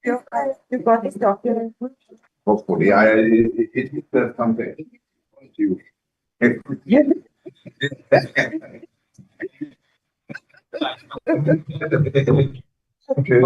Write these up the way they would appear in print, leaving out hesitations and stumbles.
You got this document? Hopefully, it says something. You. Yeah. Okay.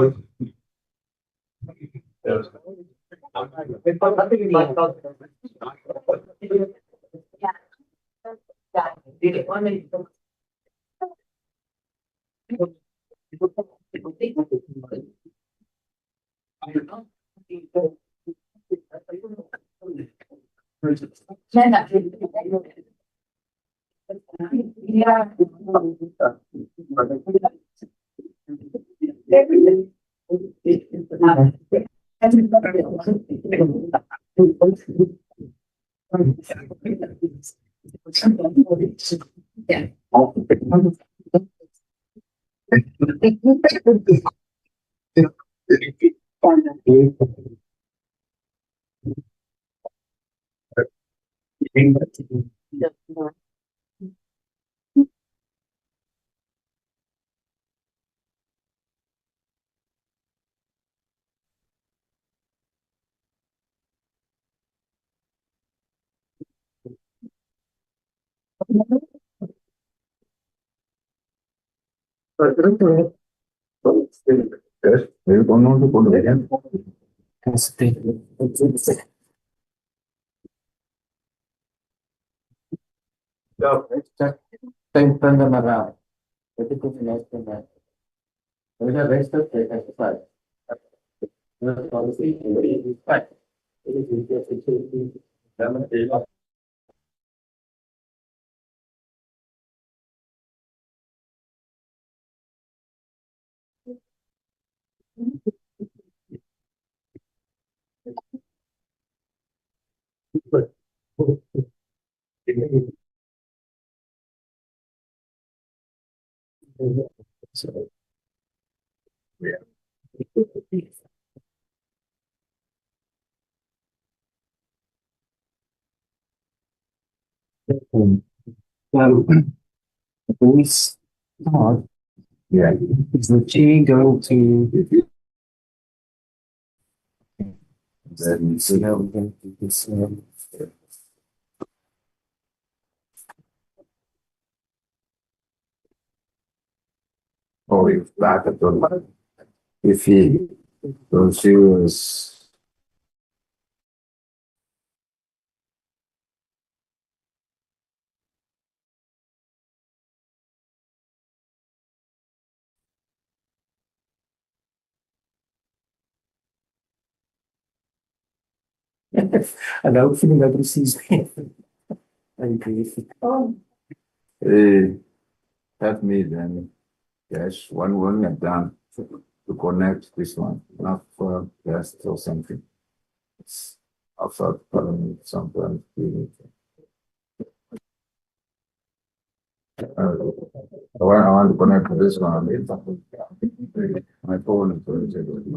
Well, we start. Yeah. Is the G going to? Then so now we're going to do this. Oh, it's back at the. If he, so she was. And hopefully nobody sees me. Oh. Help me then. Yes, one get done to connect this one, not for just or something. It's outside parliament sometimes. I want to connect to this one. My phone is going to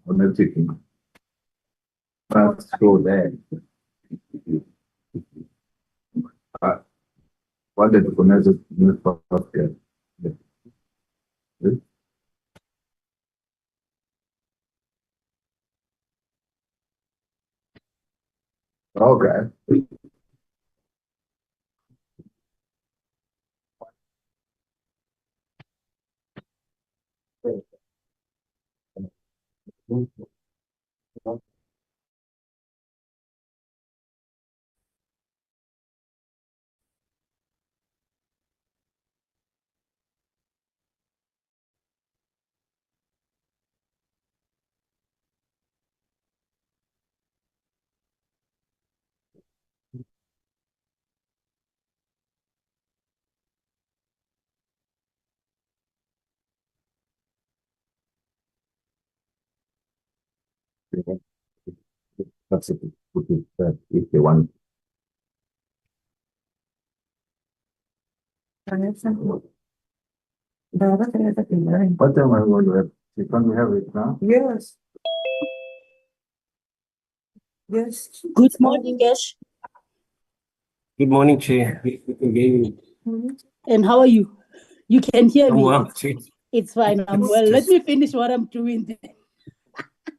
connecting. Let's go there. I wanted to connect it with podcast. Okay. That's it. If they want. What am I going to have? Can we have it now? Yes. Yes. Good morning, Ash. Good morning, Chair. We can hear you. And how are you? You can hear me. Wow. It's fine. I'm well. Let me finish what I'm doing then.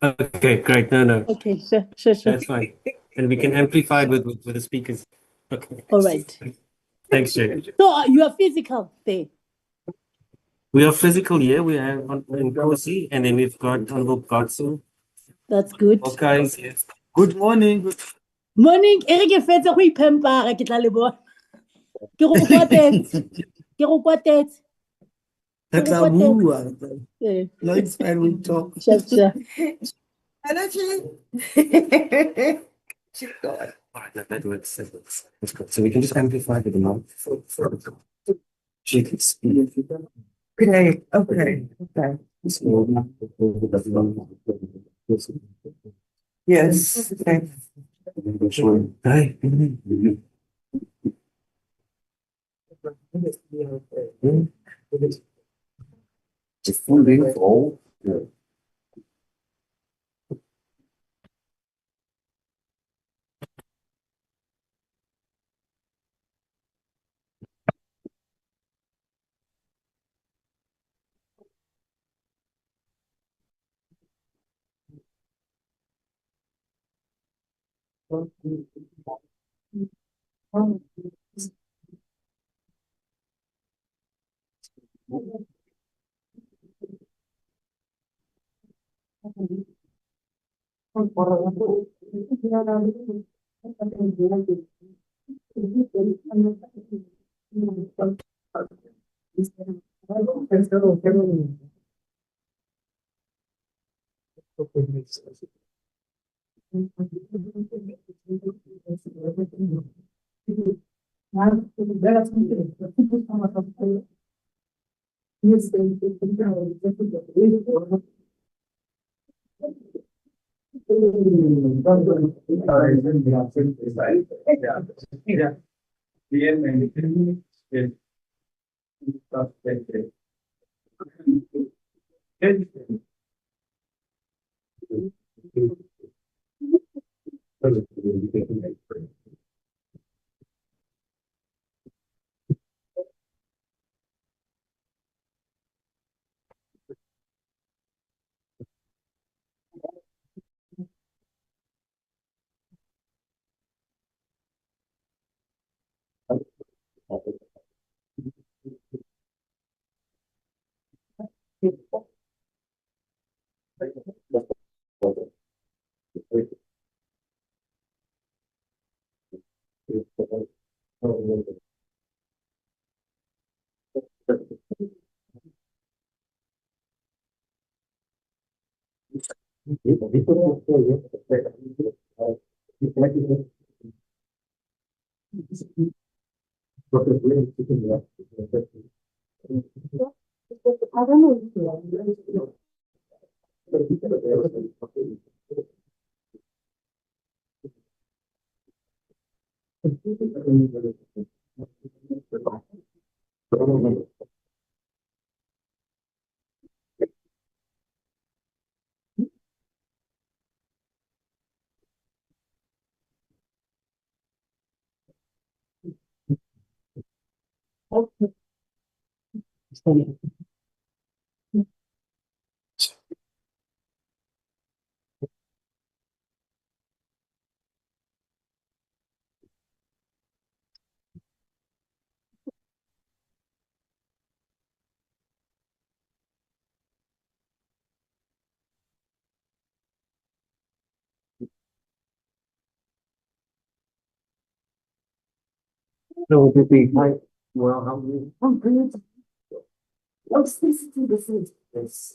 Okay, great. No, Okay, sure. that's fine. And we can amplify it with the speakers. Okay. All right. Thanks, Jay. So you are physical there. We are physical here. We have in Kosi, and then we've got Honorable Godson. That's good. Okay, yes. Good morning. Morning. Eric e fetsa go ipempara ke tla le bona. Ke go kwatetse. Ke go kwatetse. Ke go kwatetse. Eh, Lloyd's fan will talk. sure. Energy. She's gone. All right, that works. That's good. So we can just amplify the amount for she can speak. Okay, okay. Yes, okay. Hi. It's full name for all. Yeah. No, hi. Well, how are you? I'm good. What's this to the food? Yes.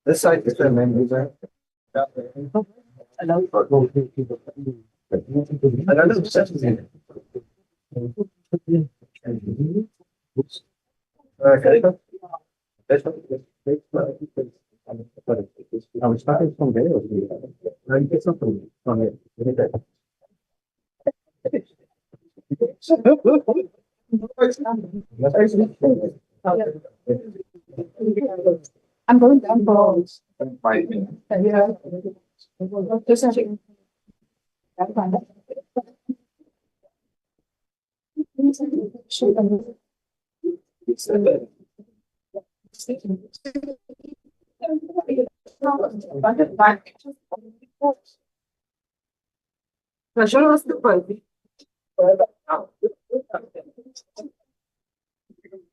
This side is the main design. I was starting from there. I get something from it. I'm going down for. Five. Yeah. Just a second.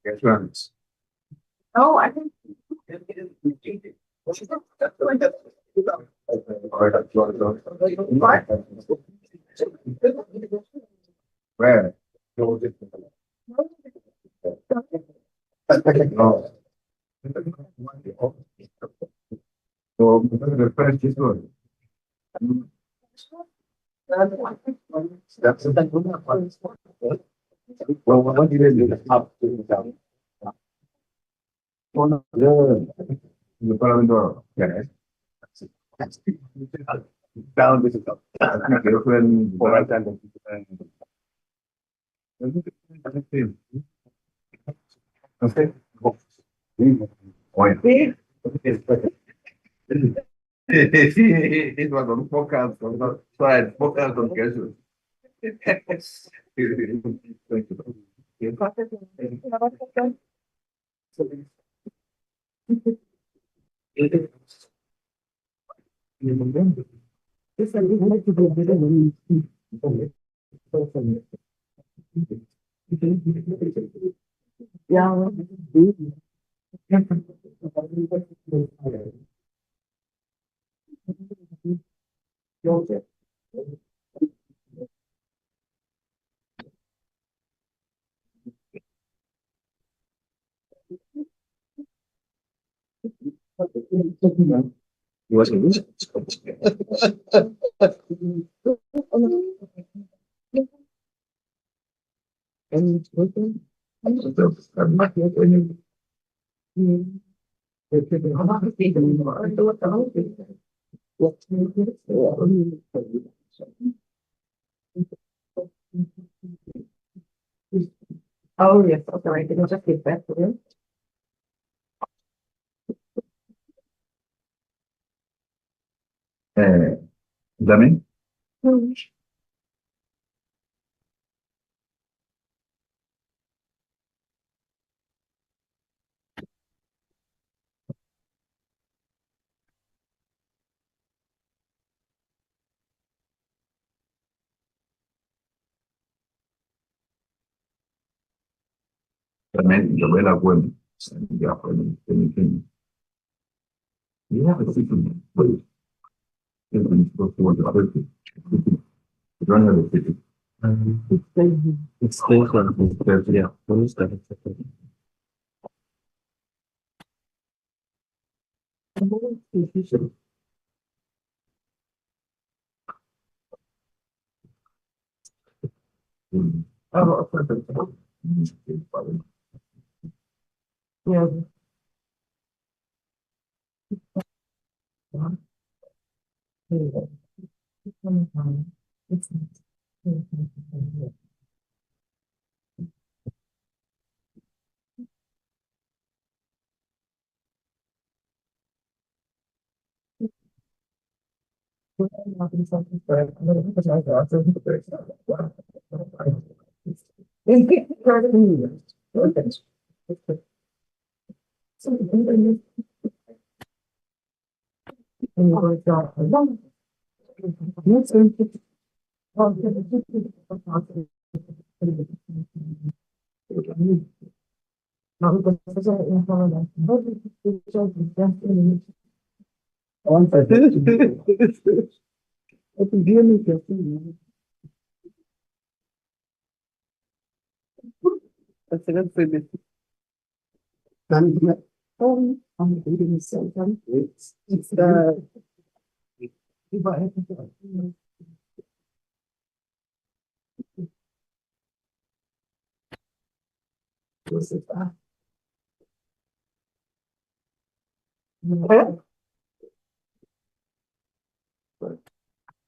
Yes, runs. No, I think. Where? No. So, the French is good. That's well, what do you do? Up to down. Oh, no. The Paramedor. Yes. Down this is up. Girlfriend, right hand. Okay. Olha. It was on focus, right? Focus on casual. Yeah. Was Oh, yes, okay, right. It'll just get back to you. Dami? También yo veo la web. Ya, pues, anything. You have a secret. Wait. You don't have a secret. It's still one. Yeah, one is that. Yeah.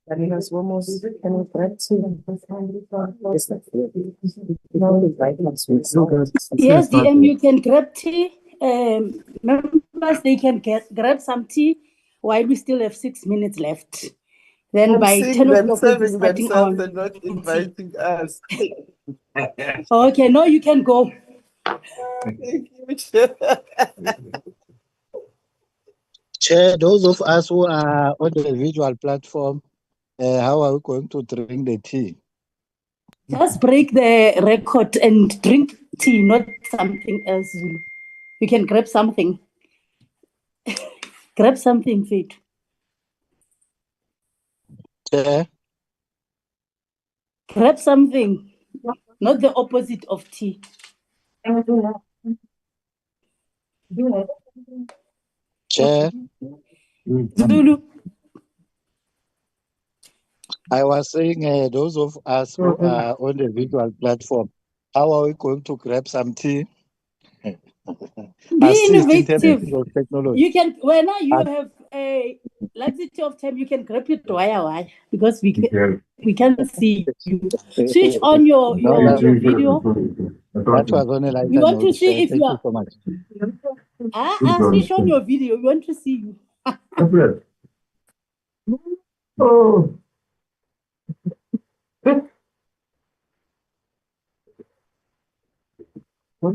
That has almost Yes, DM, you can grab tea. Members, they can grab some tea while we still have 6 minutes left. Then by 10 o'clock, we'll be starting on. and not inviting us. Okay, no, you can go. Thank you, Chair. Chair, those of us who are on the visual platform, how are we going to drink the tea? Just break the record and drink tea, not something else. Zulu. You can grab something. Grab something, Faith. Chair, Grab something, not the opposite of tea. Chair, Zulu. I was saying those of us who are on the visual platform, how are we going to grab some tea? Be Assist in terms innovative. of technology. You can, when you have a laxity of time, you can grab it wire because we can see you. Switch on your video. That was on a lighter We want to note, see Chair. if Thank you you are. so much. Switch on your video. We want to see you. Oh. I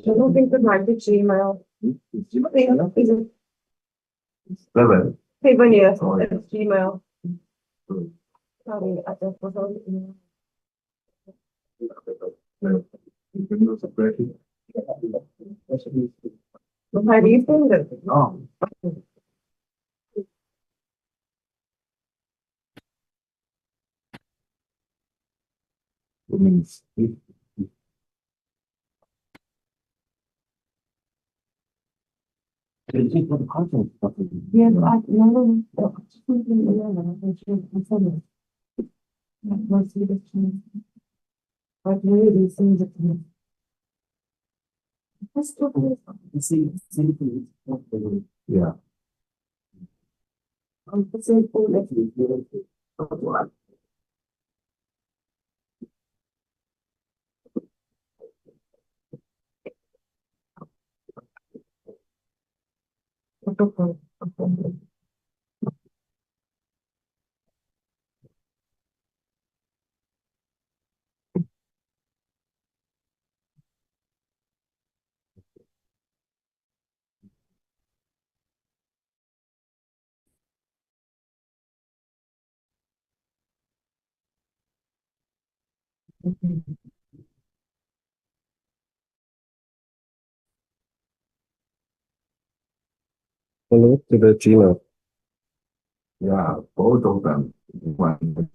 don't think it might be Gmail. Even yes, it's Gmail. Sorry, I just was on email. How do you think that? No. It means Yeah, but I know. Like really seems it to me. That's totally. yeah. I'm the same for like. Hello to the Gmail. Yeah, both of them. One,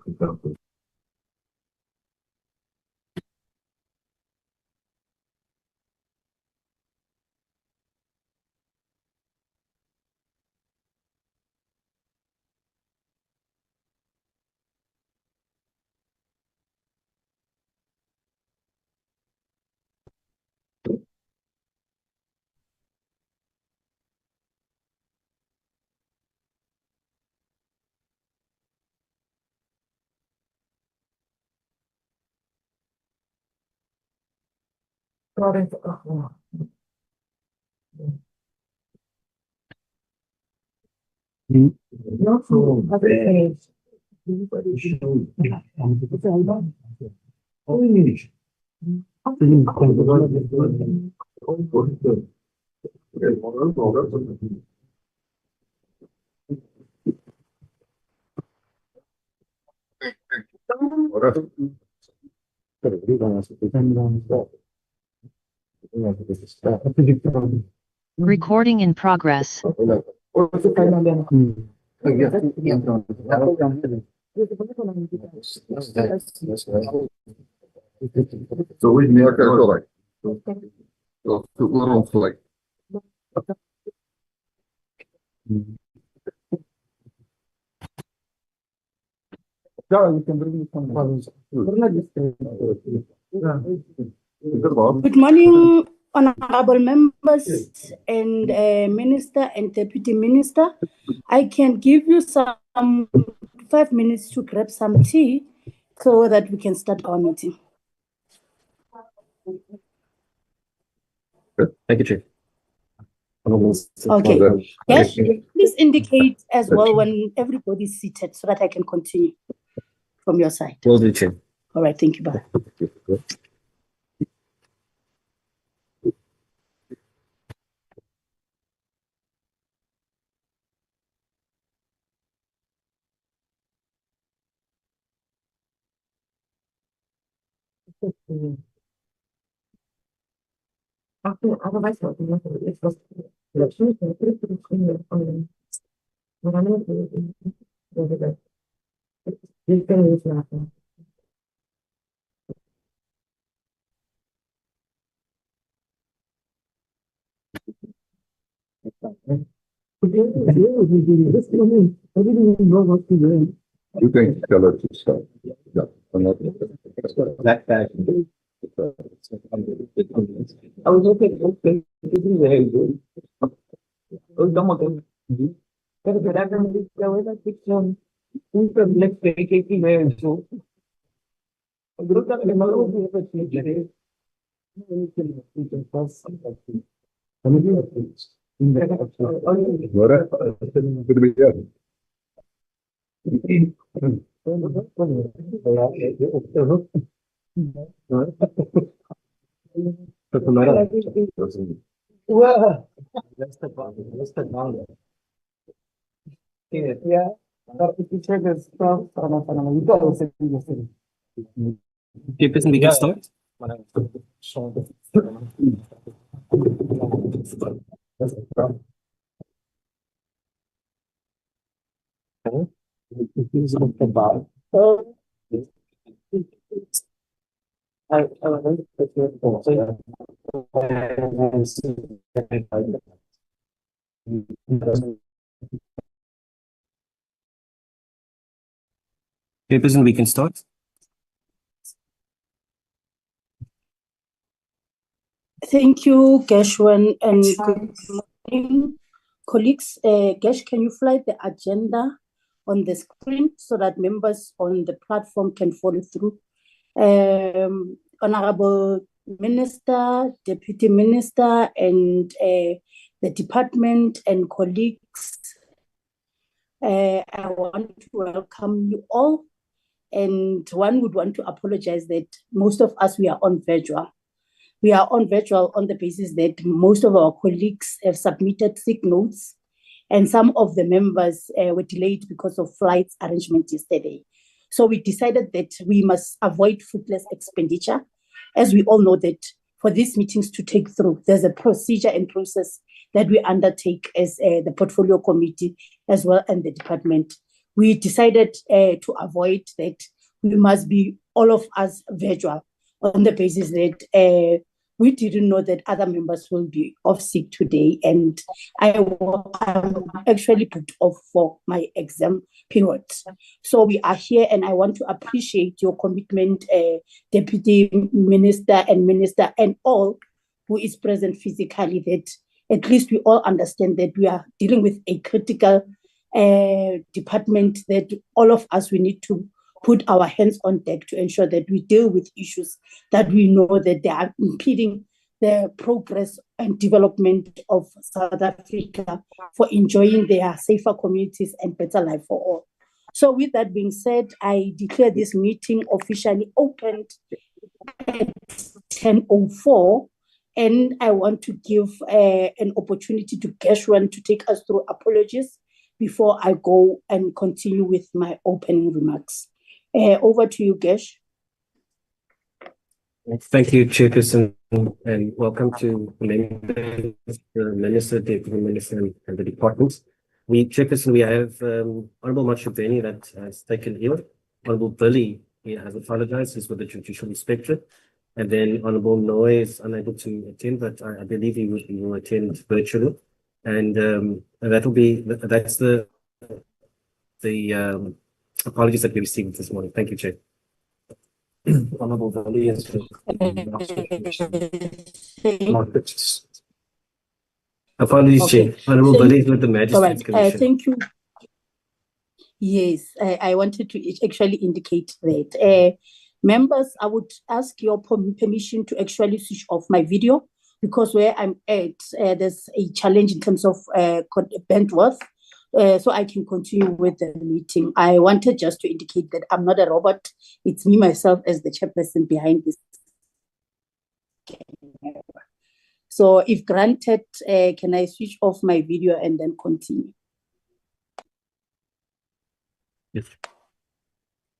Recording in progress. So we make it like. So little like. Good morning, honorable members and minister and deputy minister. I can give you some 5 minutes to grab some tea so that we can start our meeting. Thank you, Chief. Okay. Yes, please indicate as well when everybody's seated so that I can continue from your side. Will do, Chief. All right, thank you, Baba. Otherwise, it's was you can use nothing. You can tell her to stop. Yeah, I'm not. I was okay, very good. Pero whatever there was a picture, un black fake very so. Group of them Ahora, yeah, but the picture is from Chief, isn't we can start? Chief, isn't we can start? Thank you, Gershwin, and good morning, colleagues. Gersh, can you fly the agenda on the screen so that members on the platform can follow through? Honorable Minister, Deputy Minister, and the department and colleagues, I want to welcome you all. And one would want to apologize that most of us, we are on virtual. We are on virtual on the basis that most of our colleagues have submitted sick notes and some of the members were delayed because of flights arrangement yesterday. So we decided that we must avoid fruitless expenditure, as we all know that for these meetings to take through, there's a procedure and process that we undertake as the portfolio committee as well and the department. We decided to avoid that. We must be all of us virtual on the basis that we didn't know that other members will be off sick today, and I'm actually put off for my exam period. So we are here, and I want to appreciate your commitment, Deputy Minister and all who is present physically, that at least we all understand that we are dealing with a critical department, that all of us, we need to put our hands on deck to ensure that we deal with issues that we know that they are impeding the progress and development of South Africa for enjoying their safer communities and better life for all. So with that being said, I declare this meeting officially opened at 10:04, and I want to give an opportunity to Gershwin to take us through apologies before I go and continue with my opening remarks. Over to you, Gersh. Thank you, Chairperson, and welcome to the Minister, Deputy Minister, and the departments. Chairperson, we have Honourable Machubeni that has taken ill. Honourable Billy, he has apologized, he's with the Judicial Inspectorate. And then Honourable Noy is unable to attend, but I believe he will attend virtually. And that's the apologies that we received this morning. Thank you, Chair. Honourable Billy is apologies, Okay. Chair. Honourable Billy is with the Magistrates Commission. Thank you. Yes, I wanted to actually indicate that. Members, I would ask your permission to actually switch off my video, because where I'm at, there's a challenge in terms of bandwidth, so I can continue with the meeting. I wanted just to indicate that I'm not a robot. It's me, myself, as the chairperson behind this camera. So if granted, can I switch off my video and then continue? Yes.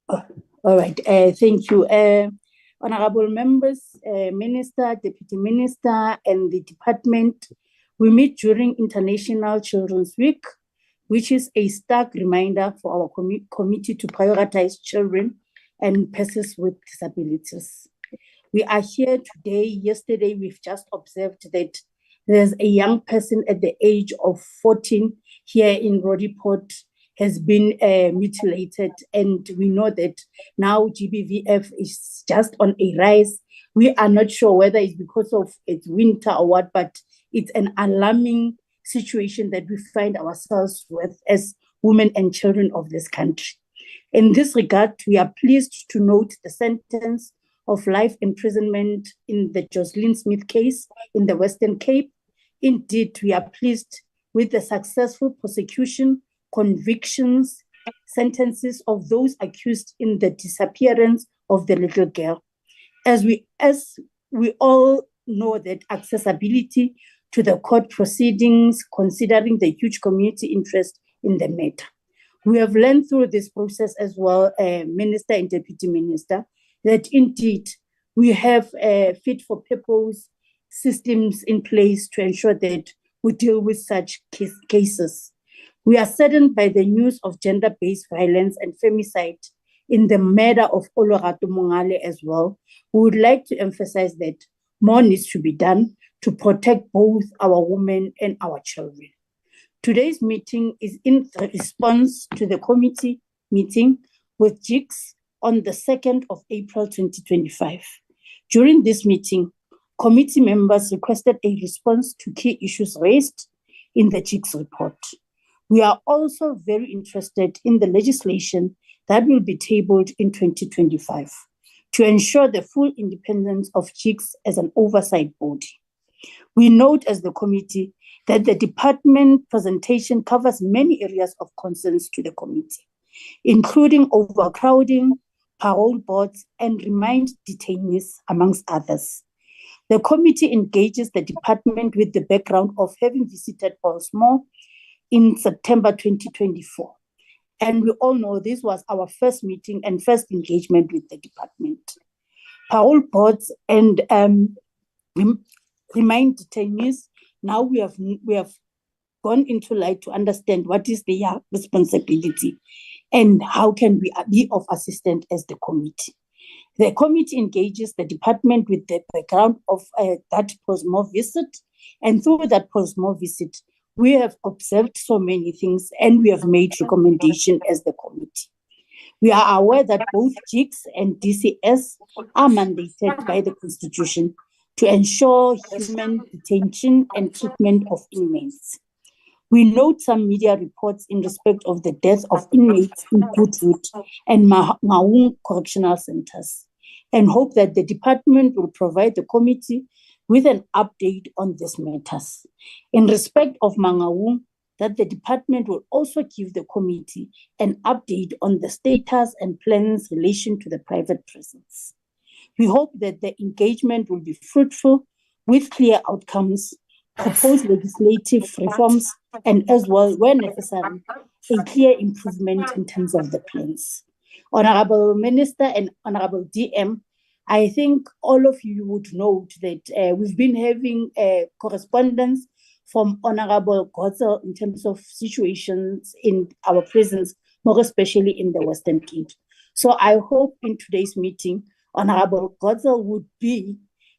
All right, thank you. Honorable members, Minister, Deputy Minister, and the department, we meet during International Children's Week, which is a stark reminder for our committee to prioritize children and persons with disabilities. We are here today. Yesterday, we've just observed that there's a young person at the age of 14 here in Rodiport has been mutilated, and we know that now GBVF is just on a rise. We are not sure whether it's because of it's winter or what, but it's an alarming situation that we find ourselves with as women and children of this country. In this regard, we are pleased to note the sentence of life imprisonment in the Jocelyn Smith case in the Western Cape. Indeed, we are pleased with the successful prosecution, convictions, sentences of those accused in the disappearance of the little girl. As we all know that accessibility to the court proceedings, considering the huge community interest in the matter. We have learned through this process as well, Minister and Deputy Minister, that indeed we have fit for purpose systems in place to ensure that we deal with such cases. We are saddened by the news of gender-based violence and femicide in the murder of Olorato Mongale as well. We would like to emphasize that more needs to be done to protect both our women and our children. Today's meeting is in response to the committee meeting with JICS on the 2nd of April 2025. During this meeting, committee members requested a response to key issues raised in the JICS report. We are also very interested in the legislation that will be tabled in 2025 to ensure the full independence of JICS as an oversight body. We note as the committee that the department presentation covers many areas of concerns to the committee, including overcrowding, parole boards, and remand detainees, amongst others. The committee engages the department with the background of having visited Paulsmoor in September 2024. And we all know this was our first meeting and first engagement with the department. Parole boards and remain detainees. Now we have gone into light to understand what is their responsibility and how can we be of assistance as the committee. The committee engages the department with the background of that post-mortem visit, and through that post-mortem visit, we have observed so many things and we have made recommendation as the committee. We are aware that both JICS and DCS are mandated by the Constitution to ensure human detention and treatment of inmates. We note some media reports in respect of the death of inmates in Goodwood and Maung Correctional Centers, and hope that the department will provide the committee with an update on these matters. In respect of Mangaung, that the department will also give the committee an update on the status and plans in relation to the private prisons. We hope that the engagement will be fruitful with clear outcomes, propose legislative reforms, and as well, where necessary, a clear improvement in terms of the plans. Honorable Minister and Honorable DM, I think all of you would note that we've been having correspondence from Honorable Gotzel in terms of situations in our prisons, more especially in the Western Cape. So I hope in today's meeting, Honorable Gotzel would be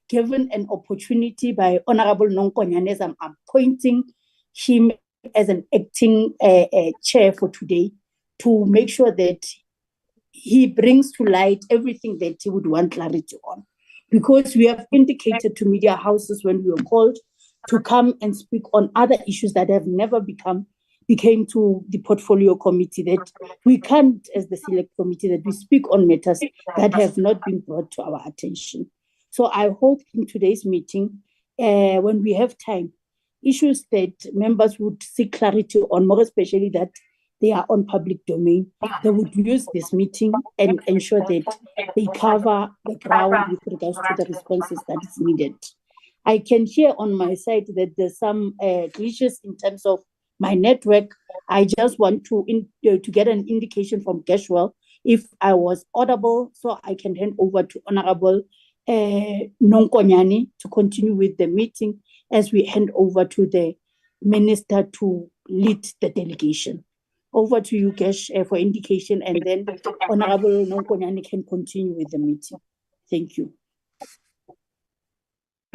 given an opportunity by Honorable Nonkonyane, as I'm appointing him as an acting chair for today, to make sure that he brings to light everything that he would want clarity on. Because we have indicated to media houses when we were called to come and speak on other issues that have never became to the portfolio committee, that we can't, as the select committee, that we speak on matters that have not been brought to our attention. So I hope in today's meeting, when we have time, issues that members would seek clarity on, more especially that they are on public domain, they would use this meeting and ensure that they cover the ground with regards to the responses that is needed. I can hear on my side that there's some glitches in terms of my network. I just want to get an indication from Cashwell if I was audible, so I can hand over to Honorable Nonkonyane to continue with the meeting as we hand over to the Minister to lead the delegation. Over to you, Cash, for indication, and then Honorable Nonkonyane can continue with the meeting. Thank you.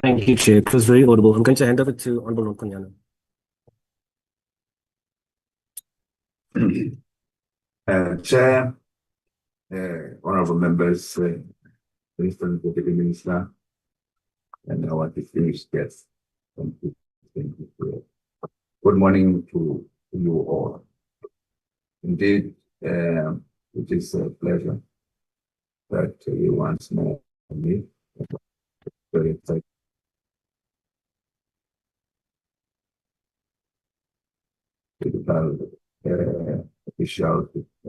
Thank you, Chair. It was very audible. I'm going to hand over to Honorable Nonkonyane. Chair, honorable members, Minister, Deputy Minister, and our distinguished guests. Good morning to you all. Indeed, it is a pleasure that you once more meet. Very excited.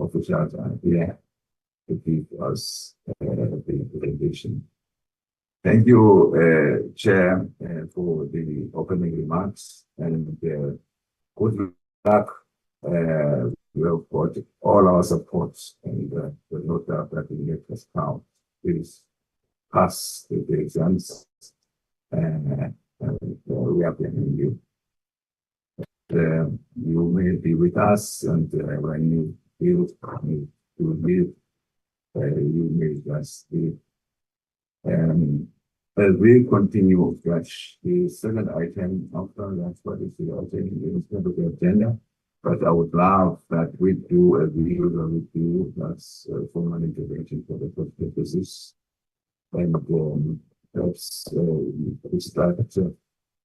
Officials are here to give us the presentation. Thank you, Chair, for the opening remarks, and good luck. We have got all our support, and the note that we make us count. Please pass the exams, and we are planning you. You may be with us, and when you feel to leave, you may just leave. As we continue, the second item after that's what is the item instead of the agenda. But I would love that we do as we usually do, that's formal intervention for the first purposes. And perhaps we start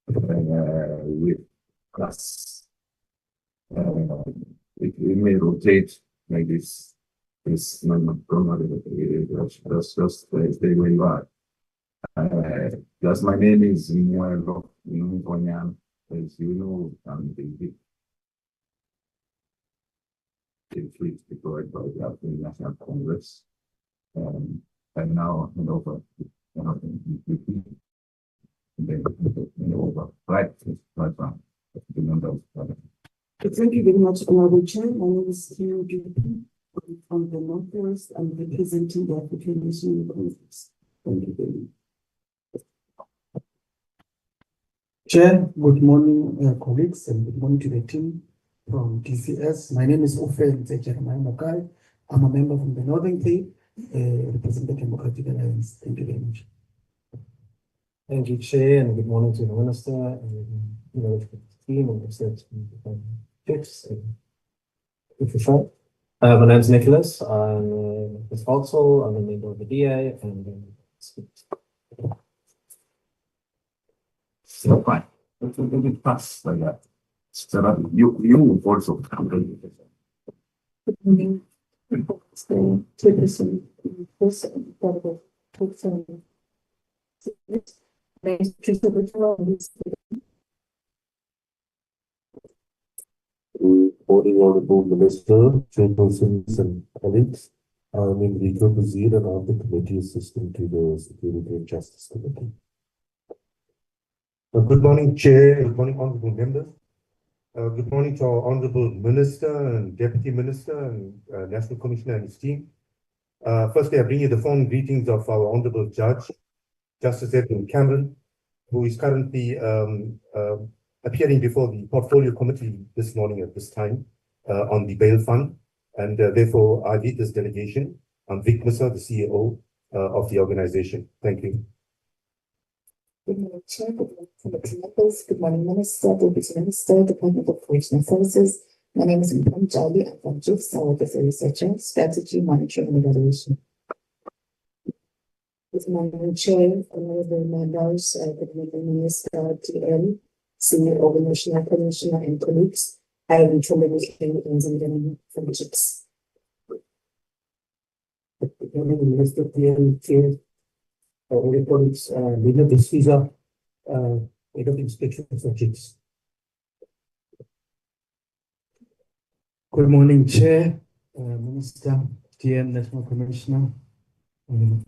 with us. It may rotate like this. It's not just stay where you are. Just my name is Mwelo Nkonyan. As you know, I'm the fleet deployed by the African National Congress. And now hand over over right to the member of Thank you very much, Honorable Chair. My name is Kim Duty from the Northwest. I'm representing the African National Congress. Thank you very much. Chair, good morning, colleagues, and good morning to the team from DCS. My name is Ofe Jeremiah Mokai. I'm a member from the Northern Cape, representing Democratic Alliance. Thank you very much. Thank you, Chair, and good morning to the Minister and the team and the JICS. My name is Nicholas. I'm Ms. Volksel. I'm a member of the DA and So fine. It pass like that. So you also come. Good morning. The chairperson, person, Morning, Honorable Minister, chairpersons and colleagues. I'm Enrico Bazir and I'm the committee assistant to the Security and Justice Committee. Good morning, Chair. Good morning, honorable members. Good morning to our honorable Minister and Deputy Minister and National Commissioner and his team. Firstly, I bring you the phone greetings of our honorable Judge, Justice Edwin Cameron, who is currently appearing before the Portfolio Committee this morning at this time on the bail fund. And therefore, I lead this delegation. I'm Vic Musa, the CEO of the organization. Thank you. Good morning, Chair. Good morning, committee members. Good morning, Minister, Deputy Minister, Department of Correctional Services. My name is Mpam Jali. I'm from JICS. I work as a researcher, strategy, monitoring, and evaluation. Good morning, Chair, honorable members, good morning, Minister, TL, Senior Organizational Commissioner, and colleagues. I am tremendously from JICS. Good morning, Minister, TL, Chair, all colleagues, leader of this visa, head of inspection for JICS. Good morning, Chair, Minister, TN, National Commissioner,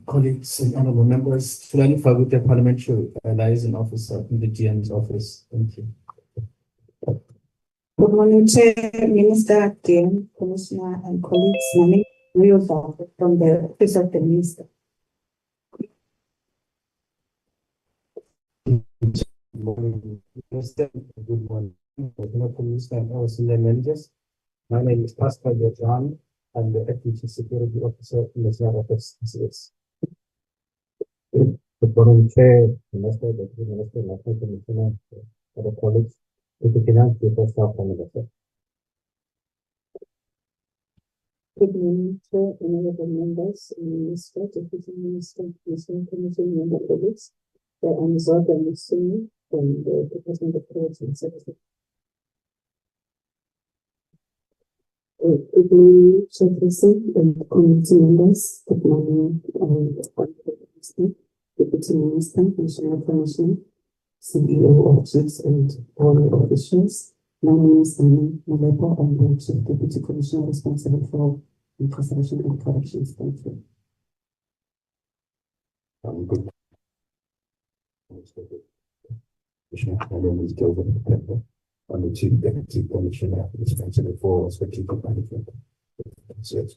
colleagues and honorable members. Fulani Fagut, Parliamentary Liaison Officer in the GM's office. Thank you. Good morning, Chair, Minister, TN, Commissioner, and colleagues. My name is Rio from the Office of the Minister. Good morning, Minister. Good morning, Minister and our senior managers. My name is Pastor John. I'm the Acting Security Officer in the National Office. Good morning, Chair, Minister, Deputy Minister, National Commissioner, other colleagues. If you can answer the staff from the Good morning, Chair, honorable members, Minister, Deputy Minister, National Commission, member colleagues. I'm Zorga Musumi from the Department of Correctional Services. Good morning, Chairperson and committee members. Good morning, Deputy Minister, National Commission, CEO of JICS, and all officials. My name is Amy Malepo. I'm the Chief Deputy Commissioner responsible for incarceration and corrections. Thank you. Good. My name is Kelvin Pepper. I'm the Chief Deputy Commissioner responsible for strategic management. Yes.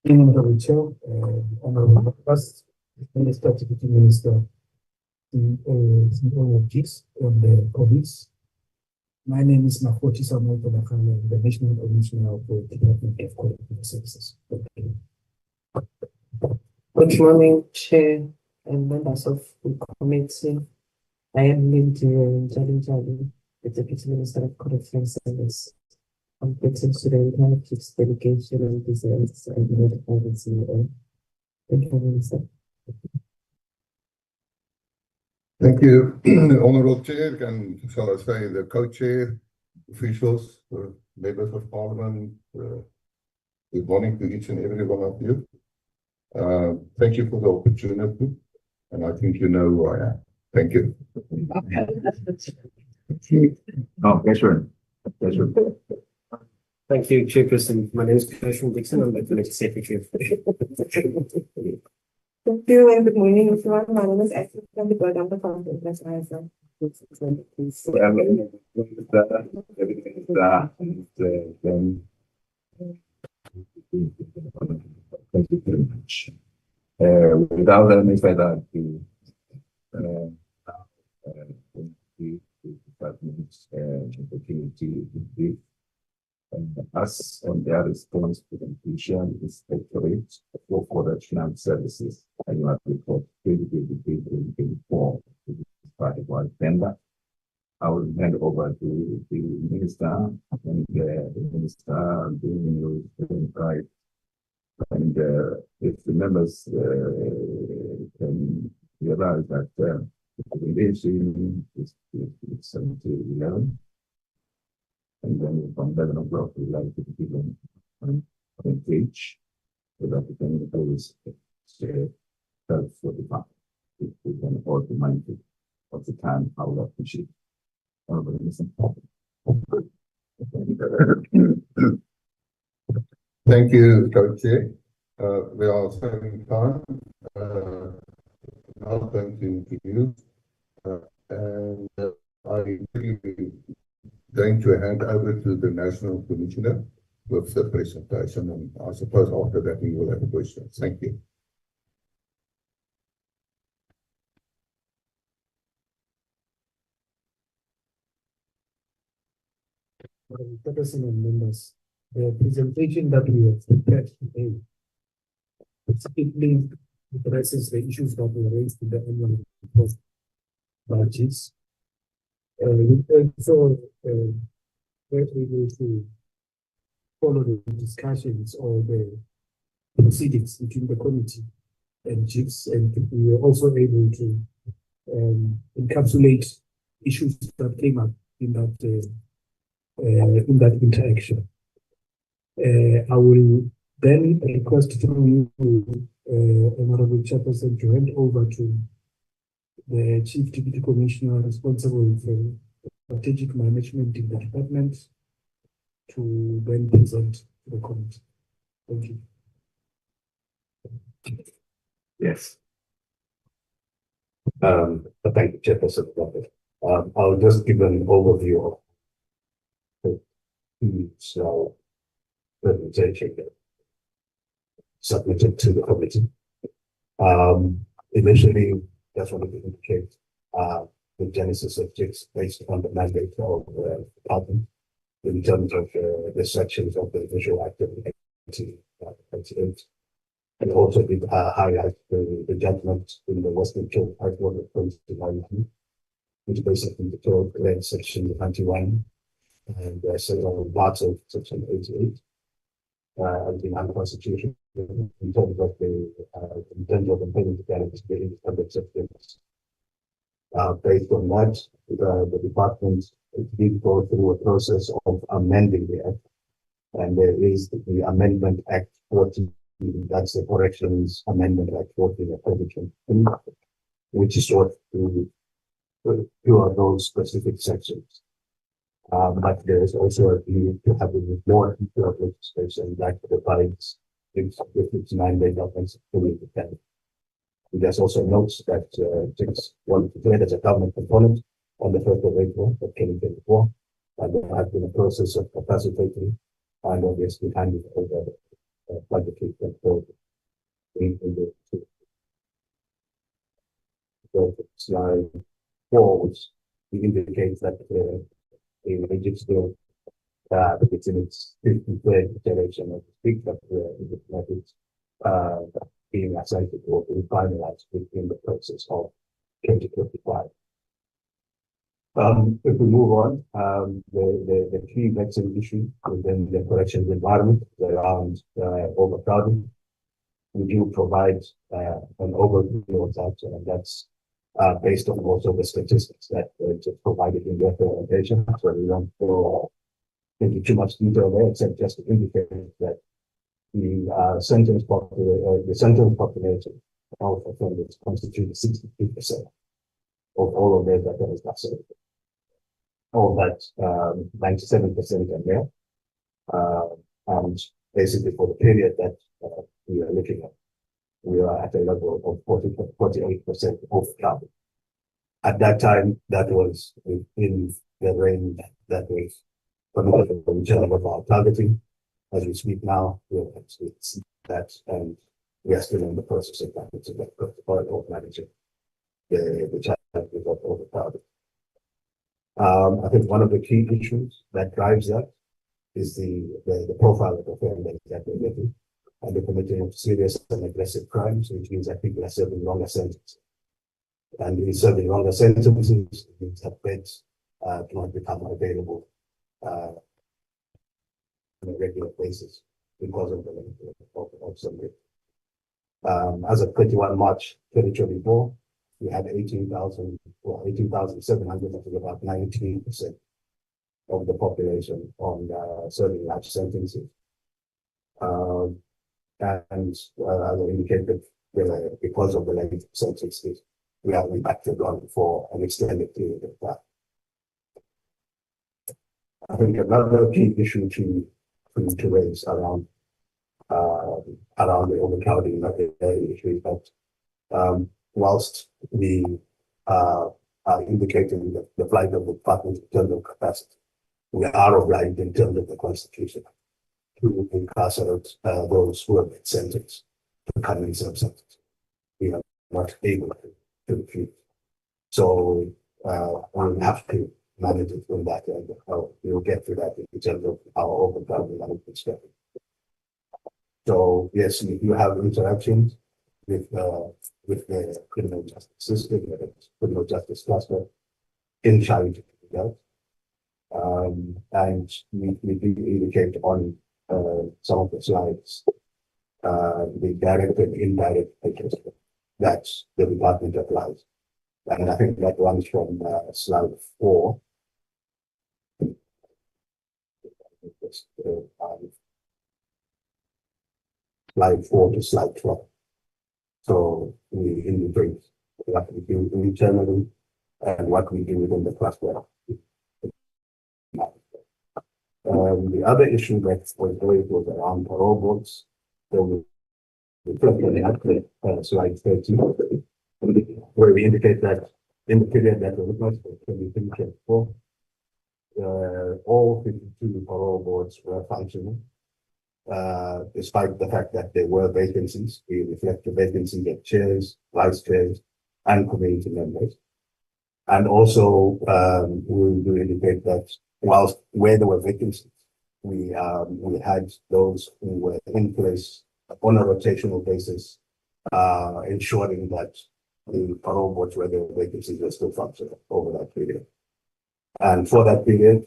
Honorable Chair, honorable members, Minister, Deputy Minister, CEO of JICS, and the colleagues. My name is Mafoti Samuel Tolakane, the National Commissioner of the Department of Correctional Services. Good morning, Chair and members of the committee. I am Lindy Jali, the Deputy Minister of Correctional Service. I'm getting to the United States delegation and business and notified the CEO. Thank you, Minister. Thank you, Honourable Chair, and shall I say the co-chair, officials, members of Parliament. Good morning to each and every one of you. Thank you for the opportunity, and I think you know who I am. Thank you. Oh, pleasure. Pleasure. Thank you, Chairperson. My name is Gershon Dixon. I'm the Committee Secretary. Thank you and good morning, everyone. My name is Ashley from the Board of the Foundation. Everything is there, and then thank you very much. Without any further ado, the department's opportunity to brief us on their response to the Judicial Inspectorate for Correctional Services Annual Report 2023-2024, which is part of our agenda. I will hand over to the Minister, and the Minister doing the right. And if the members can realize that the recommendation is 7 to 11, and then from 11 o'clock we like to be given on page so that we can always share that for the part. If we can all be mindful of the time, I would appreciate it. Thank you, Co-Chair. We are saving time. Now going to introduce, and I'm going to hand over to the National Commissioner with the presentation, and I suppose after that we will have questions. Thank you. Members, the presentation that we have prepared today specifically addresses the issues that were raised in the annual report by JICS. So we're able to follow the discussions or the proceedings between the committee and JICS, and we were also able to encapsulate issues that came up in that interaction. I will then request through you, Honorable Chairperson, to hand over to the Chief Deputy Commissioner responsible for strategic management in the department to then present to the committee. Thank you. Yes. Thank you, Chairperson. I'll just give an overview of the presentation submitted to the committee. Initially, just wanted to indicate the genesis of JICS based on the mandate of the department in terms of the sections of the Visual Act of 1928. And also did highlight the judgment in the Western Cape High Court of 2019, which basically declared section 91 and several parts of section 88 as being unconstitutional in terms of the payment guarantee to the independent citizens. Based on that, the department did go through a process of amending the act, and there is the Amendment Act 14, that's the Corrections Amendment Act 14 of 2023, which is sought to cure those specific sections. But there is also a need to have a more detailed legislation that provides its mandate of fully independent. There's also notes that JICS was declared as a government component on the 1st of April of 2024, and there has been a process of capacitating and obviously handing over budgetary control in the slide 4, which indicates that the JICS bill it's in its 53rd iteration of the speak that it's being assigned or being finalized within the process of 2025. If we move on, the key vexing issue within the corrections environment is around overcrowding. We do provide an overview of that, and that's based on also the statistics that just provided in their presentation. So we won't go into too much detail there, except just to indicate that the sentence population of offenders constitutes 63% of all of those that are incarcerated. All that 97% are male, and basically for the period that we are looking at, we are at a level of 48% overcrowded. At that time, that was within the range that was permitted in terms of our targeting. As we speak now, we're actually see that, and we are still in the process of managing that, of managing the challenges of overcrowding. I think one of the key issues that drives that is the profile of offenders that we're getting, and the committing of serious and aggressive crimes, which means that people are serving longer sentences. And in serving longer sentences, it means that beds do not become available on a regular basis because of the length of some. As of 21 March 2024, we had 18,700, which is about 19% of the population on serving large sentences. And as I indicated, because of the length of sentences, we are impacted on for an extended period of time. I think another key issue to raise around the overcrowding issue is that whilst we are indicating the plight of the department in terms of capacity, we are obliged in terms of the Constitution to incarcerate those who have been sentenced to come in some sentence. We are not able to refuse. So we have to manage it from that end. We'll get to that in terms of our overcrowding management strategy. So yes, we do have interactions with the criminal justice system, the criminal justice cluster, in trying to do that. And we do indicate on some of the slides the direct and indirect measures that the department applies. And I think that runs from slide 4. Slide 4 to slide 12. So we indicate what we do internally and what we do within the cluster. The other issue that was raised was around parole boards. So we reflect on the slide 13, where we indicate that in the period that was witnessed for 2024, all 52 parole boards were functioning. Despite the fact that there were vacancies, we reflect the vacancies of chairs, vice chairs, and community members. And also, we do indicate that whilst where there were vacancies, we had those who were in place on a rotational basis, ensuring that the parole boards where there were vacancies were still functioning over that period. And for that period,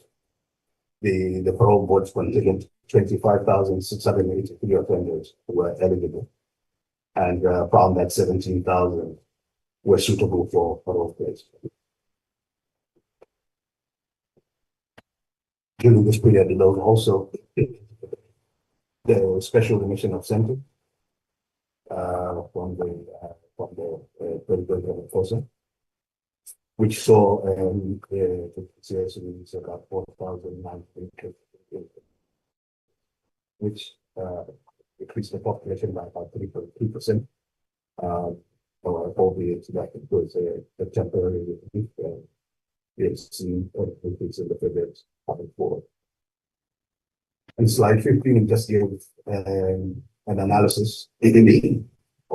the parole boards contingent 25,683 offenders who were eligible, and found that 17,000 were suitable for parole placement. During this period, there was also the special remission of sentence from the President Enforcer, which saw the CS release about 4,900, which increased the population by about 3.2%. Albeit that it was a temporary relief, we have seen an increase in the figures coming forward. And slide 15 just gives an analysis of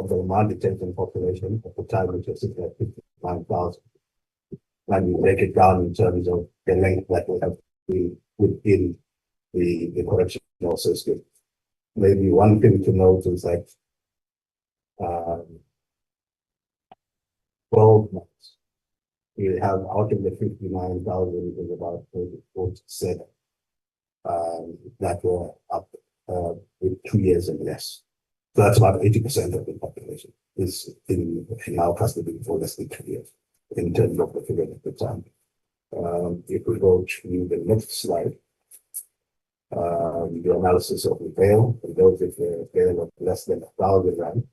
the remand detention population at the time, which was sitting at 59,000. And we break it down in terms of the length that we have within the correctional system. Maybe one thing to note is that 12 months, we have out of the 59,000 is about 47 that were up with 2 years and less. So that's about 80% of the population is in our custody for less than 2 years in terms of the figure at the time. If we go to the next slide, the analysis of the bail, for those with the bail of less than 1,000 rand,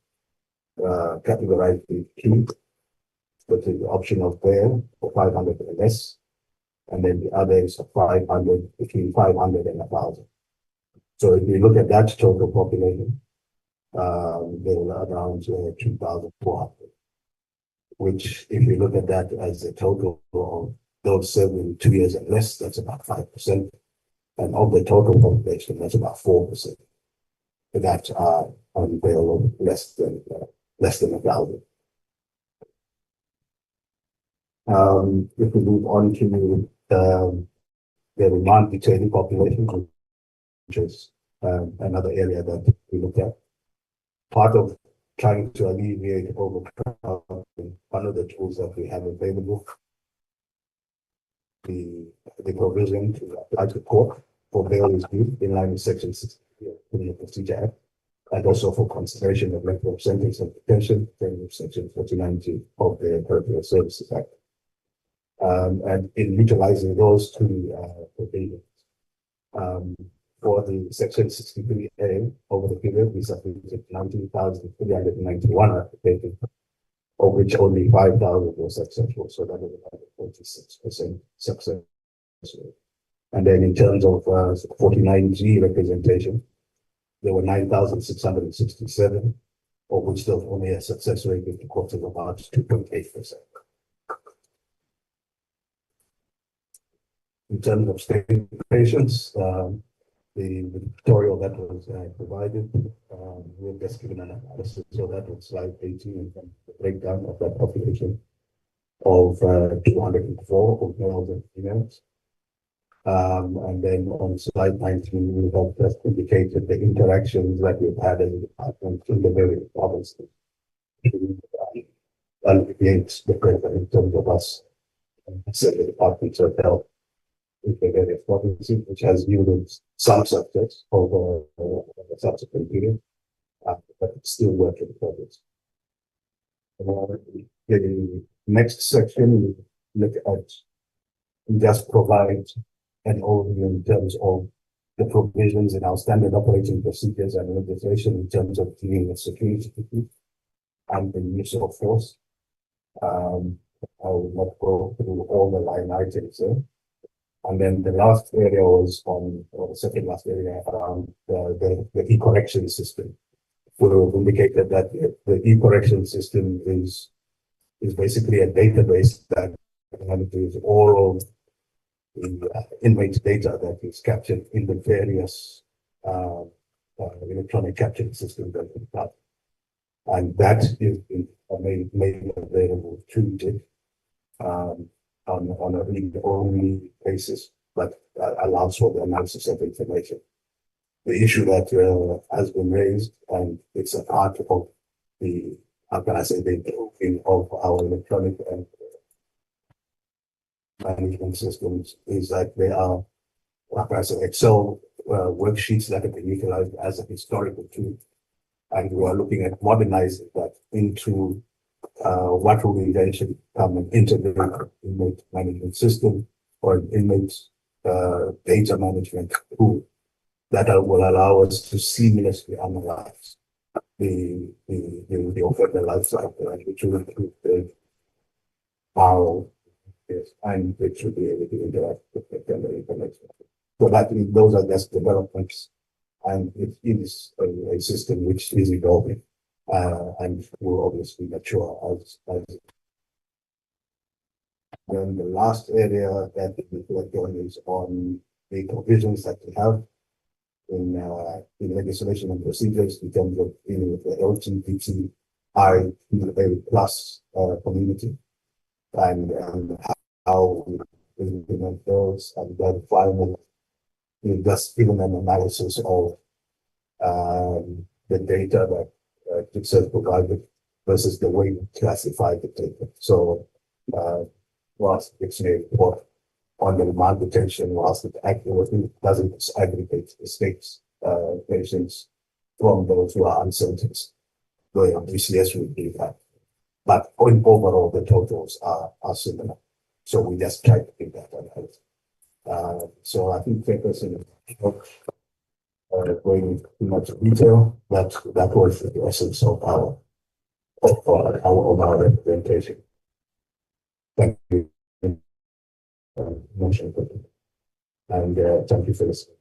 categorized in two, but the option of bail for 500 and less, and then the other is 500, between 500 and 1,000. So if we look at that total population, they were around 2,400. which if you look at that as a total of those serving 2 years and less, that's about 5%. And of the total population, that's about 4% that are on bail of less than 1,000. If we move on to the remand detaining population, which is another area that we look at. Part of trying to alleviate overcrowding, one of the tools that we have available, the provision to apply to court for bail is due in line with Section 60 of the Criminal Procedure Act, and also for consideration of length of sentence and detention, in Section 49G of the Peripheral Services Act. And in utilizing those two provisions, for the Section 63A, over the period, we submitted 19,391 applications, of which only 5,000 were successful. So that is about a 46% success rate. And then in terms of 49G representation, there were 9,667, of which there was only a success rate in the court of about 2.8%. In terms of state patients, the tutorial that was provided, we've just given an analysis of that on slide 18 and the breakdown of that population of 204 of males and females. And then on slide 19, we have just indicated the interactions that we've had as a department in the various provinces to alleviate the pressure in terms of us, the departments of health in the various provinces, which has yielded some success over the subsequent period, but it's still work in progress. The next section, we look at just provide an overview in terms of the provisions in our standard operating procedures and legislation in terms of dealing with security and the use of force. I will not go through all the line items there. And then the last area was on, or the second last area around the e-correction system. We've indicated that the e-correction system is basically a database that manages all of the inmate data that is captured in the various electronic capturing systems that we have. And that is made available to JICS on a read-only basis, but allows for the analysis of information. The issue that has been raised, and it's a part of the, how can I say, the improving of our electronic and management systems, is that they are, how can I say, Excel worksheets that have been utilized as a historical tool. And we are looking at modernizing that into what will eventually become an integrated inmate management system or an inmate data management tool that will allow us to seamlessly analyze the offender life cycle, and which will improve how and it should be able to interact with the information. So that those are just developments, and it is a system which is evolving and will obviously mature as. Then the last area that we reflect on is on the provisions that we have in legislation and procedures in terms of dealing with the LGBTI plus community, and how we implement those, and then finally we've just given an analysis of the data that JICS has provided versus the way we classify the data. So whilst it's a report on the remand detention, whilst it accurately doesn't disaggregate the states patients from those who are unsentenced, the DCS will do that. But overall, the totals are similar. So we just try to keep that on hand. So I think Chairperson, going into too much detail, that was the essence of our representation. Thank you. Motion, and thank you for listening.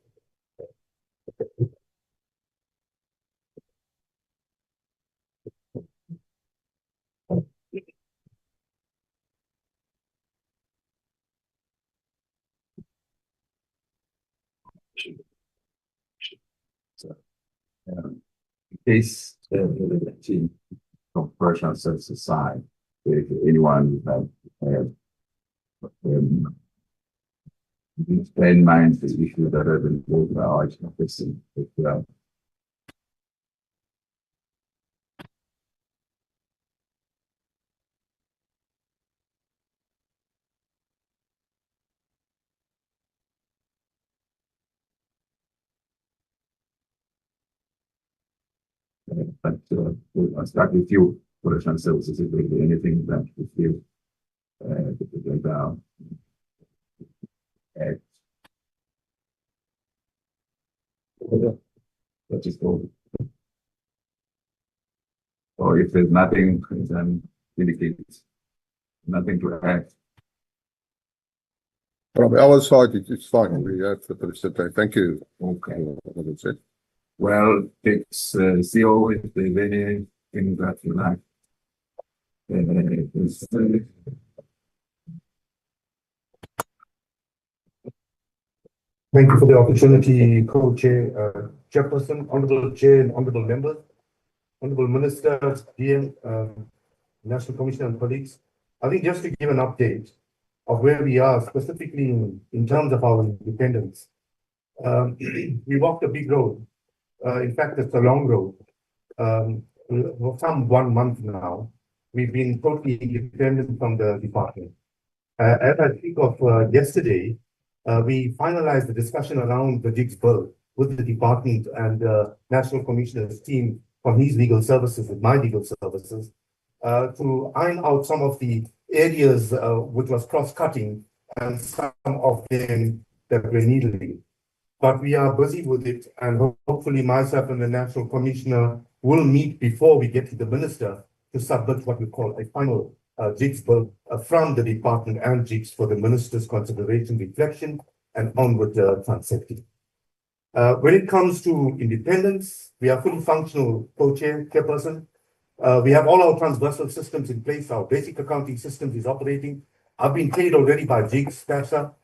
In case the team from Correctional Services side, if anyone have bear in mind the issue that have been involved by our office, but I'll start with you, Correctional Services, if there be anything that you feel that is all. Or if there's nothing, then indicate nothing to add. From our side, it's fine. We have the presentation. Thank you. Okay. That's it. Well, it's CEO, if there's anything that you like. Thank you for the opportunity, Co-Chair, Chairperson, Honorable Chair, and Honorable Members, Honorable Minister, DM, National Commissioner, and colleagues. I think just to give an update of where we are, specifically in terms of our independence. We walked a big road. In fact, it's a long road. For some 1 month now, we've been totally independent from the department. As I think of yesterday, we finalized the discussion around the JICS bill with the department and the National Commissioner's team from his legal services with my legal services to iron out some of the areas which was cross-cutting and some of them that were needling. But we are busy with it, and hopefully myself and the National Commissioner will meet before we get to the Minister to submit what we call a final JICS bill from the department and JICS for the Minister's consideration, reflection, and onward transition. When it comes to independence, we are fully functional, Co-Chair, Chairperson. We have all our transversal systems in place. Our basic accounting systems is operating. I've been paid already by JICS, TASA.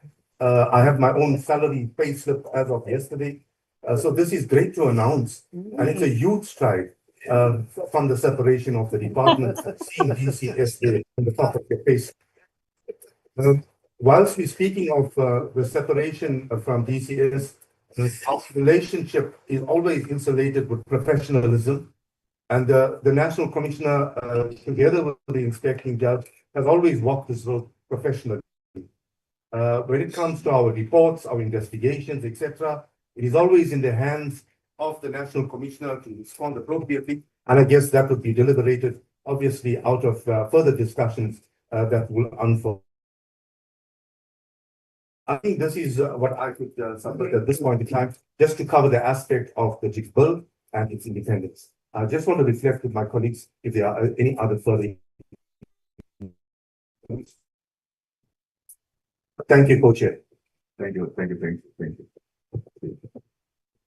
I have my own salary pay slip as of yesterday. So this is great to announce, and it's a huge stride from the separation of the department, seeing DCS there on the top of your face. Whilst we're speaking of the separation from DCS, our relationship is always insulated with professionalism, and the National Commissioner, together with the inspecting judge, has always walked this road professionally. When it comes to our reports, our investigations, etc., it is always in the hands of the National Commissioner to respond appropriately. And I guess that would be deliberated, obviously, out of further discussions that will unfold. I think this is what I could submit at this point in time, just to cover the aspect of the JICS bill and its independence. I just want to reflect with my colleagues if there are any other further. Thank you, Co-Chair. Thank you.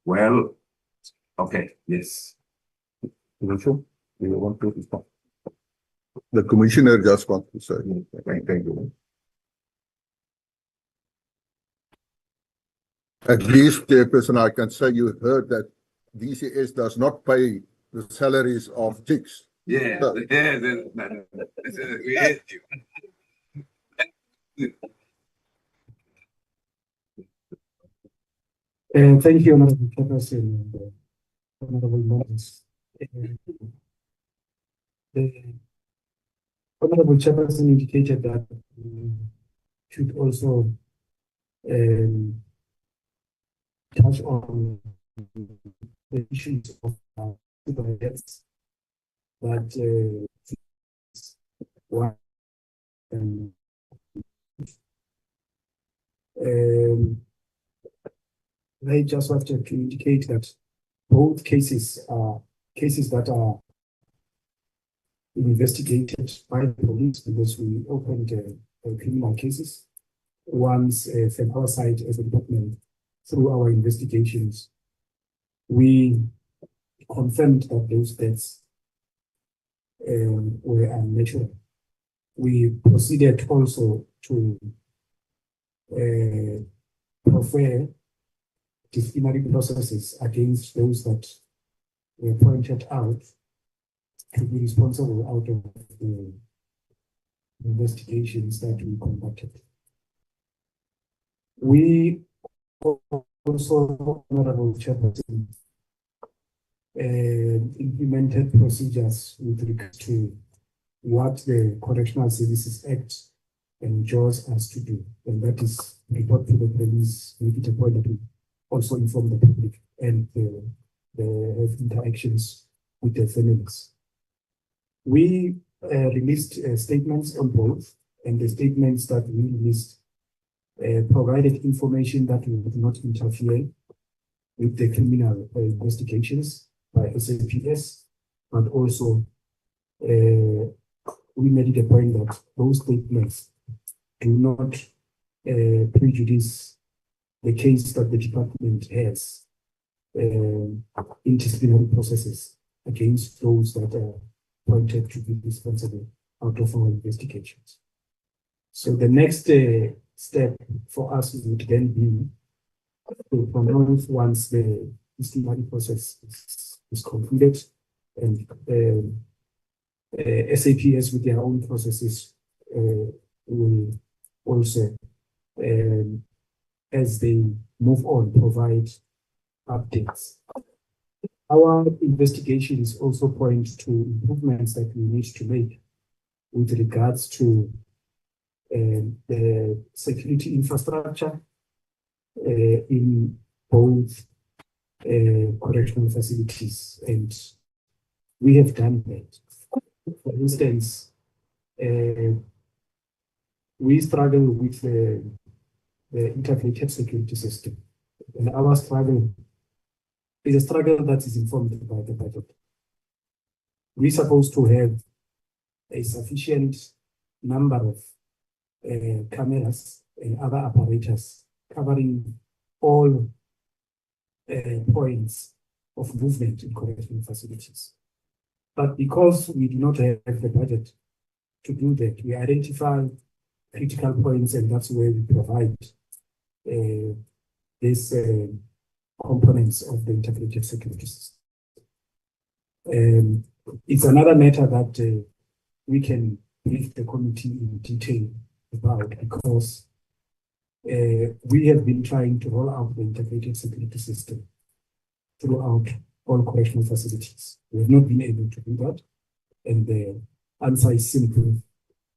Well, okay, yes. Judicial, do you want to respond? The Commissioner just wants to say. Thank you. At least, Chairperson, I can say you heard that DCS does not pay the salaries of JICS. Yeah, we hate you. Thank you, Honorable Chairperson and Honorable members. The Honorable Chairperson indicated that we should also touch on the issues of superheads, but one I just wanted to indicate that both cases are cases that are investigated by the police, because we opened criminal cases. Once from our side as a department, through our investigations, we confirmed that those deaths were unnatural. We proceeded also to prefer disciplinary processes against those that were pointed out to be responsible out of the investigations that we conducted. We also, Honorable Chairperson, implemented procedures with regard to what the Correctional Services Act enjoins us to do, and that is report to the police, make it a point that we also inform the public and have interactions with the families. We released statements on both, and the statements that we released provided information that would not interfere with the criminal investigations by SAPS, but also we made it a point that those statements do not prejudice the case that the department has in disciplinary processes against those that are pointed to be responsible out of our investigations. So the next step for us would then be to pronounce once the disciplinary process is concluded, and SAPS with their own processes will also, as they move on, provide updates. Our investigations also point to improvements that we need to make with regards to the security infrastructure in both correctional facilities, and we have done that. For instance, we struggle with the integrated security system, and our struggle is a struggle that is informed by the budget. We're supposed to have a sufficient number of cameras and other apparatus covering all points of movement in correctional facilities. But because we do not have the budget to do that, we identify critical points, and that's where we provide these components of the integrated security system. It's another matter that we can brief the committee in detail about, because we have been trying to roll out the integrated security system throughout all correctional facilities. We have not been able to do that, and the answer is simple.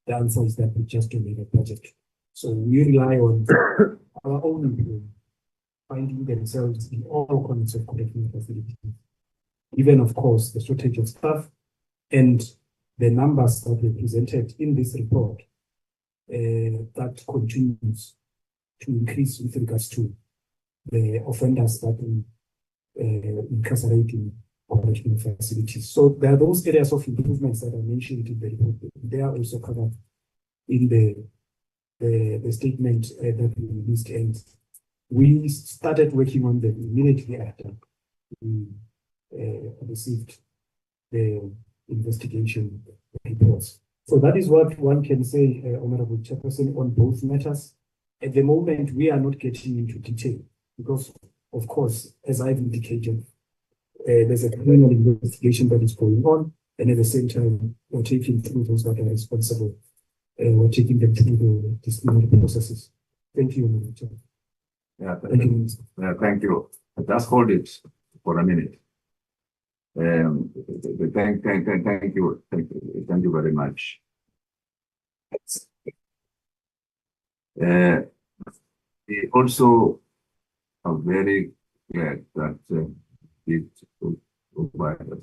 The answer is that we just don't have a budget. So we rely on our own employees finding themselves in all kinds of correctional facilities, even, of course, the shortage of staff and the numbers that were presented in this report that continues to increase with regards to the offenders that we incarcerate in correctional facilities. So there are those areas of improvements that I mentioned in the report. They are also covered in the statement that we released, and we started working on them immediately after we received the investigation reports. So that is what one can say, Honorable Chairperson, on both matters. At the moment, we are not getting into detail because, of course, as I've indicated, there's a criminal investigation that is going on, and at the same time, we're taking through those that are responsible. We're taking them through the disciplinary processes. Thank you, Honorable Chair. Yeah, Thank you. thank you. Just hold it for a minute. Thank you very much. We also are very glad that it provided us.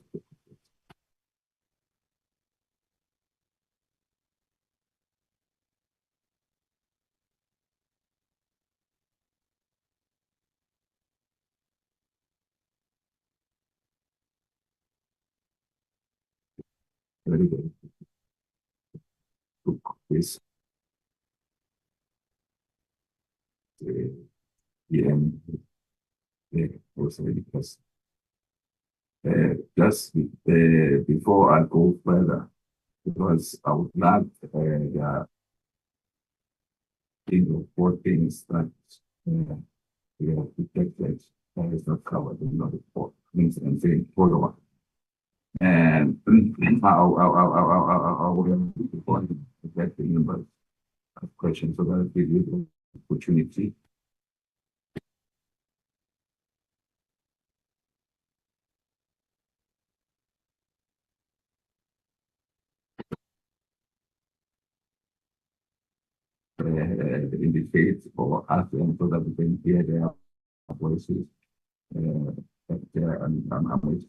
Very good. Took this was really plus. Just before I go further, because I would like four things that we have detected that is not covered in the report. Means I'm saying follow up. And I will get the number of questions so that I give you the opportunity. Indicate or ask them so that we can hear their voices. It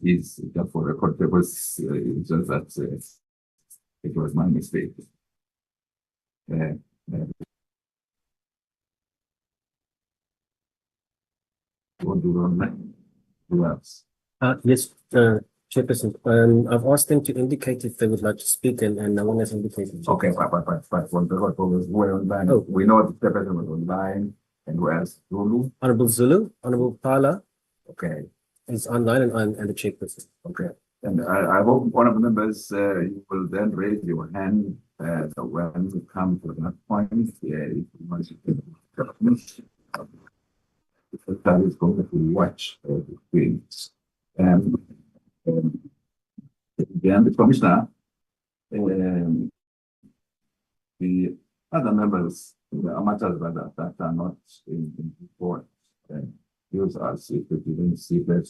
is just for record purpose, it's just that it was my mistake. What do you want? Who else? Yes, Chairperson. I've asked them to indicate if they would like to speak, and no one has indicated. Okay, fine. One record purpose, who are online. Oh. We know the person was online, and who else? Zulu. Honorable Zulu, Honorable Pala Okay. is online, and the Chairperson. Okay. And I hope one of the members, you will then raise your hand when you come to that point. If you want to the that is going to watch the screens. And then the commissioner, the other members, the amateurs that are not in report, use us if we didn't see that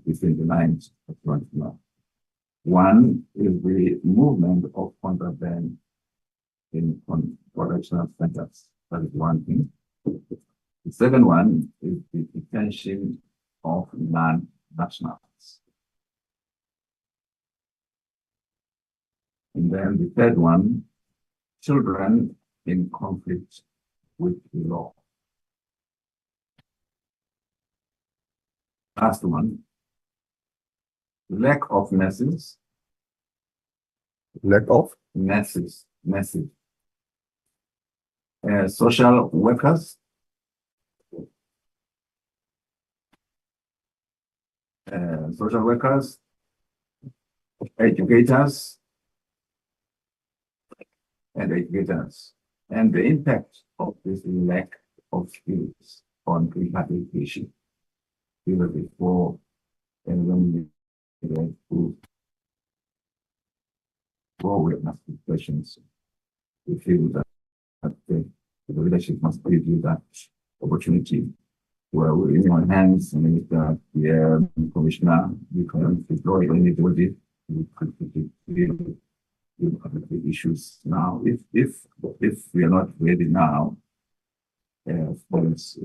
between the lines of right now. One is the movement of contraband in correctional centers. That is one thing. The second one is the detention of non-nationals. And then the third one, children in conflict with the law. Last one, lack of nurses. Lack of? Nurses. Social workers. Educators, and the impact of this lack of skills on rehabilitation. Even before and when we get to we ask questions, we feel that the leadership must give you that opportunity. Well, we're in your hands, and the commissioner, you can deploy anybody who could deal with the issues now. If we are not ready now, for instance,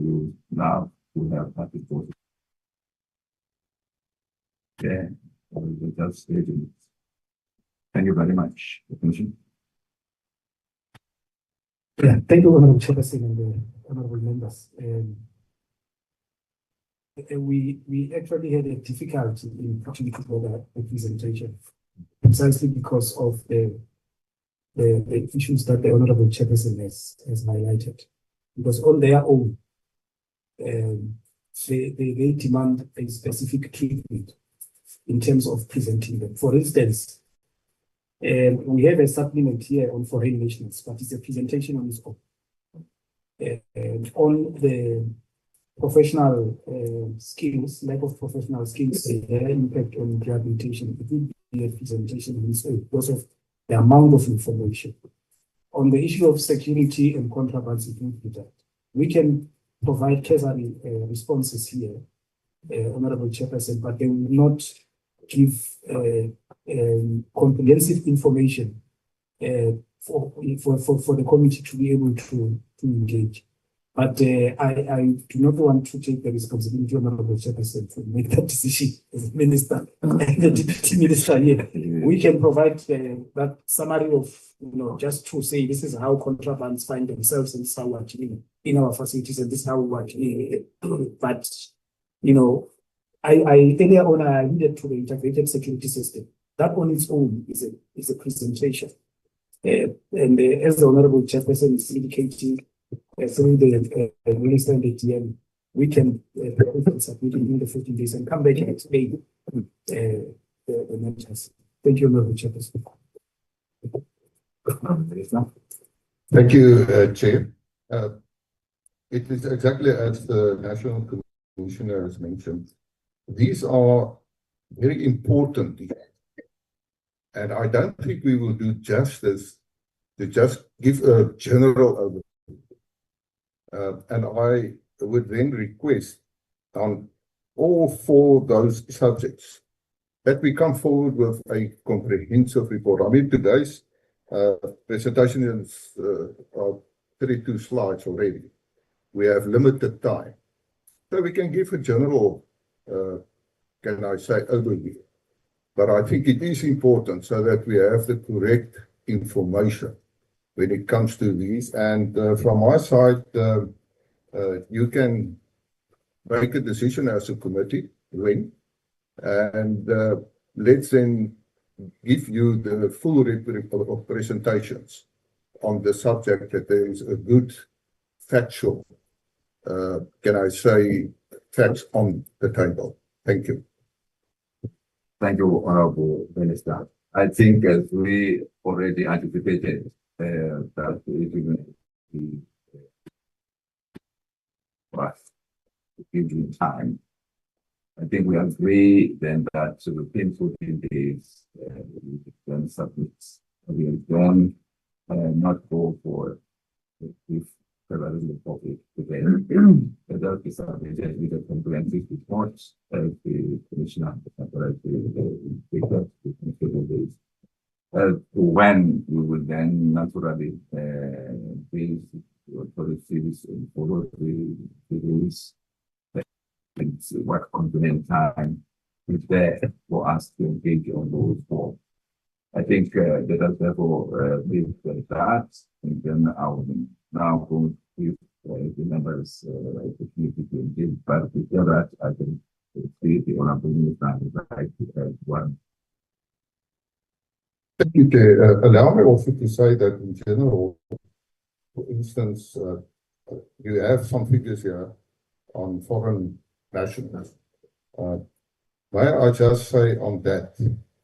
now we have that report. Okay, we just ready. Thank you very much, the commission. Yeah, thank you, Honorable Chairperson and the honorable members. We actually had a difficulty in putting together a presentation precisely because of the issues that the honorable Chairperson has highlighted. Because on their own, they demand a specific treatment in terms of presenting them. For instance, we have a supplement here on foreign nationals, but it's a presentation on its own. And on the professional skills, lack of professional skills, their impact on rehabilitation, it will be a presentation on its own because of the amount of information. On the issue of security and contraband, it will be that. We can provide cursory responses here, Honorable Chairperson, but they will not give comprehensive information for the committee to be able to engage. But I do not want to take the responsibility, Honorable Chairperson, to make that decision as Minister and the Deputy Minister here. We can provide that summary of, just to say this is how contrabands find themselves and this is how we're dealing in our facilities and this is how we're dealing. But, I earlier on I alluded to the integrated security system. That on its own is a presentation. And as the Honorable Chairperson is indicating, through the Minister and the DM, we can submit in the 15 days and come back and explain the matters. Thank you, Honorable Chairperson. Thank you, Chair. It is exactly as the National Commissioner has mentioned. These are very important And I don't think we will do justice to just give a general overview. And I would then request on all 4 those subjects that we come forward with a comprehensive report. I mean, today's presentation is 32 slides already. We have limited time. So we can give a general, can I say, overview. But I think it is important so that we have the correct information when it comes to these. And from my side, you can make a decision as a committee when, and let's then give you the full report of presentations on the subject that there is a good factual, can I say, facts on the table. Thank you. Thank you, Honorable Minister. I think as we already anticipated that it will be for us to give you time. I think we agree then that within 14 days we can submit. We can not go for if the public today. That is submitted with a comprehensive report as the Commissioner when we will then naturally base policies and follow the rules and what convenient time is there for us to engage on those 4. I think let us therefore leave that, and then I will now go with the members opportunity to engage. But before that, I can see the Honorable Minister right to add one. Thank you, Chair. Allow me also to say that in general, for instance, you have some figures here on foreign nationals. May I just say on that,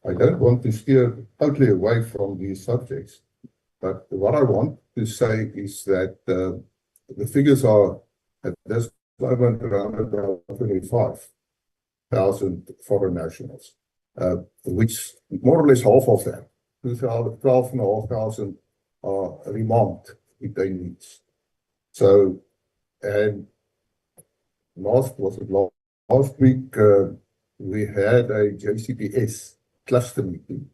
I don't want to steer totally away from these subjects, but what I want to say is that the figures are at this moment around about 25,000 foreign nationals, which more or less half of them, 12,500 are remand detainees. So, and last week we had a JCPS cluster meeting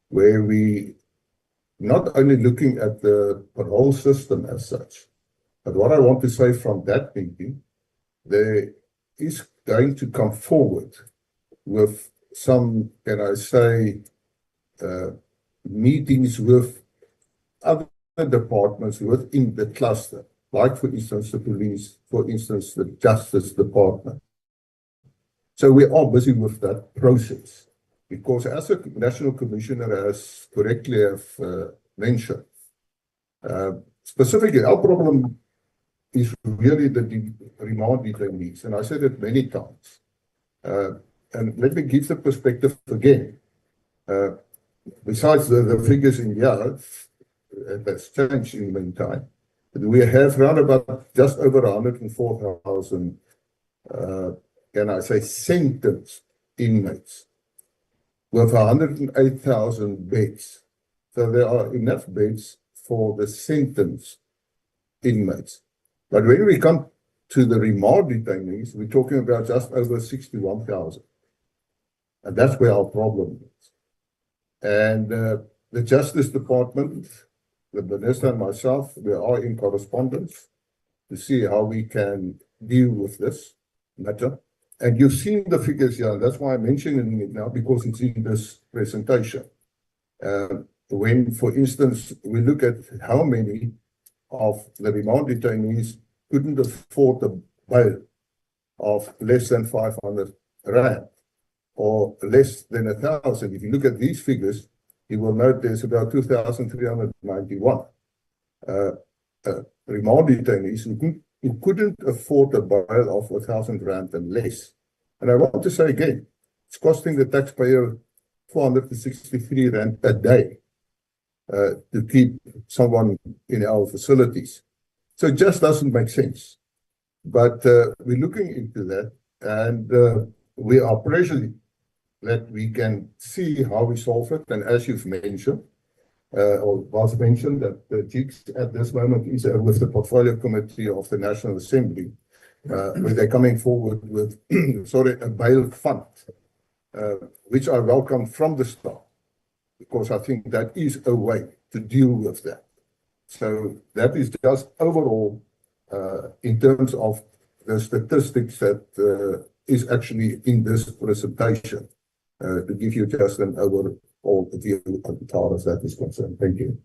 where we not only looking at the parole system as such, but what I want to say from that meeting, there is going to come forward with some, can I say, meetings with other departments within the cluster, like for instance the police, for instance the Justice Department. So we are busy with that process because as a National Commissioner has correctly mentioned, specifically our problem is really the remand detainees, and I said it many times. And let me give the perspective again. Besides the figures in here, that's changed in the meantime. We have around about just over 104,000, can I say, sentenced inmates with 108,000 beds. So there are enough beds for the sentenced inmates. But when we come to the remand detainees, we're talking about just over 61,000. And that's where our problem is. And the Justice Department, the Minister and myself, we are in correspondence to see how we can deal with this matter. And you've seen the figures here, and that's why I'm mentioning it now, because it's in this presentation. When, for instance, we look at how many of the remand detainees couldn't afford the bail of less than 500 rand or less than 1,000. If you look at these figures, you will note there's about 2,391 remand detainees who couldn't afford a bail of 1,000 rand and less. And I want to say again, it's costing the taxpayer 463 rand a day to keep someone in our facilities. So it just doesn't make sense. But we're looking into that, and we are pressuring that we can see how we solve it. And as you've mentioned, or was mentioned, that the JICS at this moment is with the portfolio committee of the National Assembly, where they're coming forward with, a bail fund, which I welcome from the start, because I think that is a way to deal with that. So that is just overall, in terms of the statistics that is actually in this presentation, to give you just an overall view as far as that is concerned. Thank you.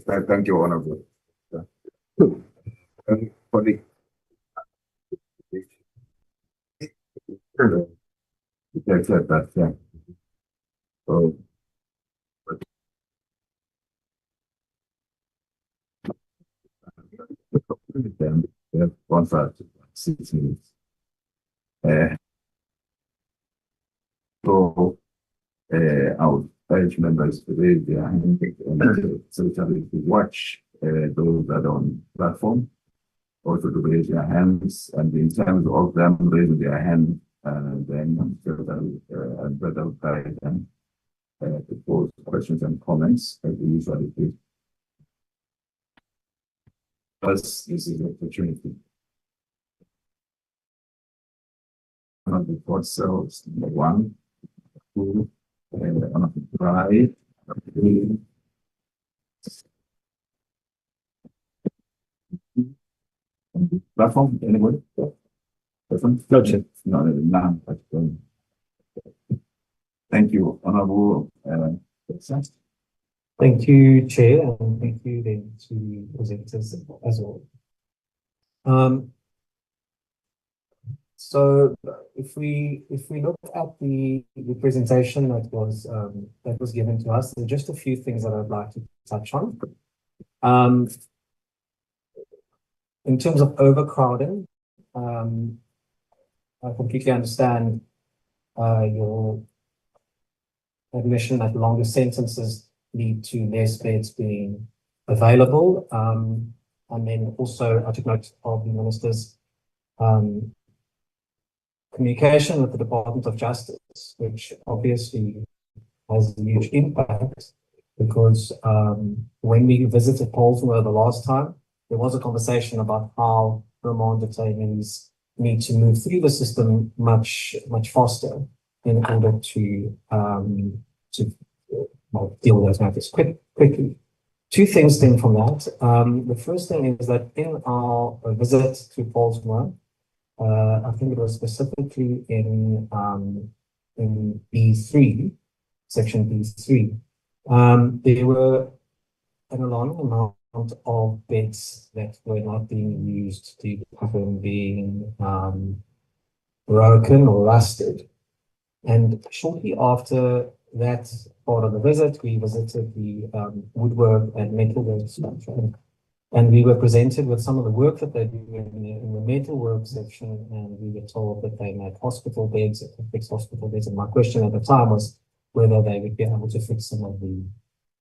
Thank you, Honorable. For the yeah. So, then we have 1 5 6 minutes. So, I would urge members to raise their hand and certainly to watch those that are on platform, also to raise their hands, and in terms of them raising their hand, then I'd better guide them to pose questions and comments as we usually do. Thus, this is an opportunity. One of the 4 cells, number 1, 2, and on the right, 3. Platform, anybody? Platform? No, Chair. No, none. Thank you, Honorable. Thank you, Chair, and thank you then to presenters as well. So if we look at the presentation that was given to us, there are just a few things that I'd like to touch on. In terms of overcrowding, I completely understand your admission that longer sentences lead to less beds being available. And then also I took note of the Minister's communication with the Department of Justice, which obviously has a huge impact, because when we visited Polsmoor the last time, there was a conversation about how remand detainees need to move through the system much faster in order to deal with those matters quickly. 2 things then from that. The first thing is that in our visit to Polsmoor, I think it was specifically in B3, section B3, there were an alarming amount of beds that were not being used due to them being broken or rusted. And shortly after that part of the visit, we visited the woodwork and metalwork structure. And we were presented with some of the work that they do in the metalwork section, and we were told that they make hospital beds, fixed hospital beds. And my question at the time was whether they would be able to fix some of the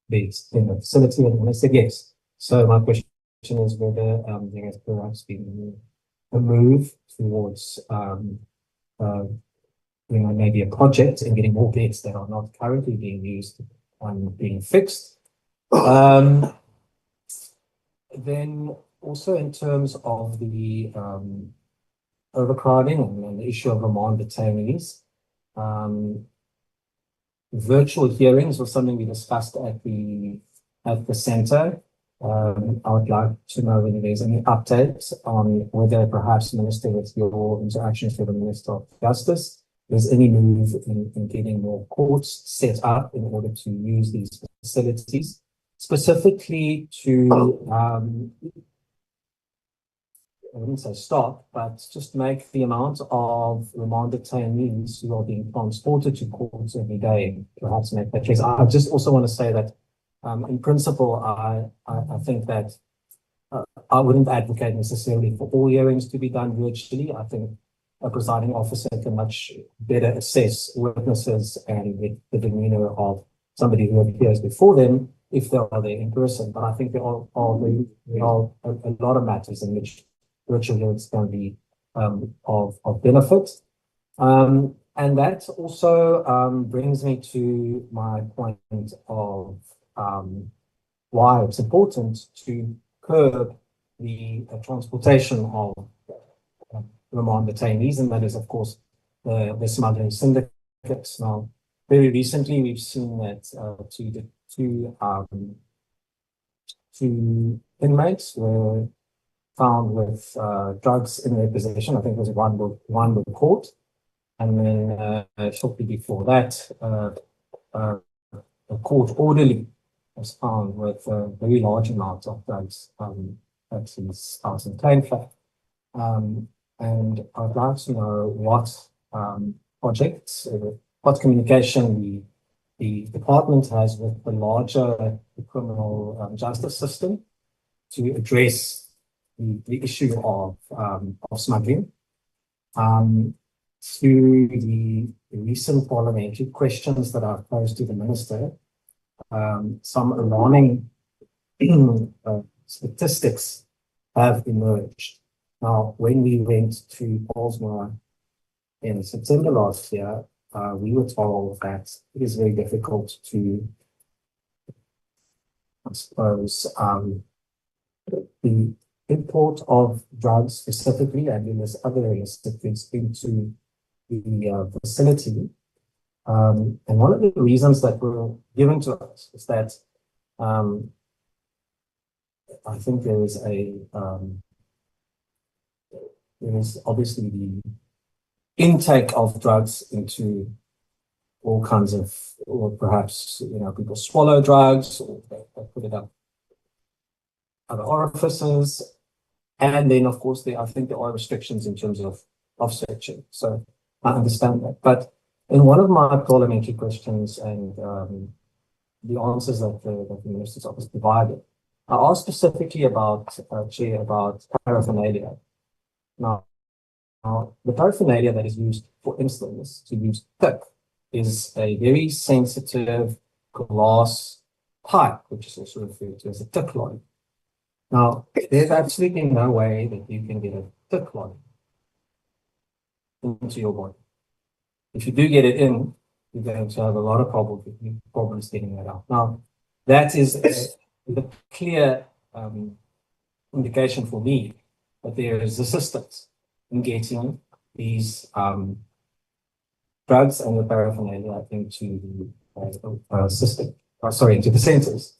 beds in the facility, and they said yes. So my question is whether there has perhaps been a move towards maybe a project in getting more beds that are not currently being used being fixed. Then also in terms of the overcrowding and the issue of remand detainees, virtual hearings was something we discussed at the centre. I would like to know whether there's any updates on whether perhaps, Minister, with your interactions with the Minister of Justice, there's any move in getting more courts set up in order to use these facilities, specifically to, I wouldn't say stop, but just make the amount of remand detainees who are being transported to courts every day, perhaps make that case. I just also want to say that in principle, I think that I wouldn't advocate necessarily for all hearings to be done virtually. I think a presiding officer can much better assess witnesses and the demeanor of somebody who appears before them if they are there in person. But I think there are a lot of matters in which virtual hearings can be of benefit. And that also brings me to my point of why it's important to curb the transportation of remand detainees, and that is, of course, the smuggling syndicates. Now, very recently, we've seen that two inmates were found with drugs in their possession. I think it was one were caught, and then shortly before that, a court orderly was found with a very large amount of drugs at his house in Kleinvlei. And I'd like to know what projects, what communication the department has with the larger criminal justice system to address the issue of smuggling. Through the recent parliamentary questions that I've posed to the minister, some alarming statistics have emerged. Now, when we went to Polsmoor in September last year, we were told that it is very difficult to, I suppose, the import of drugs specifically, and then there's other illicit goods into the facility. And one of the reasons that were given to us is that I think there is obviously the intake of drugs into all kinds of, or perhaps, people swallow drugs, or they put it up other orifices. And then, of course, I think there are restrictions in terms of searching. So I understand that. But in one of my parliamentary questions and the answers that the Minister's Office provided, I asked specifically about, Chair, about paraphernalia. Now, the paraphernalia that is used, for instance, to use thick, is a very sensitive glass pipe, which is also referred to as a thick line. Now, there's absolutely no way that you can get a thick line into your body. If you do get it in, you're going to have a lot of problems getting that out. Now, that is a clear indication for me that there is resistance in getting these drugs and the paraphernalia into the system, into the centers.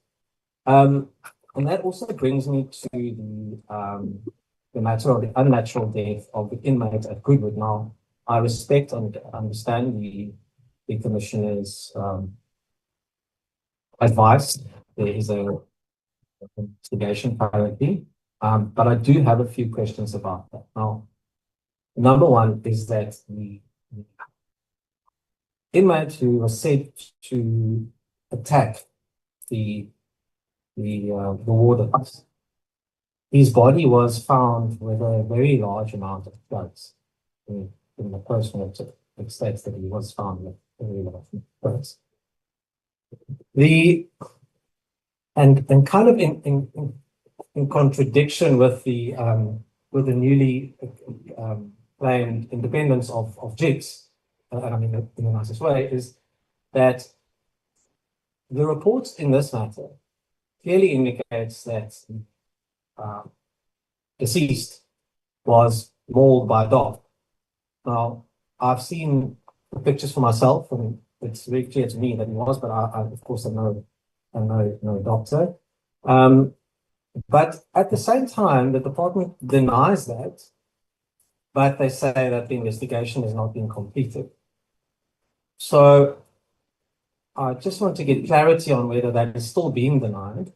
And that also brings me to the matter of the unnatural death of the inmate at Goodwood. Now, I respect and understand the Commissioner's advice. There is a investigation currently, but I do have a few questions about that. Now, number one is that the inmate who was said to attack the wardens, his body was found with a very large amount of drugs. In the post-mortem, it states that he was found with a very large amount of drugs. And kind of in contradiction with the newly claimed independence of JICS, and I mean in the nicest way, is that the reports in this matter clearly indicates that deceased was mauled by a dog. Now, I've seen the pictures for myself, and it's very clear to me that he was, but I of course, I'm no doctor. But at the same time, the department denies that, but they say that the investigation has not been completed. So I just want to get clarity on whether that is still being denied.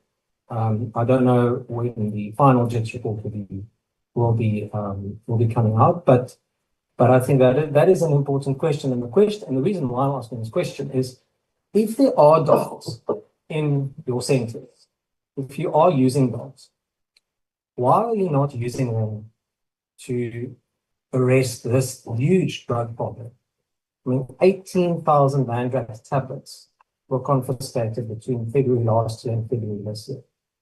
I don't know when the final JICS report will be coming out, but I think that is an important question. And the reason why I'm asking this question is, if there are dogs in your centers, if you are using dogs, why are you not using them to arrest this huge drug problem? I mean, 18,000 Mandrax tablets were confiscated between February last year and February this year.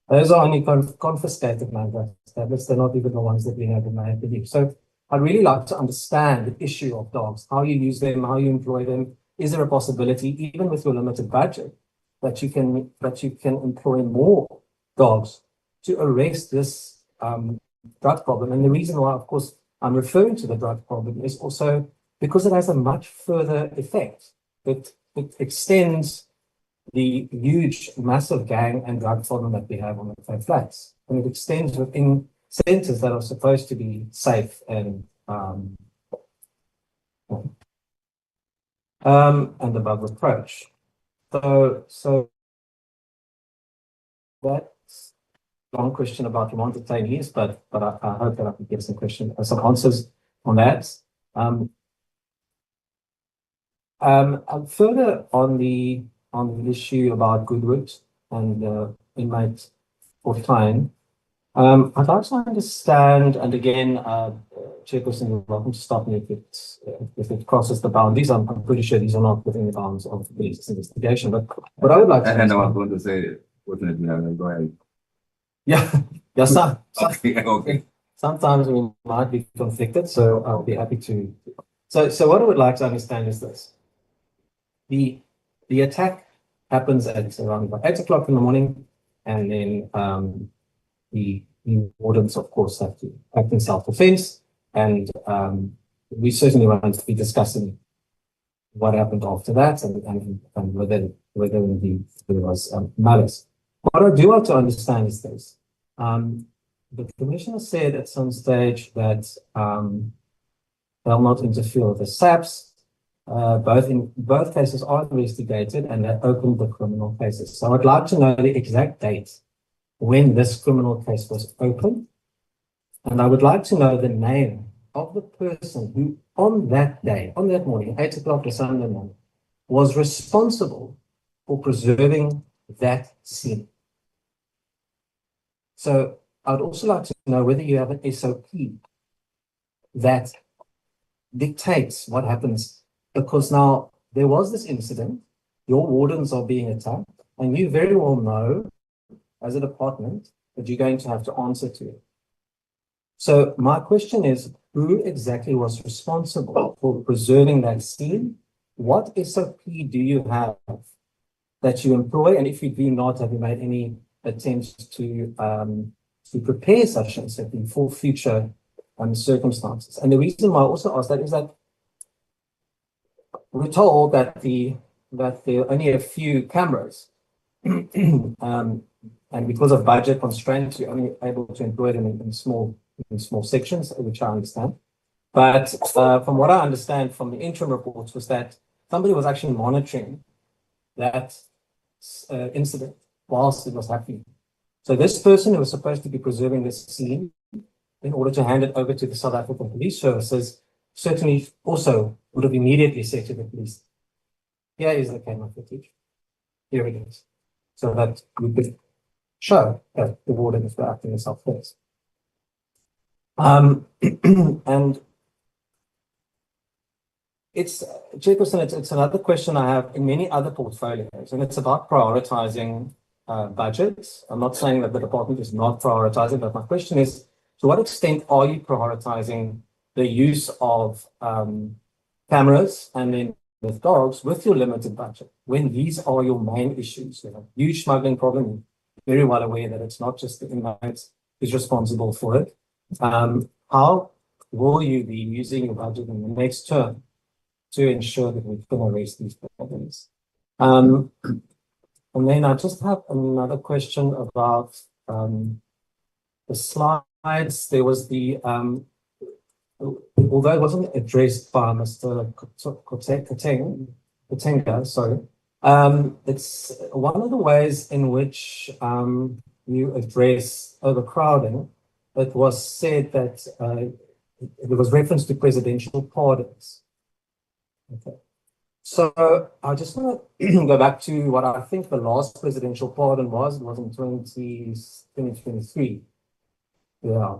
Those are only confiscated Mandrax tablets. They're not even the ones that we have in my use. So I'd really like to understand the issue of dogs, how you use them, how you employ them. Is there a possibility, even with your limited budget, that you can employ more dogs to arrest this drug problem? And the reason why, of course, I'm referring to the drug problem is also because it has a much further effect. It extends the huge, massive gang and drug problem that we have on the Cape Flats. And it extends within centers that are supposed to be safe and above reproach. So that's a long question about remand detainees, but I hope that I can get some answers on that. Further on the issue about Goodwood and inmate 49, I'd like to understand, and again, Chairperson, you're welcome to stop me if it crosses the boundaries. I'm pretty sure these are not within the bounds of the police investigation, but what I would like to And I was going to say, fortunately, go ahead. Yeah, Okay. sometimes we might be conflicted, so I'll be happy to. So what I would like to understand is this. The attack happens at around about 8 o'clock in the morning, and then the wardens, of course, have to act in self-defense, and we certainly want to be discussing what happened after that and whether indeed there was malice. What I do want to understand is this. The commissioner said at some stage that they'll not interfere with the SAPs. Both cases are investigated and they opened the criminal cases. So I'd like to know the exact date when this criminal case was opened. And I would like to know the name of the person who on that day, on that morning, 8 o'clock or Sunday morning, was responsible for preserving that scene. So I'd also like to know whether you have an SOP that dictates what happens, because now there was this incident, your wardens are being attacked, and you very well know as a department that you're going to have to answer to it. So my question is, who exactly was responsible for preserving that scene? What SOP do you have that you employ? And if you do not, have you made any attempts to prepare such an SOP for future circumstances? And the reason why I also ask that is that we're told that there are only a few cameras, and because of budget constraints, you're only able to employ them in small sections, which I understand. But from what I understand from the interim reports was that somebody was actually monitoring that incident whilst it was happening. So this person who was supposed to be preserving this scene in order to hand it over to the South African Police Services certainly also would have immediately said to the police, here is the camera footage, here it is, so that we could show that the wardens were acting in self-defense. And it's, Chairperson, it's another question I have in many other portfolios, and it's about prioritizing budgets. I'm not saying that the department is not prioritizing, but my question is, to what extent are you prioritizing the use of cameras and then with dogs with your limited budget, when these are your main issues? You know, huge smuggling problem, you're very well aware that it's not just the inmates who's responsible for it. How will you be using your budget in the next term to ensure that we can erase these problems? And then I just have another question about the slides. There was the, although it wasn't addressed by Mr. Katenga, sorry, it's one of the ways in which you address overcrowding. It was said that there was reference to presidential pardons. Okay. So I just want to go back to what I think the last presidential pardon was. It was in 2023. Yeah.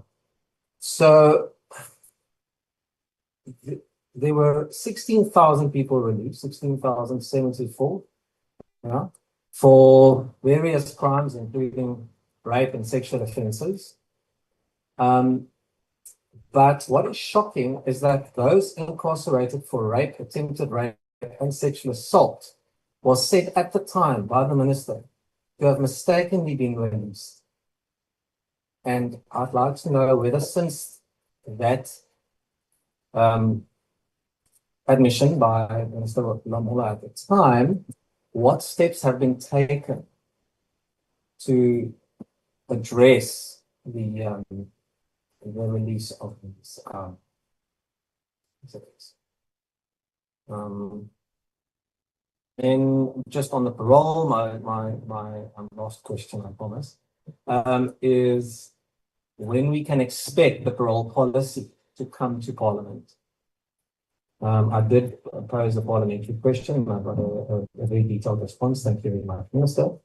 So there were 16,000 people released, 16,074, yeah, for various crimes, including rape and sexual offences. But what is shocking is that those incarcerated for rape, attempted rape, and sexual assault was said at the time by the minister to have mistakenly been released. And I'd like to know whether since that admission by Minister Lamola at the time, what steps have been taken to address the release of these exhibits. And just on the parole, my last question, I promise, is when we can expect the parole policy to come to Parliament. I did pose a parliamentary question. I got a very detailed response. Thank you very much, Minister.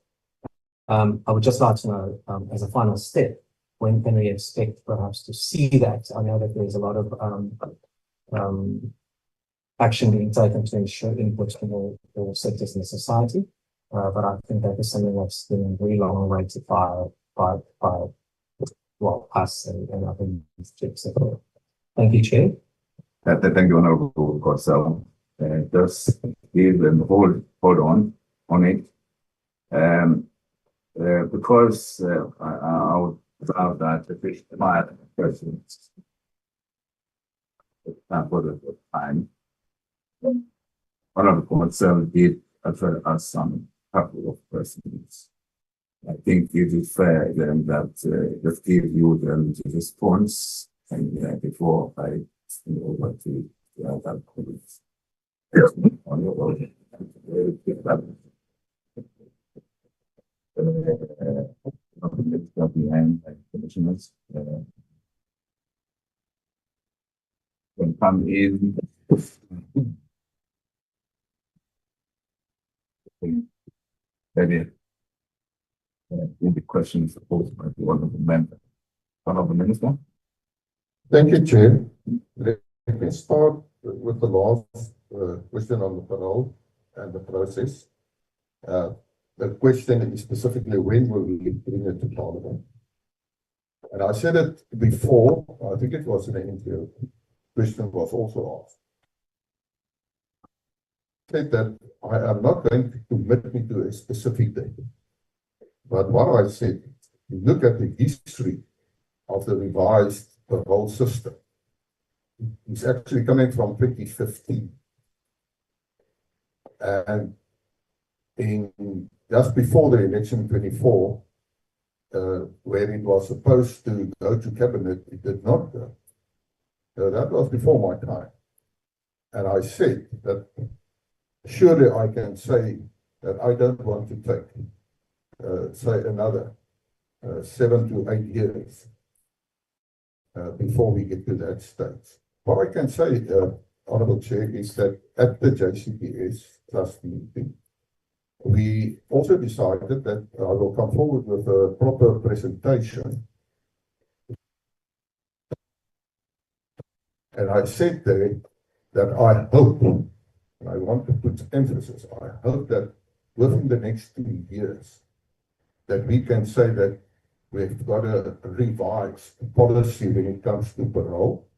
I would just like to know, as a final step, when can we expect perhaps to see that? I know that there's a lot of action being taken to ensure input from all sectors in the society, but I think that is something that's been very long awaited by well, us and other JICS. Thank you, Chair. Thank you, Honorable Corsell. Just give and hold on it. Because I would allow that if it's my questions for the time. Honorable Corsell did refer us some couple of questions. I think it is fair then that just give you the response and before I hand over to the other colleagues. On your own. Commissioners can come in. Maybe the questions posed by the honorable member. Honorable Minister. Thank you, Chair. Let me start with the last question on the parole and the process. The question is specifically when will we bring it to Parliament? And I said it before, I think it was in the interview, question was also asked. I said that I am not going to commit me to a specific date. But what I said, you look at the history of the revised parole system. It's actually coming from 2015. And just before the election in 24, where it was supposed to go to cabinet, it did not go. So that was before my time. And I said that surely I can say that I don't want to take, say, another 7 to 8 years before we get to that stage. What I can say, Honourable Chair, is that at the JCPS trust meeting, we also decided that I will come forward with a proper presentation. And I said there that I hope, and I want to put emphasis, I hope that within the next 2 years, that we can say that we've got a revised policy when it comes to parole.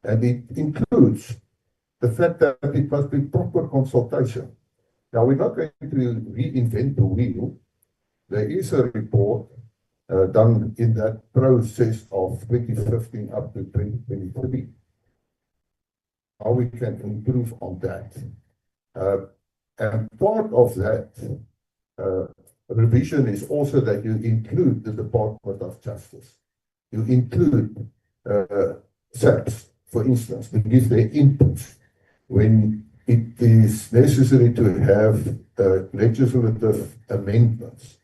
And it includes the fact that it must be proper consultation. Now, we're not going to reinvent the wheel. There is a report done in that process of 2015 up to 2023. How we can improve on that. And part of that revision is also that you include the Department of Justice. You include SAPS, for instance, to give their input when it is necessary to have legislative amendments.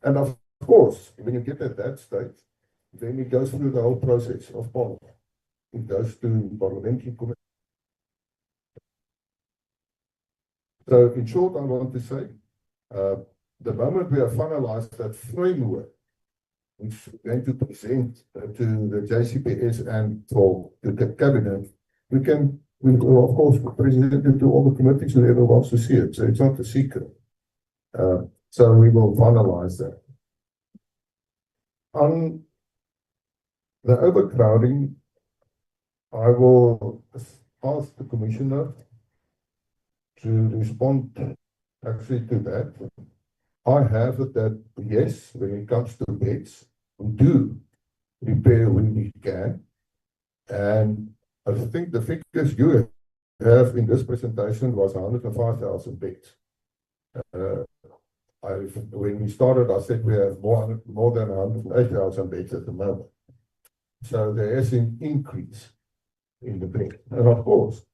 And of course, when you get at that stage, then it goes through the whole process of Parliament. It goes to parliamentary committee. So in short, I want to say, the moment we have finalized that framework, which we're going to present to the JCPS and to the cabinet, we will of course present it to all the committees whoever wants to see it. So it's not a secret. So we will finalize that. On the overcrowding, I will ask the Commissioner to respond actually to that. I have it that, yes, when it comes to beds, we do repair when we can. And I think the figures you have in this presentation was 105,000 beds. When we started, I said we have more than 108,000 beds at the moment. So there is an increase in the bed. And of course,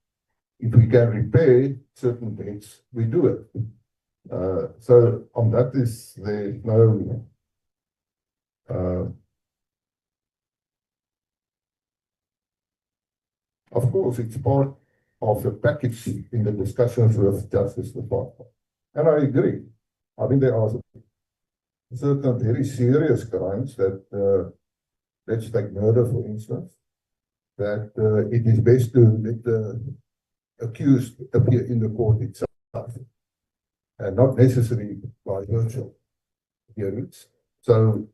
if we can repair certain beds, we do it. So on that there's no of course, it's part of the package in the discussions with Justice Department. And I agree. I think there are certain very serious crimes that, let's take murder for instance, that it is best to let the accused appear in the court itself and not necessarily by virtual hearings. So,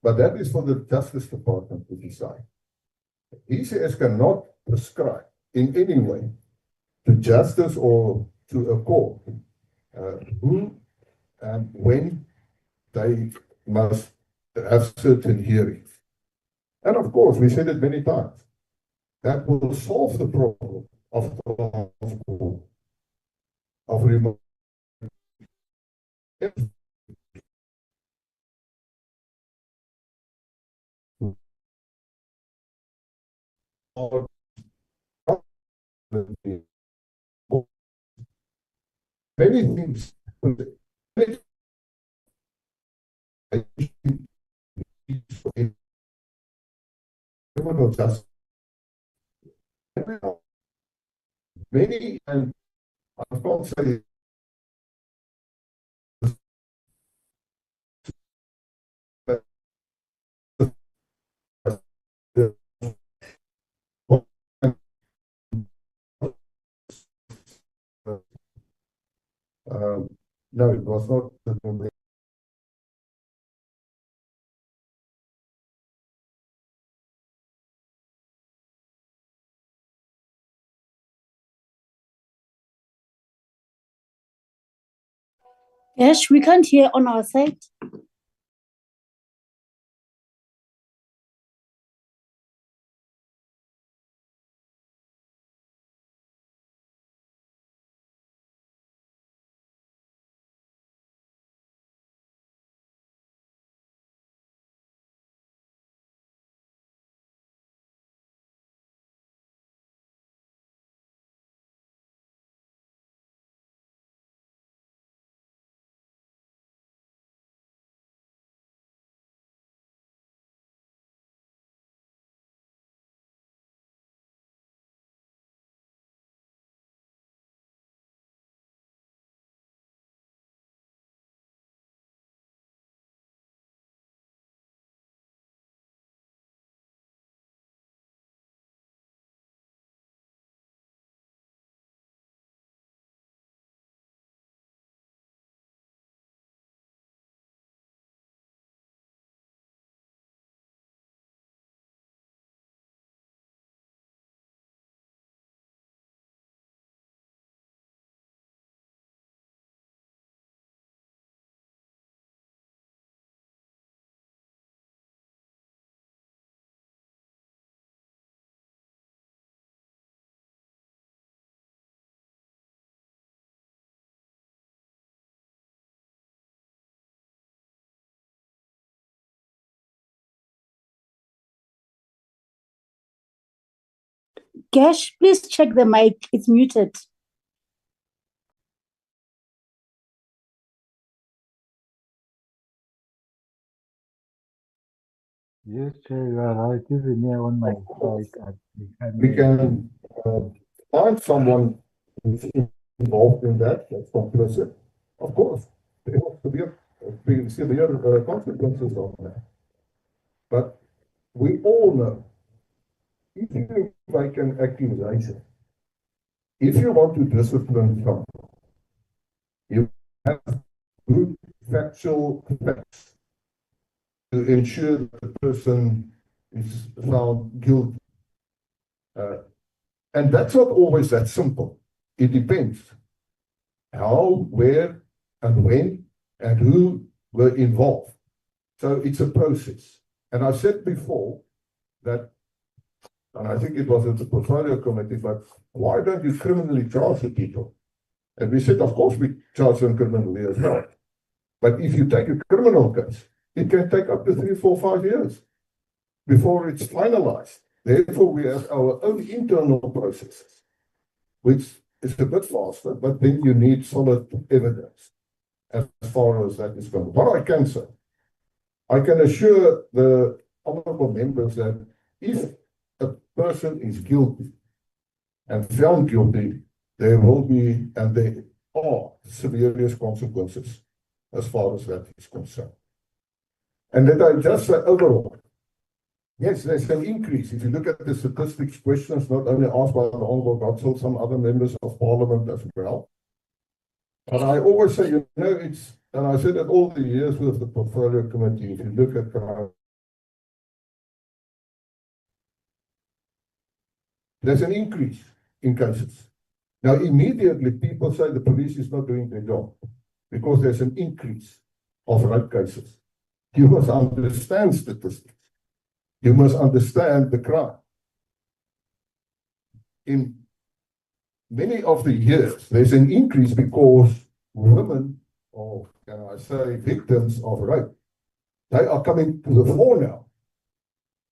but that is for the Justice Department to decide. ECS cannot prescribe in any way to justice or to a court who and when they must have certain hearings. And of course, we said it many times, that will solve the problem of remote. Many things. Criminal justice. Many, and I can't say no, it was not the Yes, we can't hear on our side. Cash, please check the mic. It's muted. Yes, Chair, you are right. Even here on my side, we can find someone who's involved in that, that's complicit. Of course, there will be severe consequences of that. But we all know, if you make an accusation, if you want to discipline someone, you have good factual facts to ensure that the person is found guilty. And that's not always that simple. It depends how, where, and when, and who were involved. So it's a process. And I said before that, and I think it was at the portfolio committee, but why don't you criminally charge the people? And we said, of course, we charge them criminally as well. But if you take a criminal case, it can take up to 3, 4, 5 years before it's finalized. Therefore, we have our own internal processes, which is a bit faster, but then you need solid evidence as far as that is concerned. What I can say, I can assure the honorable members that if a person is guilty and found guilty, there will be, and there are serious consequences as far as that is concerned. And let I just say overall, yes, there's an increase. If you look at the statistics questions, not only asked by the Honorable Godsall, some other members of Parliament as well. But I always say, you know, it's, and I said it all the years with the portfolio committee, if you look at there's an increase in cases. Now, immediately people say the police is not doing their job because there's an increase of rape cases. You must understand statistics. You must understand the crime. In many of the years, there's an increase because women, or can I say victims of rape, they are coming to the fore now.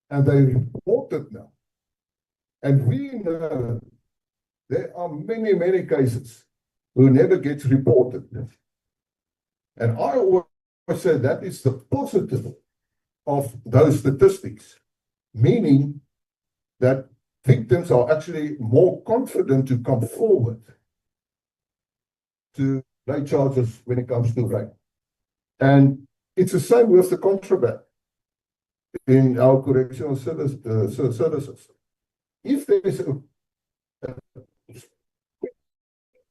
And they report it now. And we know there are many, many cases who never gets reported. And I always say that is the positive of those statistics, meaning that victims are actually more confident to come forward to lay charges when it comes to rape. And it's the same with the contraband in our correctional services. If there is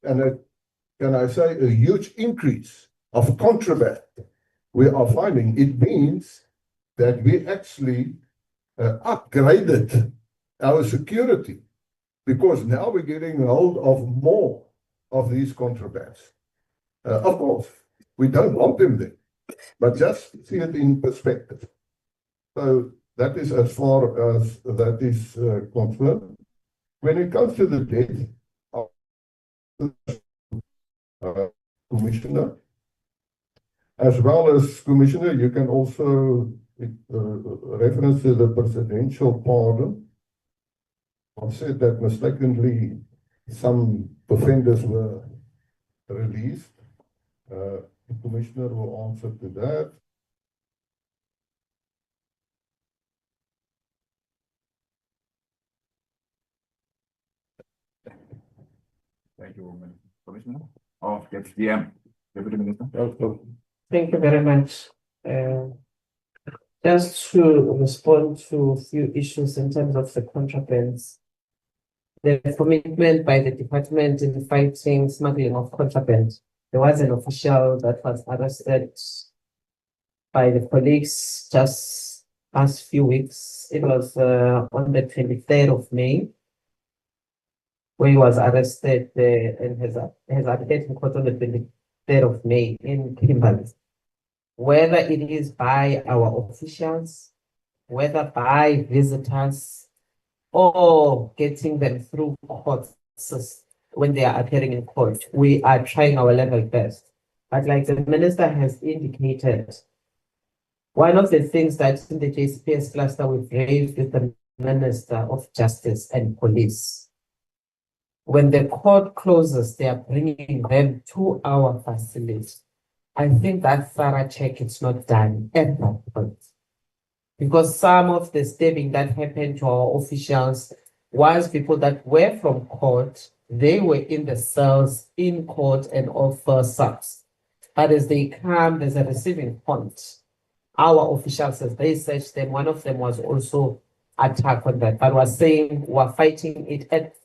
can I say, a huge increase of contraband we are finding, it means that we actually upgraded our security because now we're getting hold of more of these contrabands. Of course, we don't want them there, but just see it in perspective. So that is as far as that is concerned. When it comes to the death of the commissioner, as well as commissioner, you can also reference to the presidential pardon. I said that mistakenly some offenders were released. The commissioner will answer to that. Thank you, Commissioner. Oh, yes, DM, Deputy Minister. Thank you very much. Just to respond to a few issues in terms of the contrabands. The commitment by the department in fighting smuggling of contraband. There was an official that was arrested by the police just past few weeks. It was on the 23rd of May, where he was arrested and has appeared in court on the 23rd of May in Kimberley. Whether it is by our officials, whether by visitors, or getting them through courts when they are appearing in court, we are trying our level best. But like the minister has indicated, one of the things that in the JCPS cluster we've raised with the Minister of Justice and Police, when the court closes, they are bringing them to our facility. I think that thorough check is not done at that point. Because some of the stabbing that happened to our officials was people that were from court, they were in the cells in court and offer subs. But as they come, there's a receiving point. Our officials, as they searched them, one of them was also attacked on that, but was saying we're fighting it at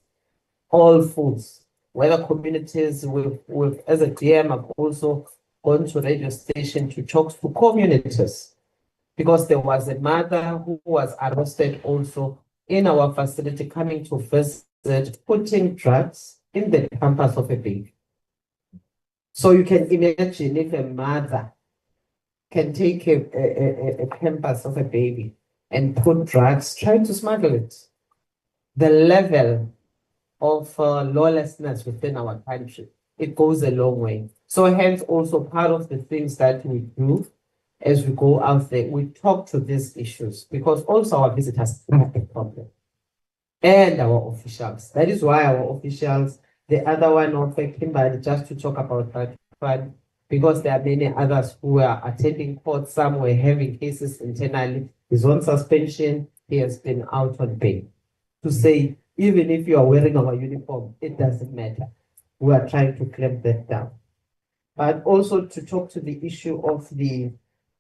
all foods, whether communities with as a DM, I've also gone to radio station to talk to communities. Because there was a mother who was arrested also in our facility coming to visit said putting drugs in the pampers of a baby. So you can imagine if a mother can take a pampers of a baby and put drugs, try to smuggle it. The level of lawlessness within our country, it goes a long way. So hence also part of the things that we do as we go out there, we talk to these issues because also our visitors are a problem. And our officials. That is why our officials, the other one of Kimberly, just to talk about that one, because there are many others who are attending court, some were having cases internally, he's on suspension, he has been out on bail. To say, even if you are wearing our uniform, it doesn't matter. We are trying to clamp that down. But also to talk to the issue of the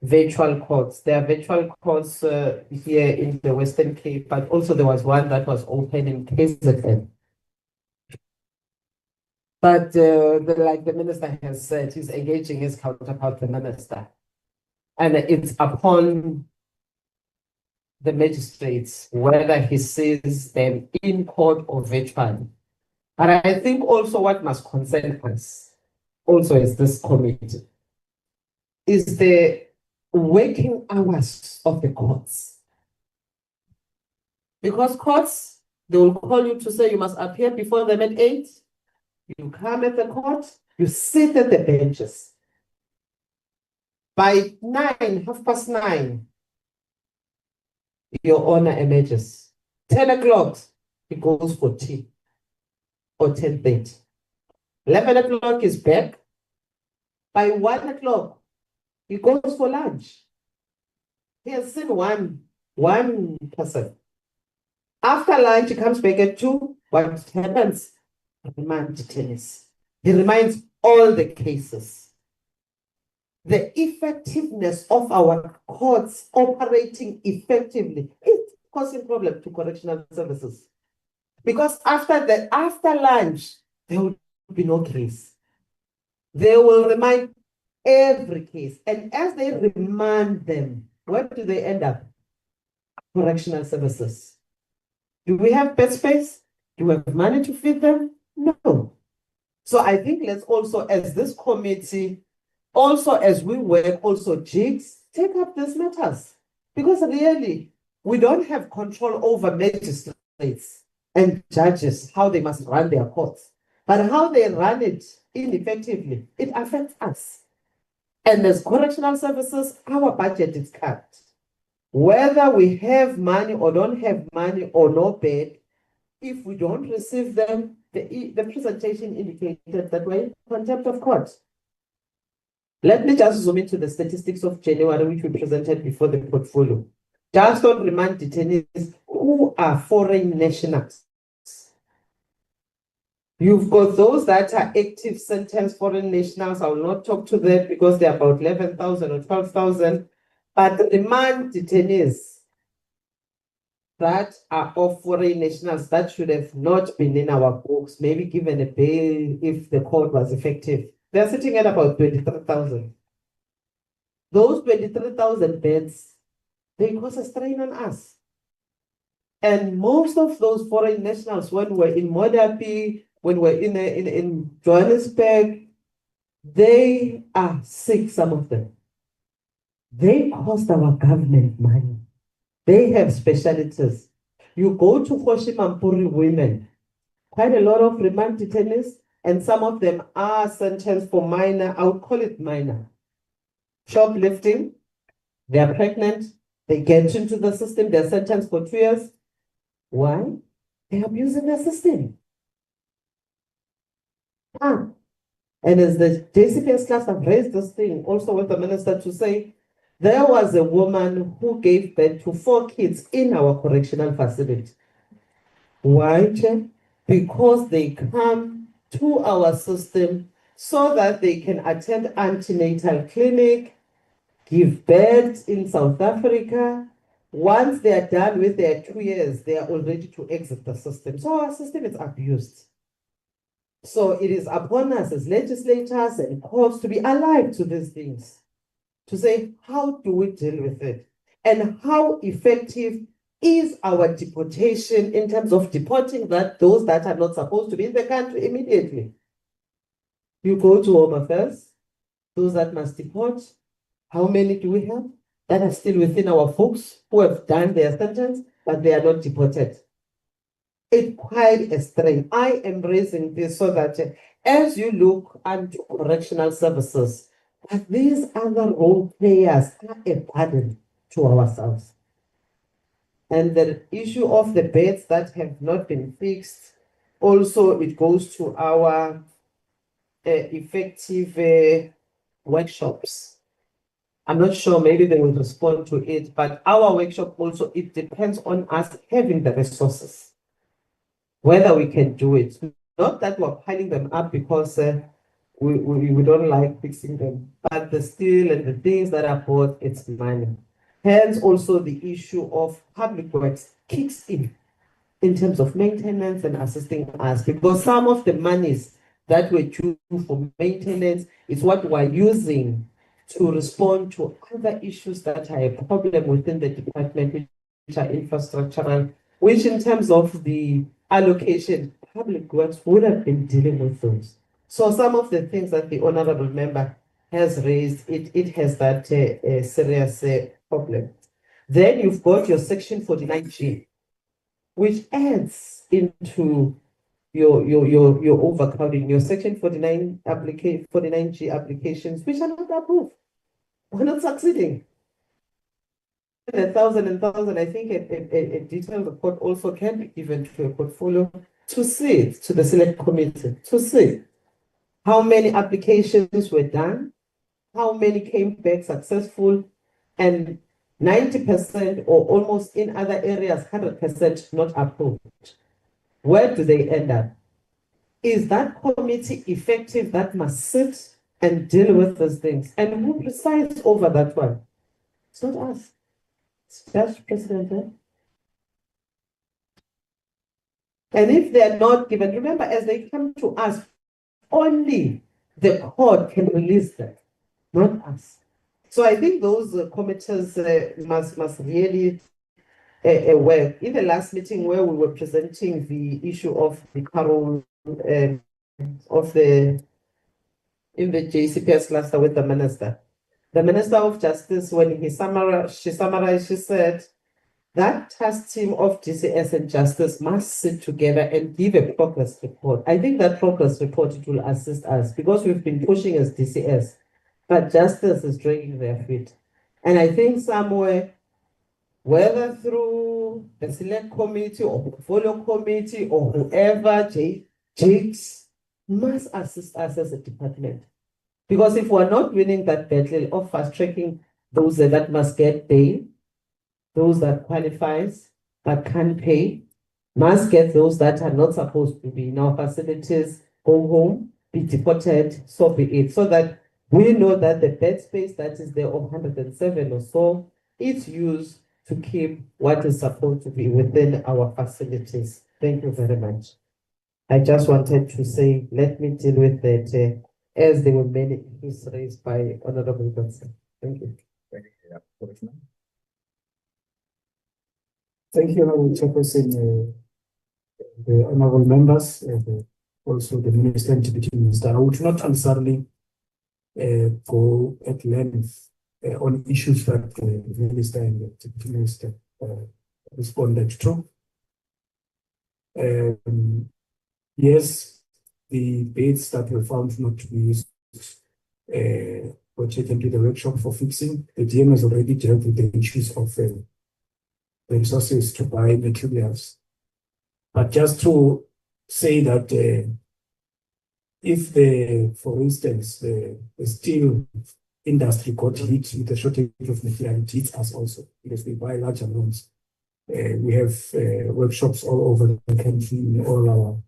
virtual courts. There are virtual courts here in the Western Cape, but also there was one that was open in KZN. But like the minister has said, he's engaging his counterpart, the minister. And it's upon the magistrates whether he sees them in court or virtually. But I think also what must concern us, also as this committee, is the working hours of the courts. Because courts, they will call you to say you must appear before them at 8. You come at the court, you sit at the benches. By 9, 9:30, your honor emerges. 10 o'clock, it goes for tea. Or 10:30. 11 o'clock is back. By 1 o'clock, he goes for lunch. He has seen one person. After lunch, he comes back at 2. What happens? Remand tennis. He reminds all the cases. The effectiveness of our courts operating effectively is causing problem to correctional services. Because after lunch, there will be no case. They will remind every case. And as they remind them, where do they end up? Correctional services. Do we have bed space? Do we have money to feed them? No. So I think let's also, as this committee, also as we work, also JICS, take up these matters. Because really, we don't have control over magistrates and judges, how they must run their courts. But how they run it ineffectively, it affects us. And as correctional services, our budget is cut. Whether we have money or don't have money or no bed, if we don't receive them, the presentation indicated that we're in contempt of court. Let me just zoom into the statistics of January, which we presented before the portfolio. Just on remand detainees who are foreign nationals. You've got those that are active sentence foreign nationals. I will not talk to them because they're about 11,000 or 12,000. But the remand detainees that are of foreign nationals that should have not been in our books, maybe given a bail if the court was effective. They're sitting at about 23,000. Those 23,000 beds, they cause a strain on us. And most of those foreign nationals, when we're in Modapi, when we're in Johannesburg, they are sick, some of them. They cost our government money. They have specialties. You go to Hoshimampuri women, quite a lot of remand detainees, and some of them are sentenced for minor, I would call it minor. Shoplifting, they're pregnant, they get into the system, they're sentenced for 2 years. Why? They're abusing the system. And as the JCPS class have raised this thing, also with the minister to say, there was a woman who gave birth to 4 kids in our correctional facility. Why, Chair? Because they come to our system so that they can attend antenatal clinic, give birth in South Africa. Once they are done with their 2 years, they are all ready to exit the system. So our system is abused. So it is upon us as legislators and courts to be alive to these things, to say, how do we deal with it? And how effective is our deportation in terms of deporting those that are not supposed to be in the country immediately. You go to Home Affairs, those that must deport. How many do we have that are still within our folks who have done their sentence, but they are not deported? It's quite a strain. I am raising this so that as you look into correctional services, that these other role players are a burden to ourselves. And the issue of the beds that have not been fixed, also it goes to our effective workshops. I'm not sure, maybe they will respond to it, but our workshop also, it depends on us having the resources, whether we can do it. Not that we're piling them up because we don't like fixing them, but the steel and the things that are bought, it's money. Hence, also the issue of public works kicks in terms of maintenance and assisting us, because some of the monies that were due for maintenance is what we're using to respond to other issues that are a problem within the department, which are infrastructural, which in terms of the allocation, public works would have been dealing with those. So some of the things that the honorable member has raised, it has that serious problem. Then you've got your section 49G, which adds into your overcrowding, your section 49G applications, which are not approved. We're not succeeding. 1,000, I think a detailed report also can be given to a portfolio to see, to the select committee, to see how many applications were done, how many came back successful, and 90% or almost in other areas, 100% not approved. Where do they end up? Is that committee effective that must sit and deal with those things? And who presides over that one? It's not us. It's just President. And if they're not given, remember, as they come to us, only the court can release them, not us. So I think those committees must really work. In the last meeting where we were presenting the issue of the parole of the in the JCPS cluster with the Minister of Justice, when she summarized, she said that task team of DCS and Justice must sit together and give a progress report. I think that progress report, it will assist us because we've been pushing as DCS, but Justice is dragging their feet. And I think somewhere, whether through the select committee or portfolio committee or whoever, JICS, must assist us as a department. Because if we're not winning that battle of fast-tracking those that must get bail, those that qualifies but can't pay, must get those that are not supposed to be in our facilities, go home, be deported, so be it. So that we know that the bed space that is there of 107 or so is used to keep what is supposed to be within our facilities. Thank you very much. I just wanted to say, let me deal with that as there were many issues raised by Honorable Johnson. Thank you. Thank you, Chairperson, the honorable members, also the Minister and Deputy Minister. I would not necessarily go at length on issues that the Minister and the Deputy Minister responded to. Yes, the bids that were found not to be used were taken to the workshop for fixing. The DM has already dealt with the issues of the resources to buy materials. But just to say that if for instance, the steel industry got hit with the shortage of material, it hits us also because we buy large amounts. We have workshops all over the country in all our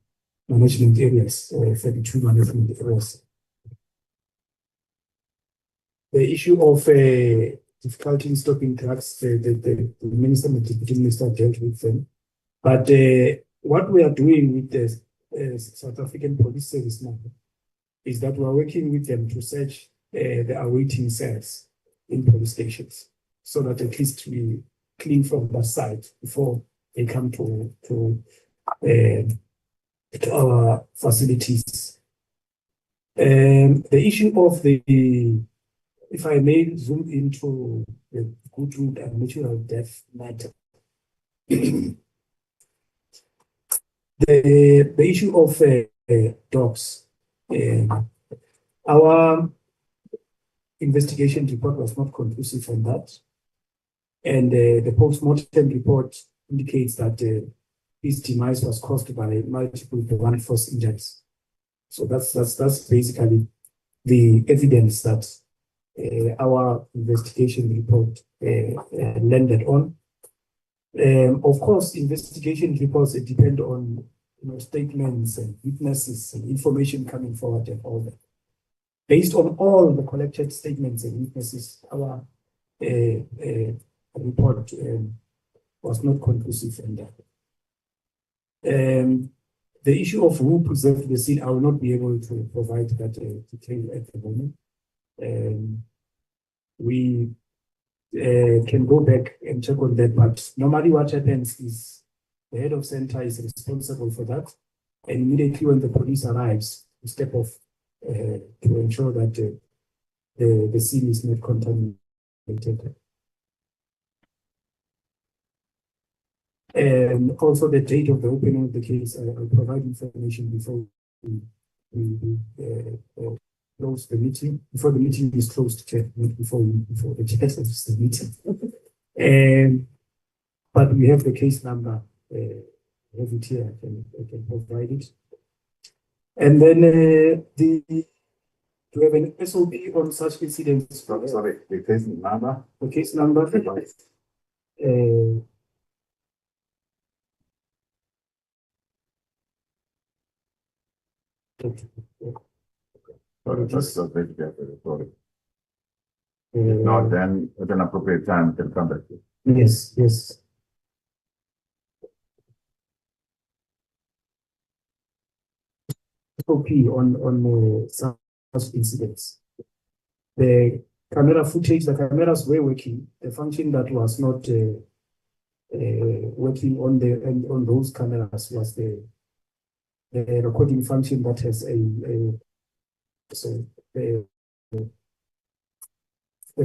management areas, 32 management areas. The issue of difficulty in stopping trucks, the Minister and the Deputy Minister dealt with them. But what we are doing with the South African Police Service now is that we are working with them to search the awaiting cells in police stations so that at least we clean from that side before they come to our facilities. The issue of if I may zoom into the good root and natural death matter. The issue of dogs. Our investigation report was not conclusive on that. And the post-mortem report indicates that his demise was caused by multiple blunt force injuries. So that's basically the evidence that our investigation report landed on. Of course, investigation reports depend on statements and witnesses and information coming forward and all that. Based on all the collected statements and witnesses, our report was not conclusive in that. The issue of who preserved the scene, I will not be able to provide that detail at the moment. We can go back and check on that, but normally what happens is the head of center is responsible for that, and immediately when the police arrives, we step off to ensure that the scene is not contaminated. And also the date of the opening of the case, I'll provide information before we close the meeting, before the meeting is closed, not before the chair closes the meeting. But we have the case number, have it here, I can provide it. And then to have an SOP on such incidents. Sorry, the case number? The case number. Sorry, just very careful, sorry. If not, then at an appropriate time, can come back. Yes, yes. SOP on such incidents. The camera footage, the cameras were working. The function that was not working on those cameras was the recording function that has so the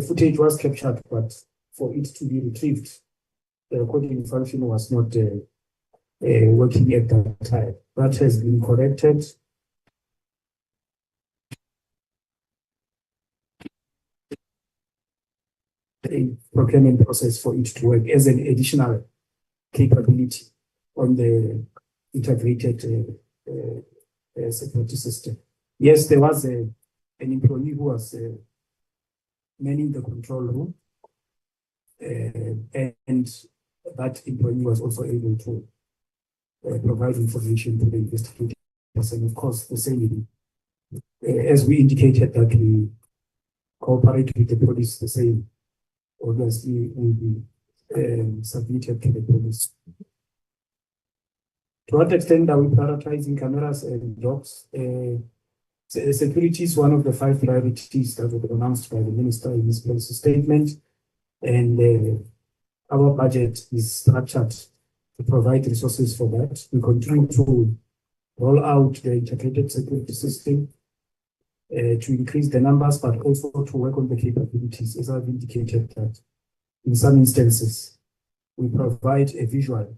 footage was captured, but for it to be retrieved, the recording function was not working at that time. That has been corrected. A procurement process for it to work as an additional capability on the integrated security system. Yes, there was an employee who was manning the control room, and that employee was also able to provide information to the investigators. And of course, the same, as we indicated that we cooperate with the police, the same obviously will be submitted to the police. To what extent are we prioritizing cameras and dogs? Security is one of the 5 priorities that were announced by the minister in his policy statement, and our budget is structured to provide resources for that. We continue to roll out the integrated security system to increase the numbers, but also to work on the capabilities, as I've indicated that in some instances, we provide a visual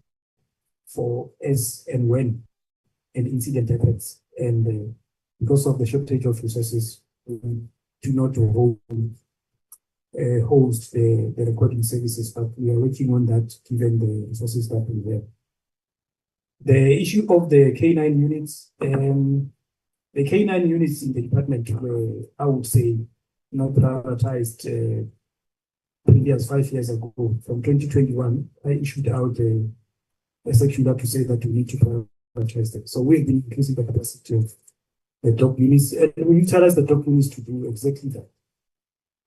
for as and when an incident happens. And because of the shortage of resources, we do not host the recording services, but we are working on that given the resources that we have. The issue of the K9 units, the K9 units in the department were, I would say, not prioritized previous 5 years ago. From 2021, I issued out a circular to say that we need to prioritize them. So we've been increasing the capacity of the dog units, and we utilize the dog units to do exactly that.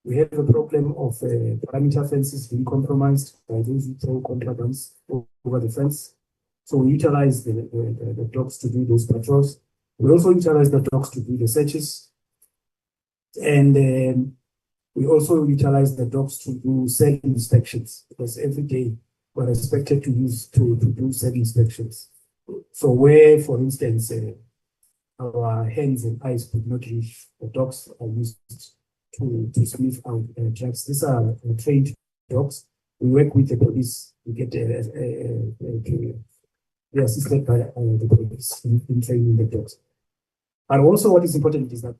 We have a problem of perimeter fences being compromised by those who throw contrabands over the fence. So we utilize the dogs to do those patrols. We also utilize the dogs to do the searches. And We also utilize the dogs to do cell inspections because every day we're expected to do cell inspections. So where, for instance, our hands and eyes could not reach, the dogs are used to sniff out drugs. These are trained dogs. We work with the police. We get they're assisted by the police in training the dogs. And also, what is important is that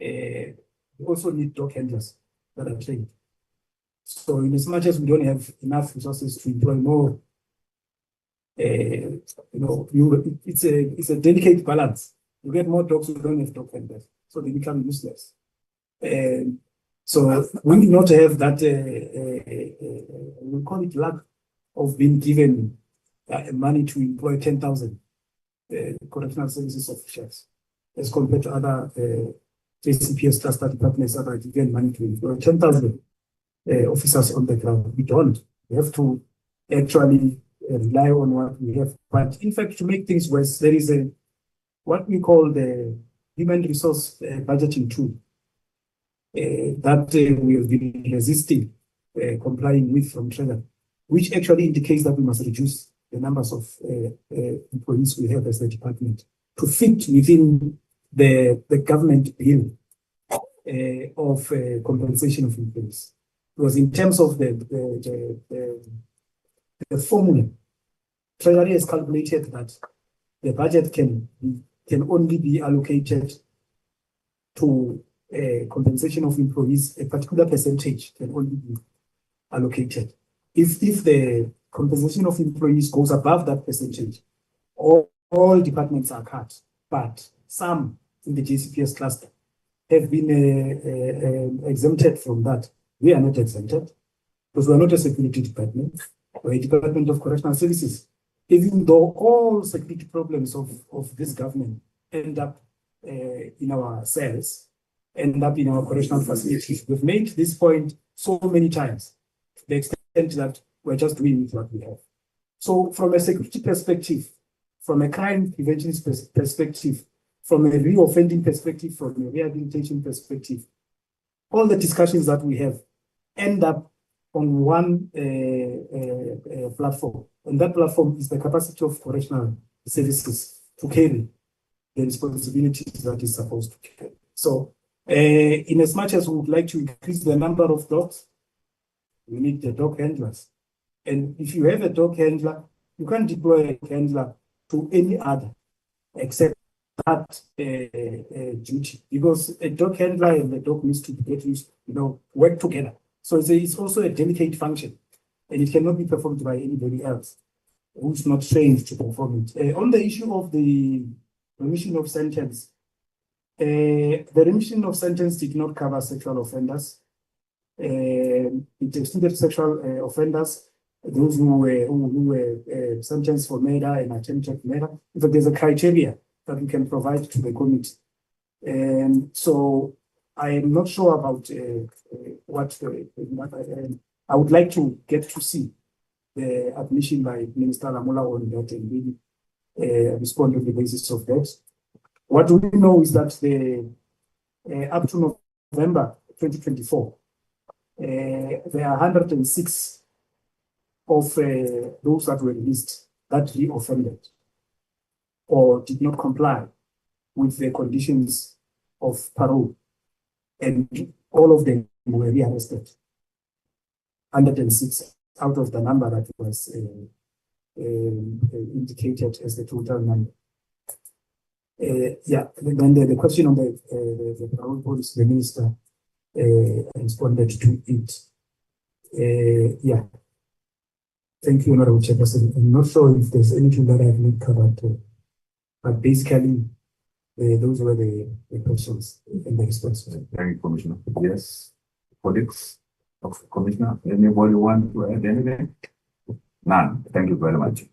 we also need dog handlers that are trained. So, in as much as we don't have enough resources to employ more, it's a delicate balance. You get more dogs, you don't have dog handlers, so they become useless. So we do not have that, we call it luck of being given money to employ 10,000 correctional services officials as compared to other JCPS cluster departments that are given money to employ 10,000 officers on the ground. We don't. We have to actually rely on what we have. But in fact, to make things worse, there is what we call the human resource budgeting tool that we have been resisting complying with from Trevor, which actually indicates that we must reduce the numbers of employees we have as a department to fit within the government bill of compensation of employees. Because in terms of the formula, Treasury has calculated that the budget can only be allocated to compensation of employees. A particular percentage can only be allocated. If the compensation of employees goes above that percentage, all departments are cut. But some in the JCPS cluster have been exempted from that. We are not exempted because we are not a security department. We're a department of correctional services. Even though all security problems of this government end up in our cells, end up in our correctional facilities. We've made this point so many times, to the extent that we're just doing with what we have. So from a security perspective, from a crime prevention perspective, from a reoffending perspective, from a rehabilitation perspective, all the discussions that we have end up on one platform. And that platform is the capacity of correctional services to carry the responsibilities that is supposed to carry. So in as much as we would like to increase the number of dogs, we need the dog handlers. And if you have a dog handler, you can't deploy a handler to any other except that duty, because a dog handler and the dog needs to get used, work together. So it's also a delicate function, and it cannot be performed by anybody else who's not trained to perform it. On the issue of the remission of sentence, the remission of sentence did not cover sexual offenders. It excluded sexual offenders, those who were sentenced for murder and attempted murder. In fact, there's a criteria that we can provide to the committee. So I am not sure about what I would like to get to see the admission by Minister Lamola on that and really respond on the basis of that. What we know is that up to November 2024, there are 106 of those that were released that reoffended or did not comply with the conditions of parole, and all of them were rearrested. 106 out of the number that was indicated as the total number. Then the question on the parole policy, the minister responded to it. Thank you, Honorable Chairperson. I'm not sure if there's anything that I have not covered, but basically, those were the questions and the responses. Thank you, Commissioner. Yes, colleagues of Commissioner, anybody want to add anything? None. Thank you very much.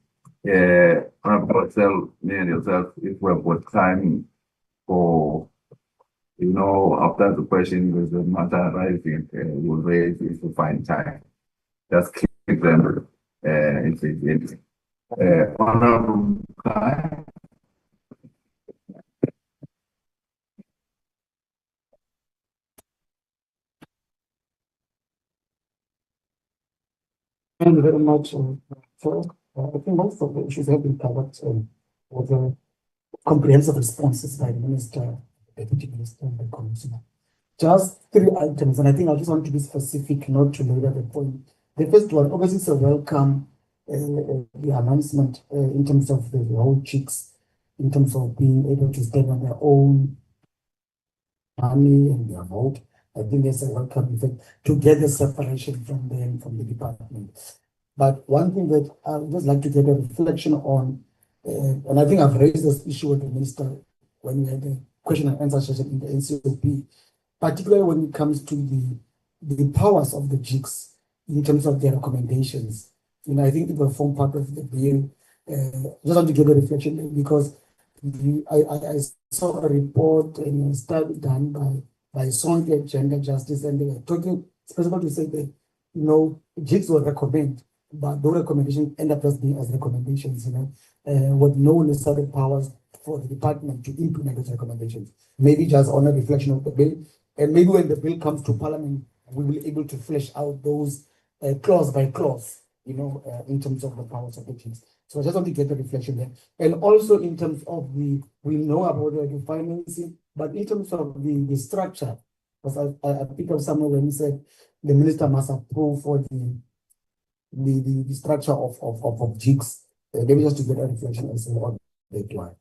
Honorable Marcel, me and yourself, if we have got time for, after the question, there's a matter rising, we'll raise if we find time. Just keep them if it's interesting. Honorable Kai. Thank you very much. I think most of the issues have been covered with the comprehensive responses by the Minister, Deputy Minister, and the Commissioner. Just 3 items, and I think I just want to be specific, not to labor the point. The first one, obviously, it's a welcome the announcement in terms of the whole JICS, in terms of being able to stand on their own money and their vote. I think there's a welcome effect to get the separation from them, from the department. But one thing that I would just like to get a reflection on, and I think I've raised this issue with the minister when we had the question and answer session in the NCOP, particularly when it comes to the powers of the JICS in terms of their recommendations. I think it will form part of the bill. Just want to get a reflection there because I saw a report and a study done by Sonke Gender Justice, and they were talking, it's possible to say that, JICS will recommend, but those recommendations end up just being as recommendations, with no necessary powers for the department to implement those recommendations. Maybe just on a reflection of the bill, and maybe when the bill comes to Parliament, we will be able to flesh out those clause by clause, in terms of the powers of the JICS. So I just want to get the reflection there. And also in terms of we know about the financing, but in terms of the structure, because I picked up somewhere when he said the minister must approve for the structure of JICS. Maybe just to get a reflection as well that one.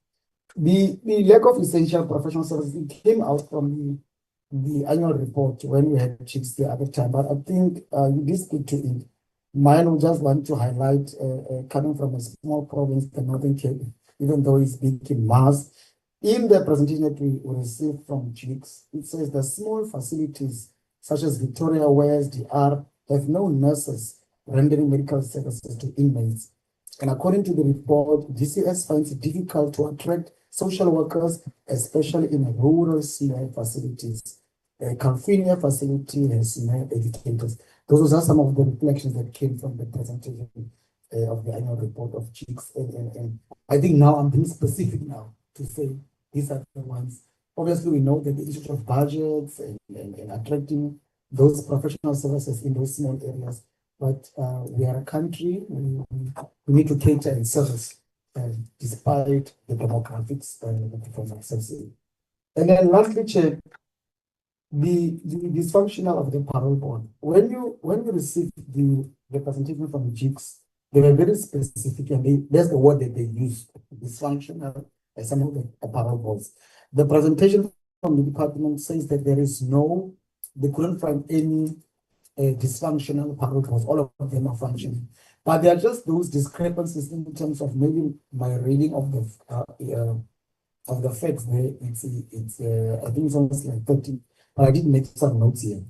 The lack of essential professional services, it came out from the annual report when we had JICS the other time, but I think you did speak to it. Mine will just want to highlight, coming from a small province, the Northern Cape, even though it's big in mass. In the presentation that we received from JICS, it says the small facilities such as Victoria West, DR, have no nurses rendering medical services to inmates. And according to the report, DCS finds it difficult to attract social workers, especially in rural small facilities. California facility has no educators. Those are some of the reflections that came from the presentation of the annual report of JICS. And I think now I'm being specific now to say these are the ones. Obviously, we know that the issue of budgets and attracting those professional services in those small areas. But we are a country, we need to cater and service despite the demographics from accessing. And then lastly, Chair, the dysfunctional of the parole board. When you receive the representation from JICS, they were very specific, and that's the word that they use, dysfunctional, as some of the parole boards. The presentation from the department says that they couldn't find any dysfunctional parole boards. All of them are functioning, but there are just those discrepancies in terms of maybe my reading of the facts there. It's I think it's almost like 13. But I did make some notes here.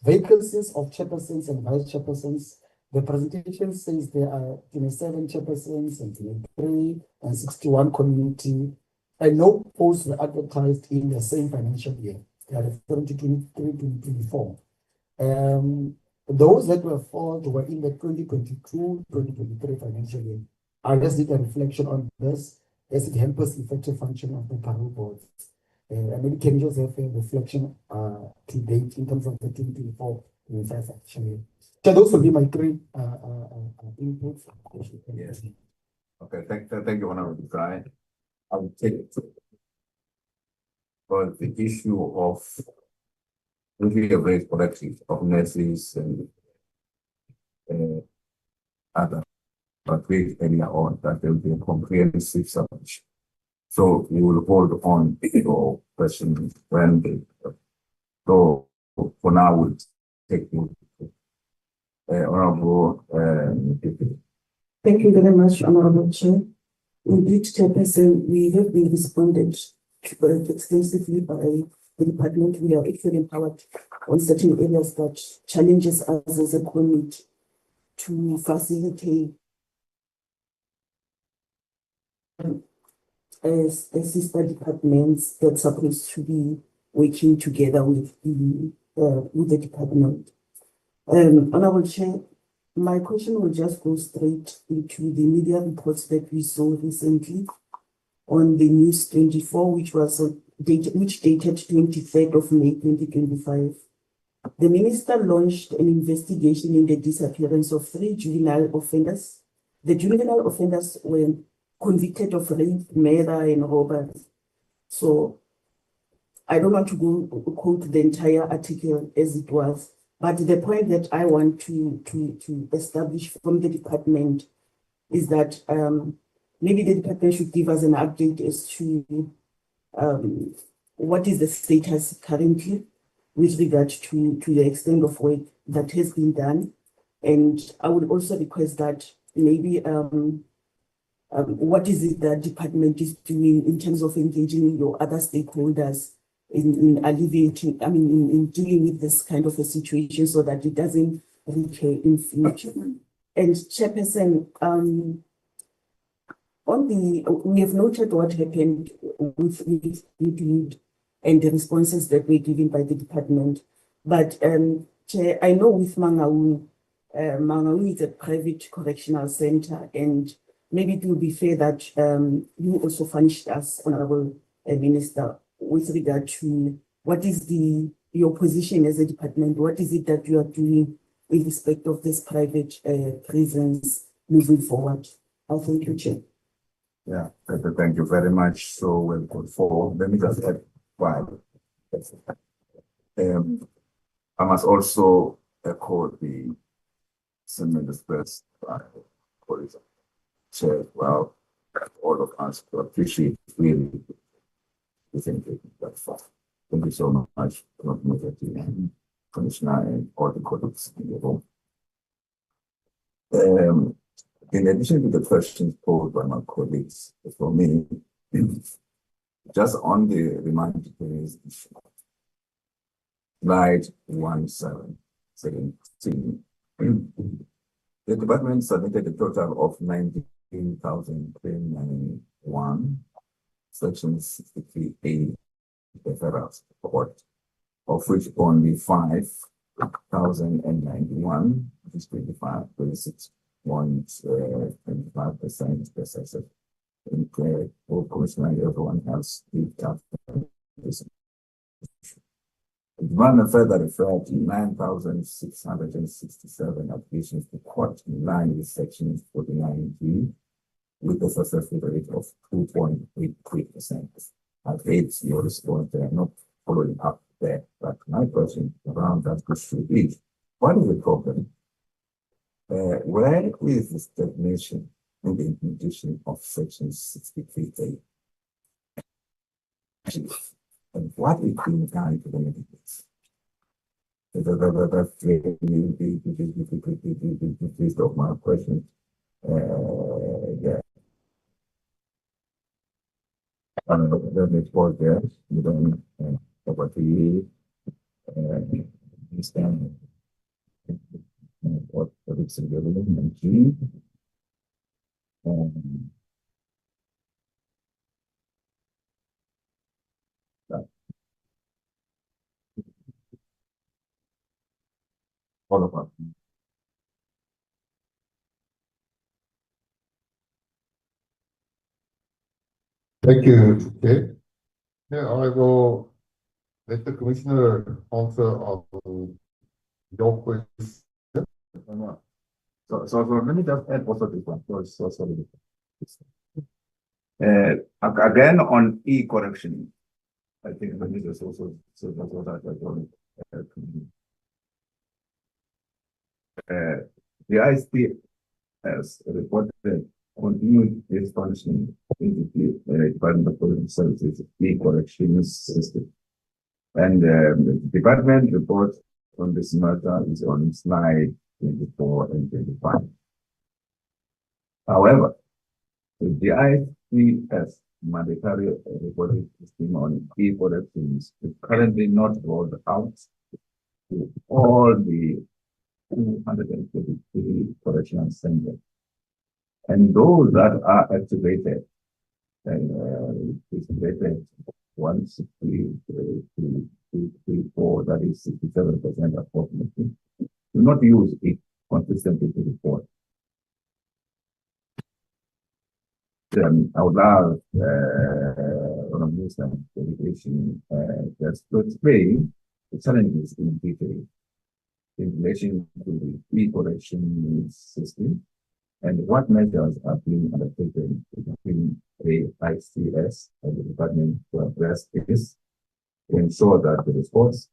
Vacancies of chairpersons and vice chairpersons. The presentation says there are 27 chairpersons and 23 and 61 community. And no posts were advertised in the same financial year. They are referring to 23 to 24. Those that were filled were in the 2022-2023 financial year. I just did a reflection on this as it helps effective function of the parole boards. And maybe can you just have a reflection to date in terms of the 2024-25 actually. So those will be my 3 inputs. Yes. Okay, thank you, Honorable Brian. I will take it for the issue of looking at race collections of nurses and other, but we earlier on that there will be a comprehensive submission. So we will hold on to your question when so for now we'll take you Honorable Thank you very much, Honorable Chair. Indeed, Chairperson, we have been responded to extensively by the department. We are actually empowered on certain areas that challenges us as a community to facilitate as sister departments that's supposed to be working together with the department. Honorable Chair, my question will just go straight into the media reports that we saw recently on the News 24, which dated 23rd of May 2025, the minister launched an investigation in the disappearance of 3 juvenile offenders. The juvenile offenders were convicted of rape, murder, and robbery. So I don't want to go quote the entire article as it was, but the point that I want to establish from the department is that maybe the department should give us an update as to what is the status currently with regard to the extent of work that has been done. And I would also request that maybe what is it that department is doing in terms of engaging your other stakeholders in alleviating, in dealing with this kind of a situation so that it doesn't recur in future. And Chairperson, we have noted what happened with Goodwood and the responses that were given by the department. But Chair, I know with Mangaung is a private correctional center, and maybe it will be fair that you also furnished us, Honorable Minister, with regard to what is your position as a department, what is it that you are doing in respect of this private prisons moving forward? Thank you, Chair. Yeah, thank you very much. So we'll go forward. Let me just add 5. I must also echo the sentiment expressed by colleagues, Chair, as well, all of us to appreciate really the thing that far. Thank you so much, Commissioner, and all the colleagues in the room. In addition to the questions posed by my colleagues, for me, just on the remand issue, slide 1717, the department submitted a total of 19,391 section 63A referrals report, of which only 5,091, which is 26.25% excessive. And Commissioner, everyone else picked up this. The department further referred to 9,667 applications to court in line with section 49G, with a successful rate of 2.83%. I've heard your response there, not following up there, but my question around that issue is, what is the problem? Where is the stagnation in the implementation of section 63A? And what is being done to the benefits? That's the gist of my question. Yeah. Let me pause there. You don't over to you. Understand what is in the room and G. All of us. Thank you, Chair. Yeah, I will let the Commissioner answer on your question. So let me just add also this one. Again, on e-correction, I think the minister also said that what I told the ISP reported continued expansion in the Department of Correctional Services e-correction system. And the department report on this matter is on slide 24 and 25. However, the ISPS mandatory reporting system on e-corrections is currently not rolled out to all the 233 correctional centers. And those that are activated, is rated 163.4, that is 67% approximately, do not use it consistently to report. Then I would love Honorable Minister Education just to explain the challenges in detail in relation to the e-correction system and what measures are being undertaken between the ICS and the department to address this to ensure that the reports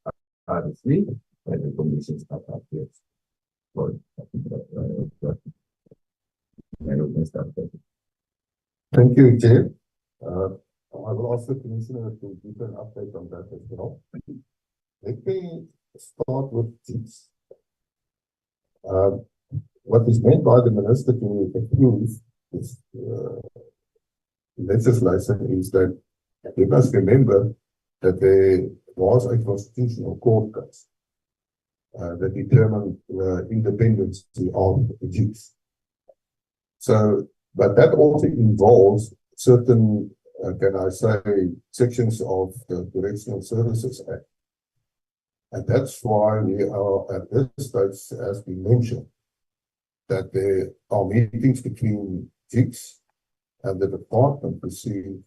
are received and the conditions are appropriate. Thank you, Chair. I will ask the Commissioner to give an update on that as well. Let me start with JICS. What is meant by the Minister to approve this legislation is that we must remember that there was a constitutional court case that determined the independence of the JICS. So, but that also involves certain, can I say, sections of the Correctional Services Act. And that's why we are at this stage, as we mentioned, that there are meetings between JICS and the department to see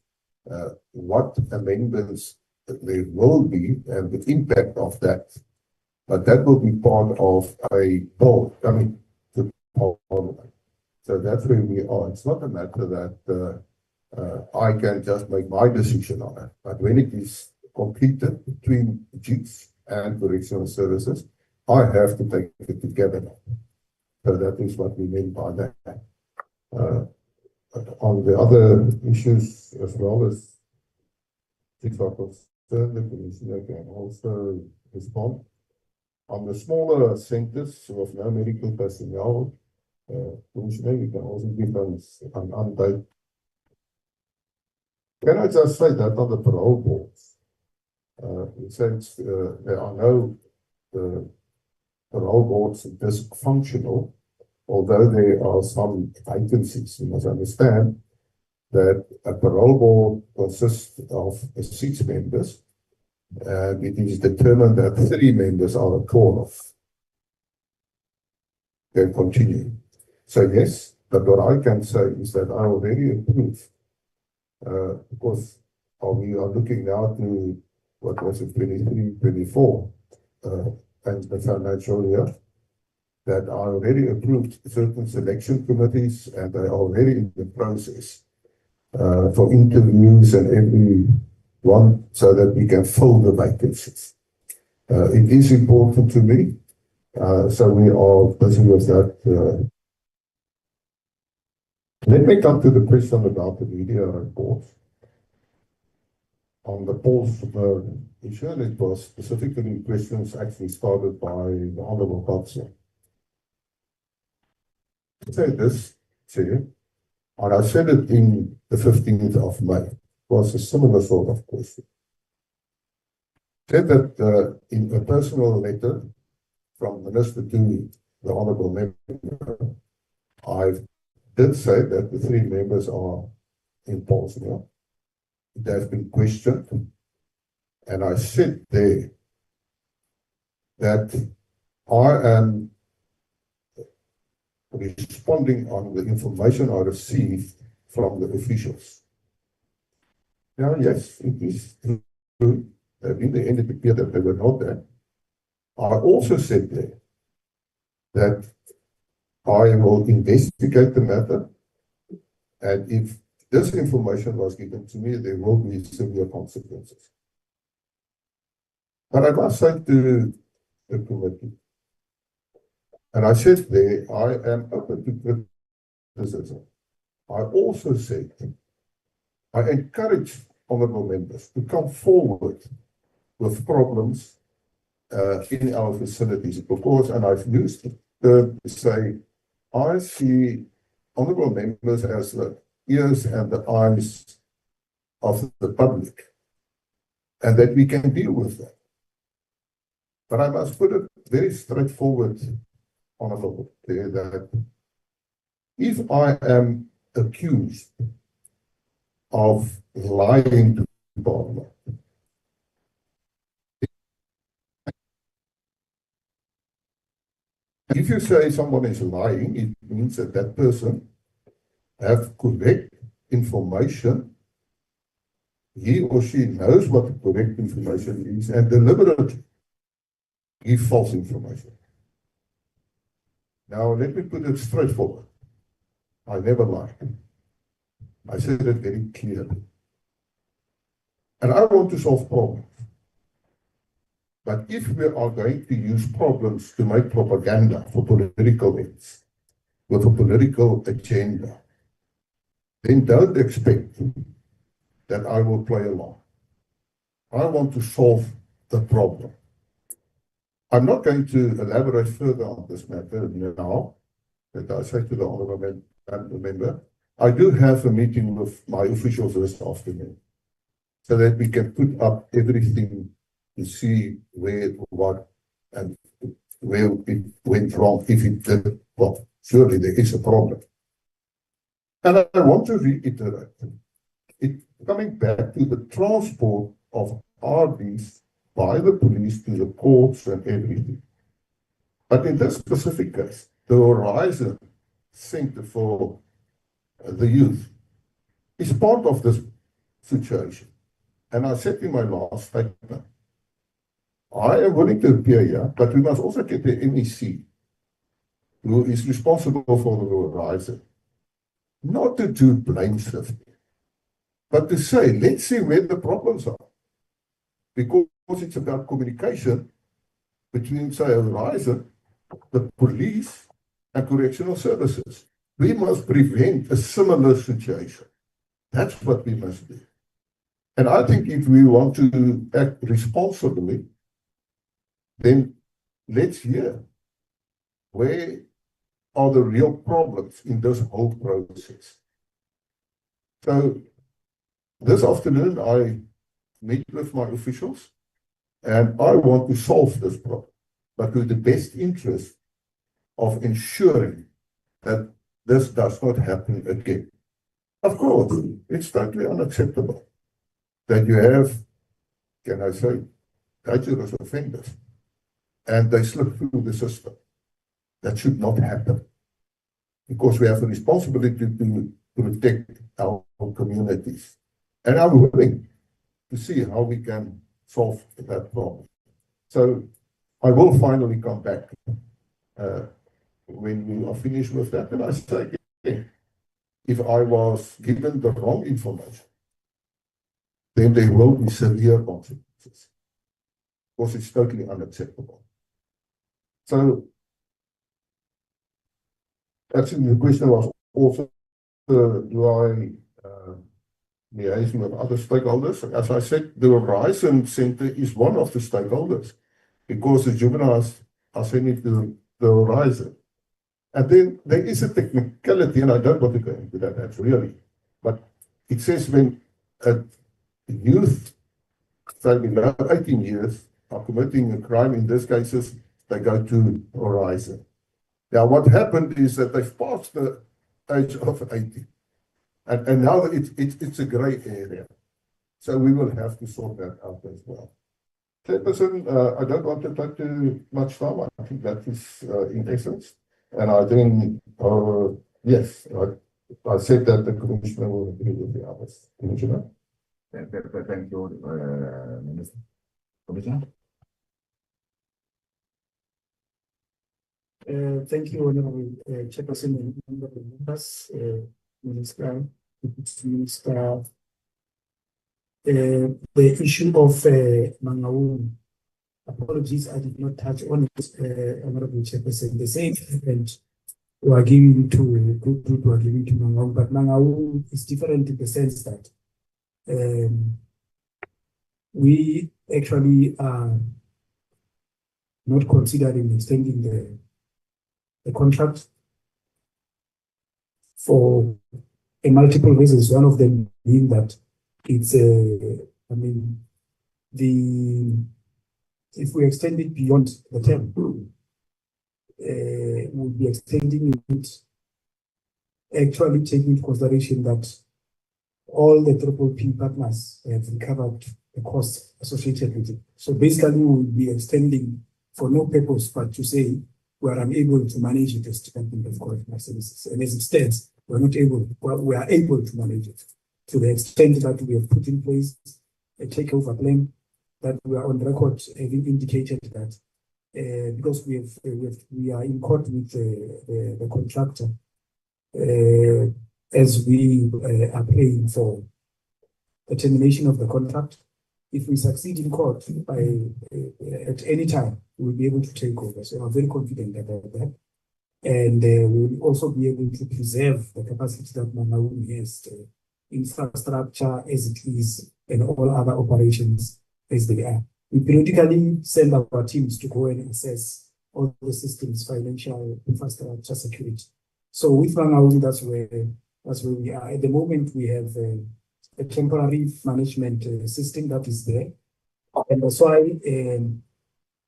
what amendments there will be and the impact of that. But that will be part of a bill coming to Parliament. So that's where we are. It's not a matter that I can just make my decision on it. But when it is completed between JICS and Correctional Services, I have to take it together. So that is what we mean by that. On the other issues as well as JICS are concerned, the Commissioner can also respond. On the smaller centers with no medical personnel, Commissioner, you can also give us an update. Can I just say that on the parole boards, since there are no parole boards dysfunctional, although there are some vacancies, you must understand that a parole board consists of 6 members, and it is determined that 3 members are a quorum. Can continue. So yes, but what I can say is that I already approved, because we are looking now to what was it, 23, 24, and the financial year, that I already approved certain selection committees, and they are already in the process for interviews and everyone, so that we can fill the vacancies. It is important to me, so we are busy with that. Let me come to the question about the media reports. On the polls issue, it was specifically questions actually started by the Honourable Council. To say this, Chair, and I said it in the 15th of May, was a similar sort of question. Said that in a personal letter from Minister to the Honourable Member, I did say that the 3 members are in polls now. It has been questioned, and I said there that I am responding on the information I received from the officials. Now, yes, it is true that in the end it appeared that they were not there. I also said there that I will investigate the matter, and if this information was given to me, there will be severe consequences. But I must say to the committee, and I said there, I am open to criticism. I also said, I encourage honourable members to come forward with problems in our facilities, because, and I've used the term to say, I see honourable members as the ears and the eyes of the public, and that we can deal with that. But I must put it very straightforward, Honourable, that if I am accused of lying to Parliament, if you say someone is lying, it means that that person have correct information. He or she knows what the correct information is, and deliberately give false information. Now, let me put it straightforward. I never lied. I said it very clearly. And I want to solve problems. But if we are going to use problems to make propaganda for political ends, with a political agenda, then don't expect that I will play along. I want to solve the problem. I'm not going to elaborate further on this matter now, but I say to the honourable member, I do have a meeting with my officials this afternoon, so that we can put up everything to see where, what, and where it went wrong, if it did. Well, surely there is a problem. And I want to reiterate, coming back to the transport of RDs by the police to the courts and everything. But in this specific case, the Horizon Center for the Youth is part of this situation. And I said in my last statement, I am willing to appear here, but we must also get the MEC, who is responsible for the Horizon, not to do blame shifting, but to say, let's see where the problems are. Because it's about communication between, say, Horizon, the police, and correctional services. We must prevent a similar situation. That's what we must do. And I think if we want to act responsibly, then let's hear where are the real problems in this whole process. So this afternoon, I meet with my officials, and I want to solve this problem, but with the best interest of ensuring that this does not happen again. Of course, it's totally unacceptable that you have, can I say, dangerous offenders, and they slip through the system. That should not happen, because we have a responsibility to protect our communities. And I'm willing to see how we can solve that problem. So I will finally come back when we are finished with that. And I say again, if I was given the wrong information, then there will be severe consequences, because it's totally unacceptable. So actually the question was also, do I liaison with other stakeholders? As I said, the Horizon Center is one of the stakeholders, because the juveniles are sending to the Horizon. And then there is a technicality, and I don't want to go into that, that's really, but it says when a youth, say below 18 years, are committing a crime, in these cases, they go to Horizon. Now, what happened is that they've passed the age of 18. And now it's a grey area. So we will have to sort that out as well. Chairperson, I don't want to take too much time. I think that is in essence. And I think, yes, I said that the Commissioner will agree with the others. Commissioner? Thank you, Minister. Commissioner? Thank you, Honorable Chairperson and members, Minister. The issue of Mangaung, apologies, I did not touch on it, Honorable Chairperson. The same event we are giving to Mangaung, but Mangaung is different in the sense that we actually are not considering extending the contract for multiple reasons. One of them being that it's if we extend it beyond the term, we'll be extending it, actually taking into consideration that all the triple P partners have recovered the costs associated with it. So basically, we'll be extending for no purpose but to say we are unable to manage it as Department of Correctional Services. And as it stands, we are able to manage it to the extent that we have put in place a takeover plan, that we are on record having indicated that because we are in court with the contractor as we are paying for the termination of the contract. If we succeed in court at any time, we'll be able to take over. So I'm very confident about that. And we'll also be able to preserve the capacity that Mangaung has, infrastructure as it is, and all other operations as they are. We periodically send our teams to go and assess all the systems, financial, infrastructure, security. So with Mangaung, that's where we are. At the moment, we have a temporary management system that is there. And that's why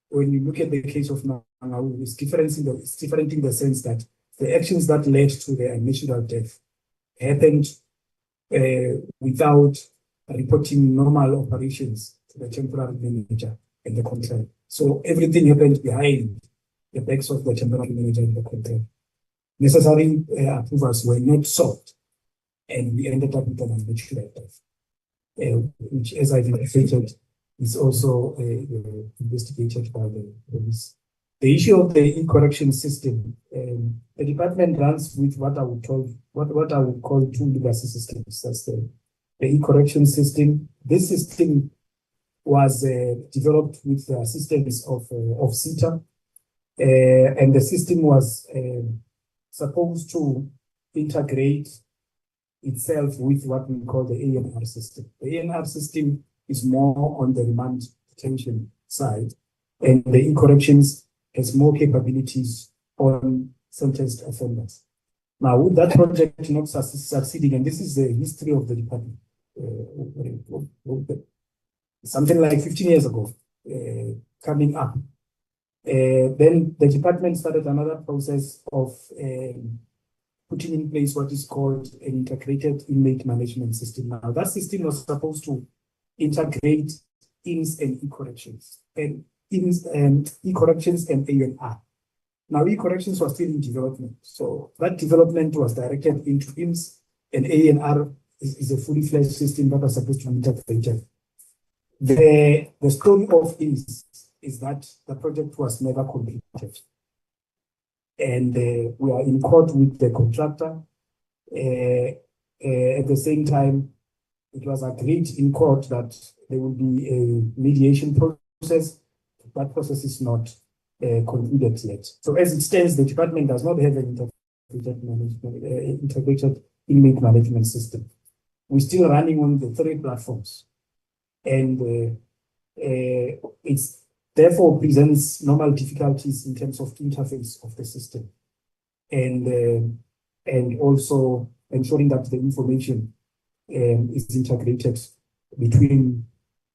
when you look at the case of Mangaung, it's different in the sense that the actions that led to the natural death happened without reporting normal operations to the temporary manager and the contract. So everything happened behind the backs of the temporary manager and the contract. Necessary approvals were not sought, and we ended up with an natural death, which, as I've indicated, is also investigated by the police. The issue of the e-correction system, the department runs with what I would call two legacy systems. That's the e-correction system. This system was developed with the assistance of CETA, and the system was supposed to integrate itself with what we call the ANR system. The ANR system is more on the remand detention side, and the e-corrections has more capabilities on sentenced offenders. Now, with that project not succeeding, and this is the history of the department, something like 15 years ago, coming up, then the department started another process of putting in place what is called an integrated inmate management system. Now, that system was supposed to integrate IMS and e-corrections, and IMS and e-corrections and ANR. Now, e-corrections was still in development, so that development was directed into IMS, and ANR is a fully fledged system that was supposed to be integrated. The story of IMS is that the project was never completed, and we are in court with the contractor. At the same time, it was agreed in court that there will be a mediation process. That process is not concluded yet. So as it stands, the department does not have an integrated inmate management system. We're still running on the 3 platforms, and it's therefore presents normal difficulties in terms of interface of the system, and also ensuring that the information is integrated between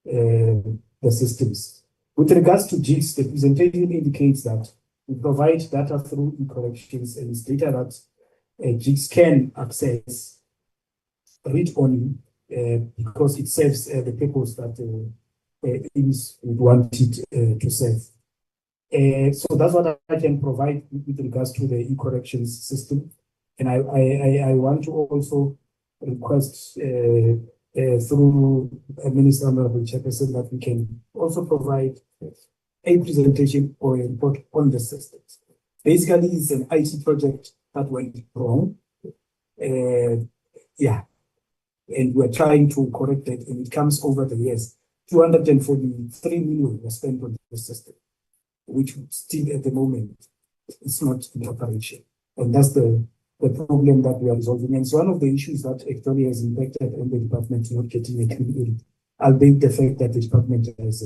the systems. With regards to JICS, the presentation indicates that we provide data through e-corrections, and it's data that JICS can access read-only because it serves the purpose that IMS would want it to serve. So that's what I can provide with regards to the e-corrections system. And I want to also request through Minister Honorable Chairperson that we can also provide a presentation or a report on the systems. Basically, it's an IT project that went wrong. Yeah, and we're trying to correct it, and it comes over the years. 243 million was spent on the system, which still at the moment is not in operation. And that's the problem that we are resolving. And it's one of the issues that actually has impacted on the department not getting a clean audit, albeit the fact that the department has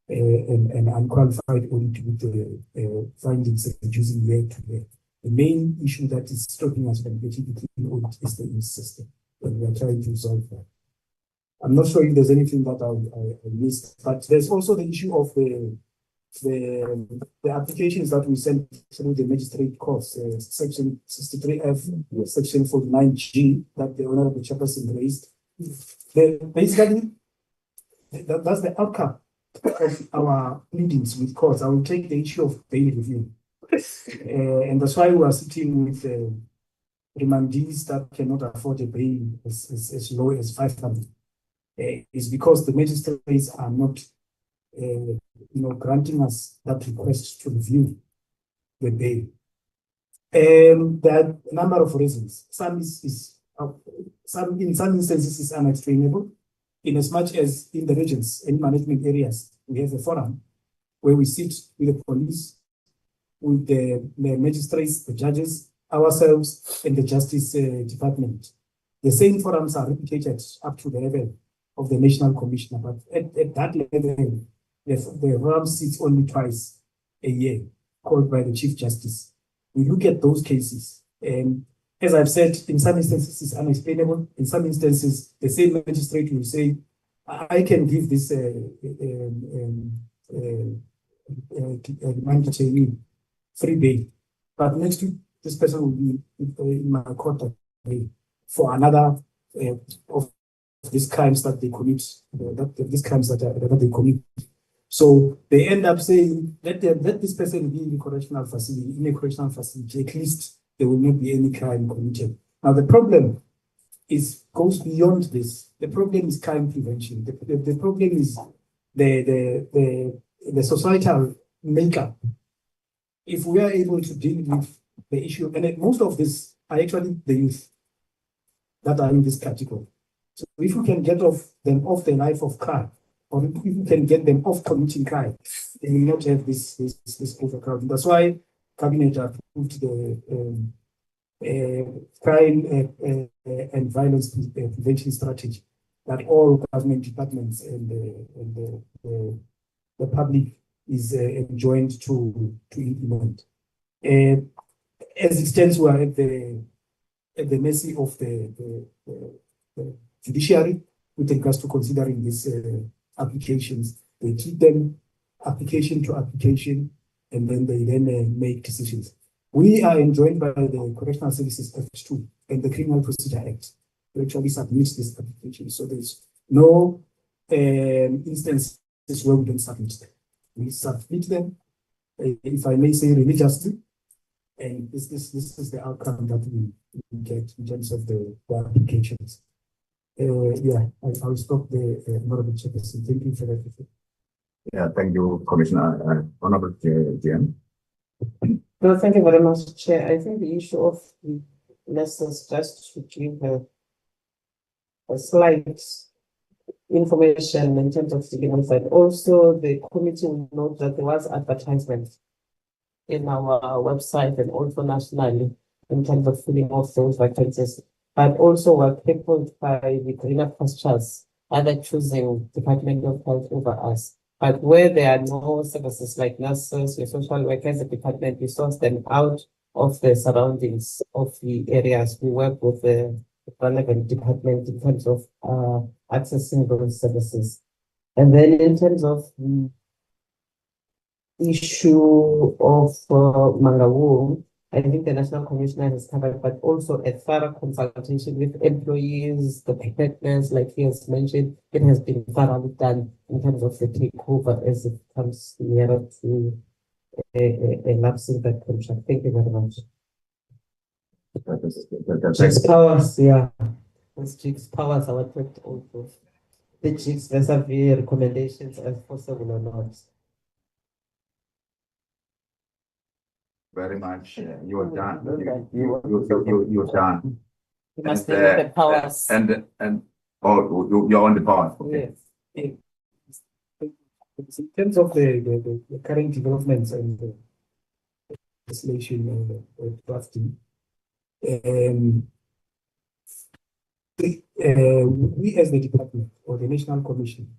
an unqualified audit with the findings reducing year to year. The main issue that is stopping us from getting the clean audit is the IMS system, and we are trying to resolve that. I'm not sure if there's anything that I missed, but there's also the issue of the applications that we sent through the magistrate courts, section 63F, section 49G, that the Honorable Chairperson raised. Basically, that's the outcome of our pleadings with courts. I will take the issue of bail review. And that's why we are sitting with remandees that cannot afford a bail as low as 500. Is because the magistrates are not granting us that request to review the bail. There are a number of reasons. Some in some instances is unexplainable, in as much as in the regions and management areas, we have a forum where we sit with the police, with the magistrates, the judges, ourselves, and the Justice Department. The same forums are replicated up to the level of the National Commissioner, but at that level, the forum sits only twice a year, called by the Chief Justice. We look at those cases, and as I've said, in some instances it's unexplainable. In some instances, the same magistrate will say, I can give this remand detainee free bail, but next week this person will be in my court for another of these crimes that they commit, these crimes that they commit. So they end up saying, let this person be in a correctional facility, at least there will not be any crime committed. Now the problem goes beyond this. The problem is crime prevention. The problem is the societal makeup. If we are able to deal with the issue, and most of this are actually the youth that are in this category. So if we can get them off the life of crime, or if we can get them off committing crime, they will not have this overcrowding. That's why Cabinet approved the crime and violence prevention strategy that all government departments and the public is enjoined to implement. As it stands, we are at the mercy of the judiciary with regards to considering these applications. They treat them application to application, and then they make decisions. We are enjoined by the Correctional Services Act 2 and the Criminal Procedure Act to actually submit this application. So there's no instances where we don't submit them. We submit them, if I may say, religiously, and this is the outcome that we get in terms of the applications. I'll stop the Honorable Chairperson. Thank you for that. Yeah, thank you, Commissioner. Honorable GM. No, thank you very much, Chair. I think the issue of the lessons, just to give a slight information in terms of dealing with that. Also, the committee will note that there was advertisement in our website and also nationally in terms of filling off those vacancies, but also were crippled by the greener pastures, either choosing Department of Health over us. But where there are no services like nurses or social workers, the department, we source them out of the surroundings of the areas. We work with the relevant department in terms of accessing those services. And then in terms of the issue of Mangawu, I think the National Commissioner has covered, but also a thorough consultation with employees, the partners, like he has mentioned, it has been thoroughly done in terms of the takeover as it comes nearer to a lapsing that contract. Thank you very much. JICS powers, yeah. Those JICS powers are worked also. The JICS vis-a-vis recommendations as possible or not. Very much. You are done. You're done. You must know the powers. You're on the powers. Okay. Yes. In terms of the current developments and the legislation and the drafting, we as the department or the National Commission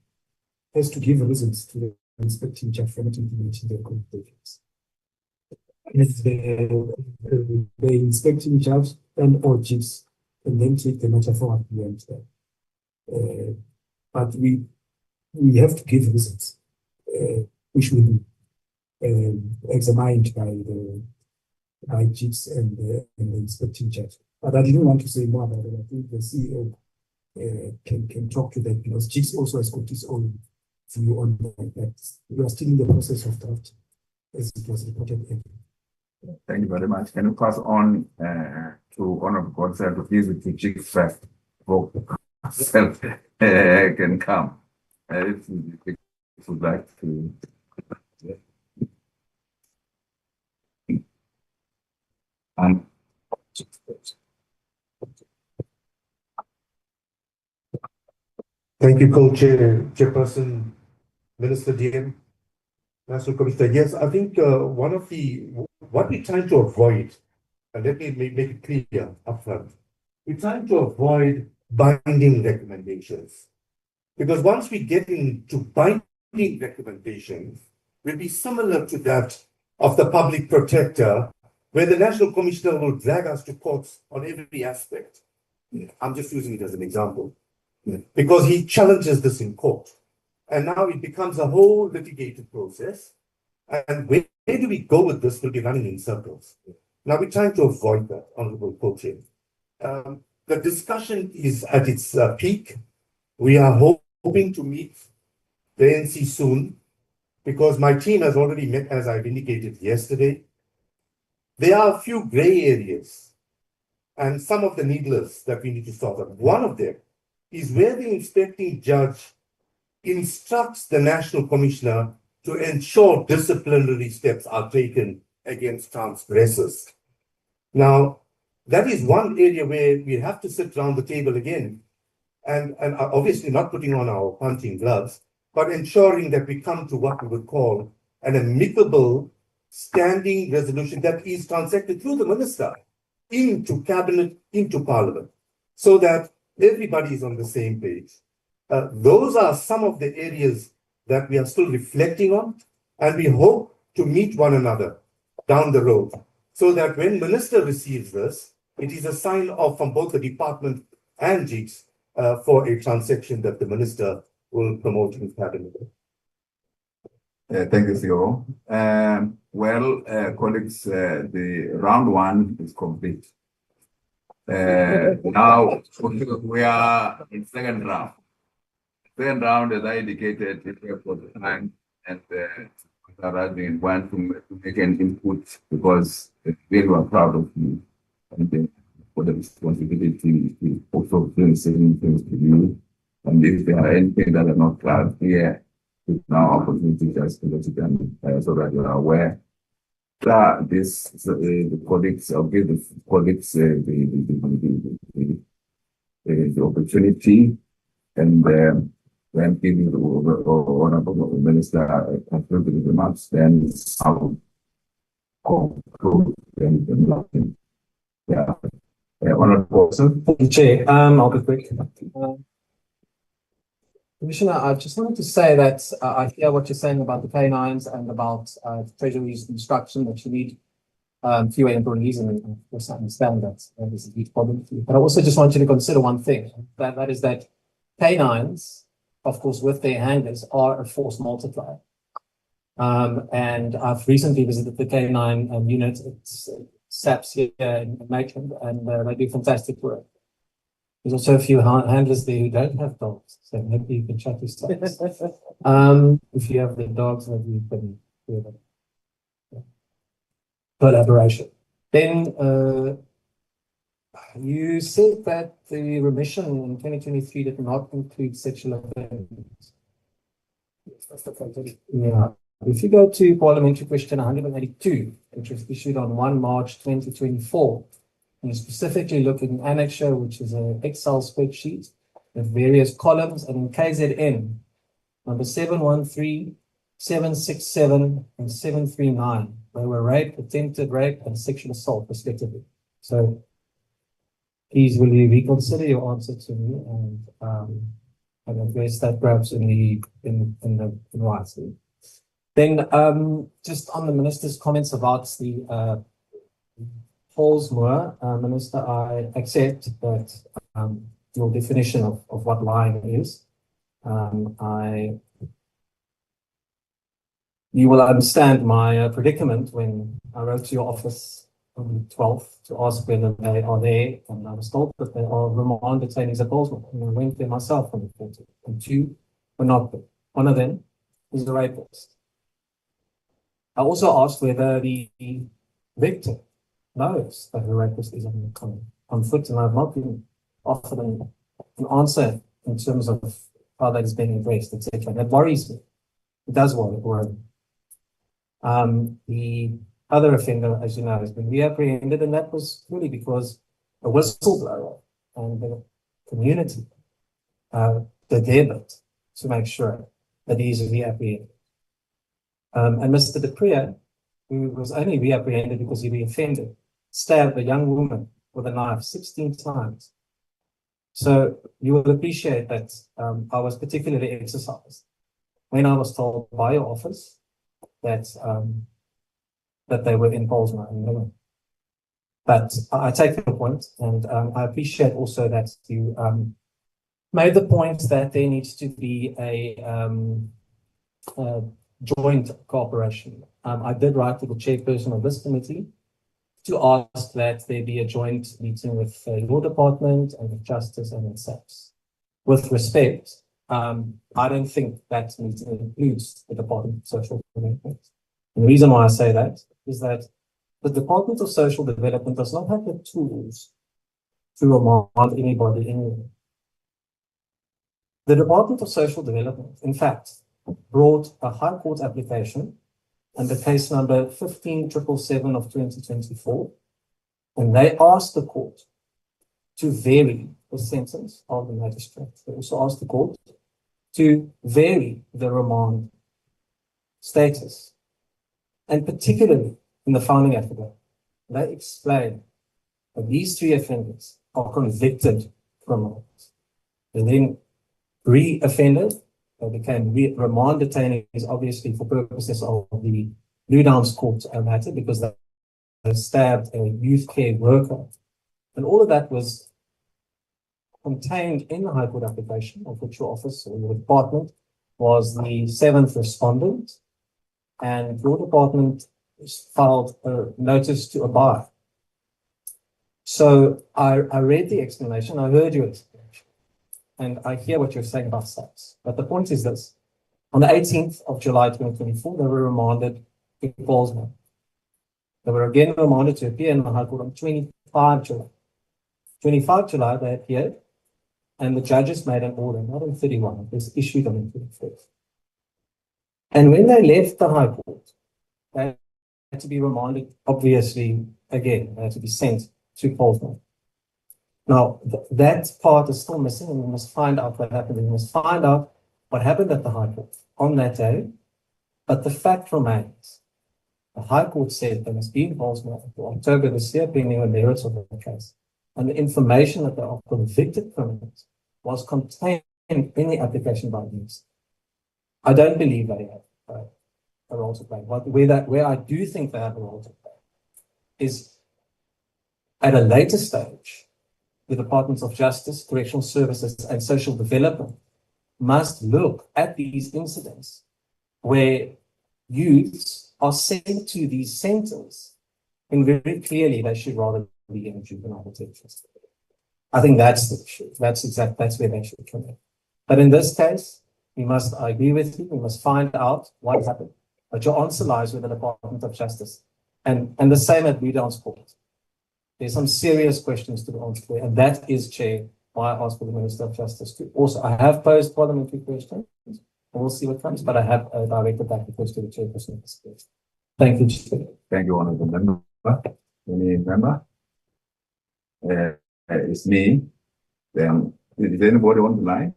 has to give reasons to the inspecting judge for not implementing their recommendations. It's the inspecting judge and or JICS, and then take the matter forward beyond that. But we have to give reasons, which will be examined by JICS and the inspecting judge. But I didn't want to say more about it. I think the CEO can talk to that, because JICS also has got its own view on that. We are still in the process of draft, as it was reported earlier. Thank you very much. Can you pass on to Honorable Council to visit the JICS first before can come? if you'd like to. And Thank you, Co-Chair, Chairperson, Minister DM, National Commissioner. Yes, I think what we're trying to avoid, and let me make it clear upfront, we're trying to avoid binding recommendations. Because once we get into binding recommendations, will be similar to that of the public protector, where the National Commissioner will drag us to courts on every aspect. I'm just using it as an example. Because he challenges this in court. And now it becomes a whole litigated process. And where do we go with this? We'll be running in circles. Now we're trying to avoid that, Honorable Co-Chair. The discussion is at its peak. We are hoping to meet the NC soon because my team has already met, as I've indicated yesterday. There are a few gray areas and some of the needless that we need to sort out. One of them is where the inspecting judge instructs the National Commissioner to ensure disciplinary steps are taken against transgressors. Now, that is one area where we have to sit around the table again and obviously not putting on our punching gloves, but ensuring that we come to what we would call an amicable standing resolution that is transacted through the minister into cabinet, into parliament, so that everybody is on the same page. Those are some of the areas that we are still reflecting on, and we hope to meet one another down the road, so that when minister receives this, it is a sign off from both the department and JICS for a transaction that the minister will promote in cabinet. thank you, CEO. Colleagues, the round one is complete. Now we are in second round. Second round, as I indicated, is here for the time, and Rajin want to make an input because we are proud of you and for the responsibility to also bring certain things to you. And if there are anything that are not clear, it's now opportunity just to let you down so that you are aware. The colleagues, I'll give the colleagues the opportunity, and when giving the honorable minister concluding remarks, then I'll conclude and yeah. Honorable person. Thank you, Chair. I'll be quick. Commissioner, I just wanted to say that I hear what you're saying about the canines and about Treasury's instruction that you need fewer employees, and of course I understand that is a huge problem for you. But I also just want you to consider one thing, that is that canines, of course, with their handlers, are a force multiplier. And I've recently visited the canine unit. It's SAPS here in Maitland, and they do fantastic work. There's also a few handlers there who don't have dogs, so maybe you can chat with SAPS. If you have the dogs, maybe you can do that. Collaboration. Then you said that the remission in 2023 did not include sexual offences. Yeah. If you go to Parliamentary Question 182, which was issued on 1 March 2024, and you specifically look in Annexure, which is an Excel spreadsheet with various columns, and in KZN, number 713, 767, and 739, they were rape, attempted rape, and sexual assault, respectively. So please, will you reconsider your answer to me and address that perhaps in the writing? Then just on the minister's comments about the Paulsmoor, Minister, I accept that your definition of what lying is. You will understand my predicament when I wrote to your office on the 12th to ask whether they are there, and I was told that they are remand detainees at Paulsmoor, and I went there myself on the 14th, and 2 were not there. One of them is a rapist. I also asked whether the victim knows that the rapist is on foot, and I have not been offered an answer in terms of how that is being addressed, etc. That worries me. It does work. The other offender, as you know, has been reapprehended, and that was really because a whistleblower and the community did their bit to make sure that he is reapprehended. And Mr. De Priya, who was only reapprehended because he reoffended, stabbed a young woman with a knife 16 times. So you will appreciate that I was particularly exercised when I was told by your office that that they were in Polsma and Miller. But I take the point, and I appreciate also that you made the point that there needs to be a joint cooperation. I did write to the chairperson of this committee to ask that there be a joint meeting with your department and with Justice and NSFAS. With respect, I don't think that meeting includes the Department of Social Development. And the reason why I say that is that the Department of Social Development does not have the tools to remand anybody anywhere. The Department of Social Development, in fact, brought a High Court application under case number 15777 of 2024, and they asked the court to vary the sentence of the magistrate. They also asked the court to vary the remand status. And particularly in the founding affidavit, they explain that these three offenders are convicted criminals. They then re-offended. They became remand detainees, obviously for purposes of the Blue Downs Court matter, because they stabbed a youth care worker. And all of that was contained in the High Court application, of which your office or your department was the seventh respondent. And your department filed a notice to abide. So I read the explanation, I heard your explanation, and I hear what you're saying about SAPS. But the point is this: on the 18th of July 2024, they were remanded to Polsma. They were again remanded to appear in the High Court on 25 July. 25 July, they appeared, and the judges made an order, not on 31, it was issued on the 25th. And when they left the High Court, they had to be remanded, obviously, again, they had to be sent to Polsma. Now, that part is still missing, and we must find out what happened. We must find out what happened at the High Court on that day. But the fact remains, the High Court said they must be in Polsma until October this year, pending the merits of the case. And the information that they are convicted criminals was contained in the application by the I don't believe they have a role to play. Where I do think they have a role to play is at a later stage, the Departments of Justice, Correctional Services, and Social Development must look at these incidents where youths are sent to these centers, and very clearly they should rather be in juvenile detention. I think that's the issue. That's where they should come in. But in this case, I agree with you, we must find out what happened. But your answer lies with the Department of Justice. And the same at Blue Downs Court. There's some serious questions to be answered there, and that is, Chair, why I asked for the Minister of Justice to also. I have posed parliamentary questions, and we'll see what comes, but I have directed that request to the Chairperson of this case. Thank you, Chair. Thank you, Honourable Member. Any member? It's me. Then, is anybody on the line?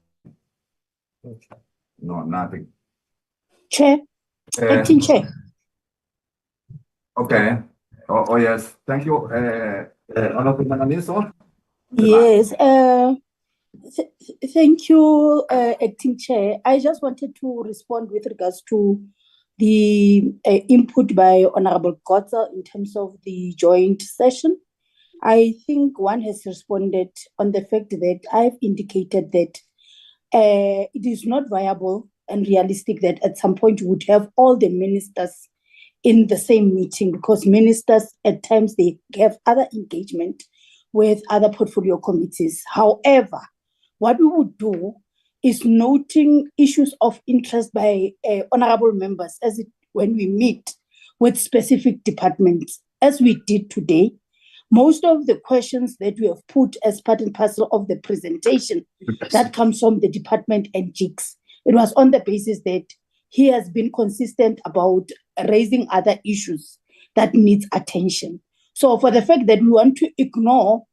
No, nothing. Chair, acting chair. Okay. Oh yes. Thank you, Honourable Mananiso. Yes. Thank you, acting chair. I just wanted to respond with regards to the input by Honourable Kotza in terms of the joint session. I think one has responded on the fact that I've indicated that it is not viable and realistic that at some point we would have all the ministers in the same meeting, because ministers at times they have other engagement with other portfolio committees. However, what we would do is noting issues of interest by honorable members when we meet with specific departments, as we did today. Most of the questions that we have put as part and parcel of the presentation, that comes from the department and JICS. It was on the basis that he has been consistent about raising other issues that needs attention. So for the fact that we want to ignore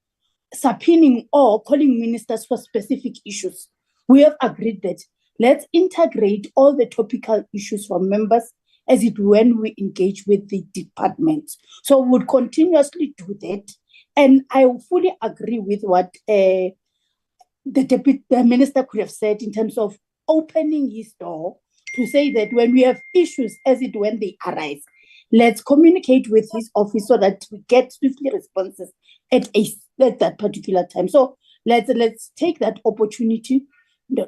subpoenaing or calling ministers for specific issues, we have agreed that let's integrate all the topical issues from members as it when we engage with the department. So we would continuously do that. And I fully agree with what the minister could have said in terms of opening his door to say that when we have issues as it when they arise, let's communicate with his office so that we get swiftly responses at that particular time. So let's take that opportunity,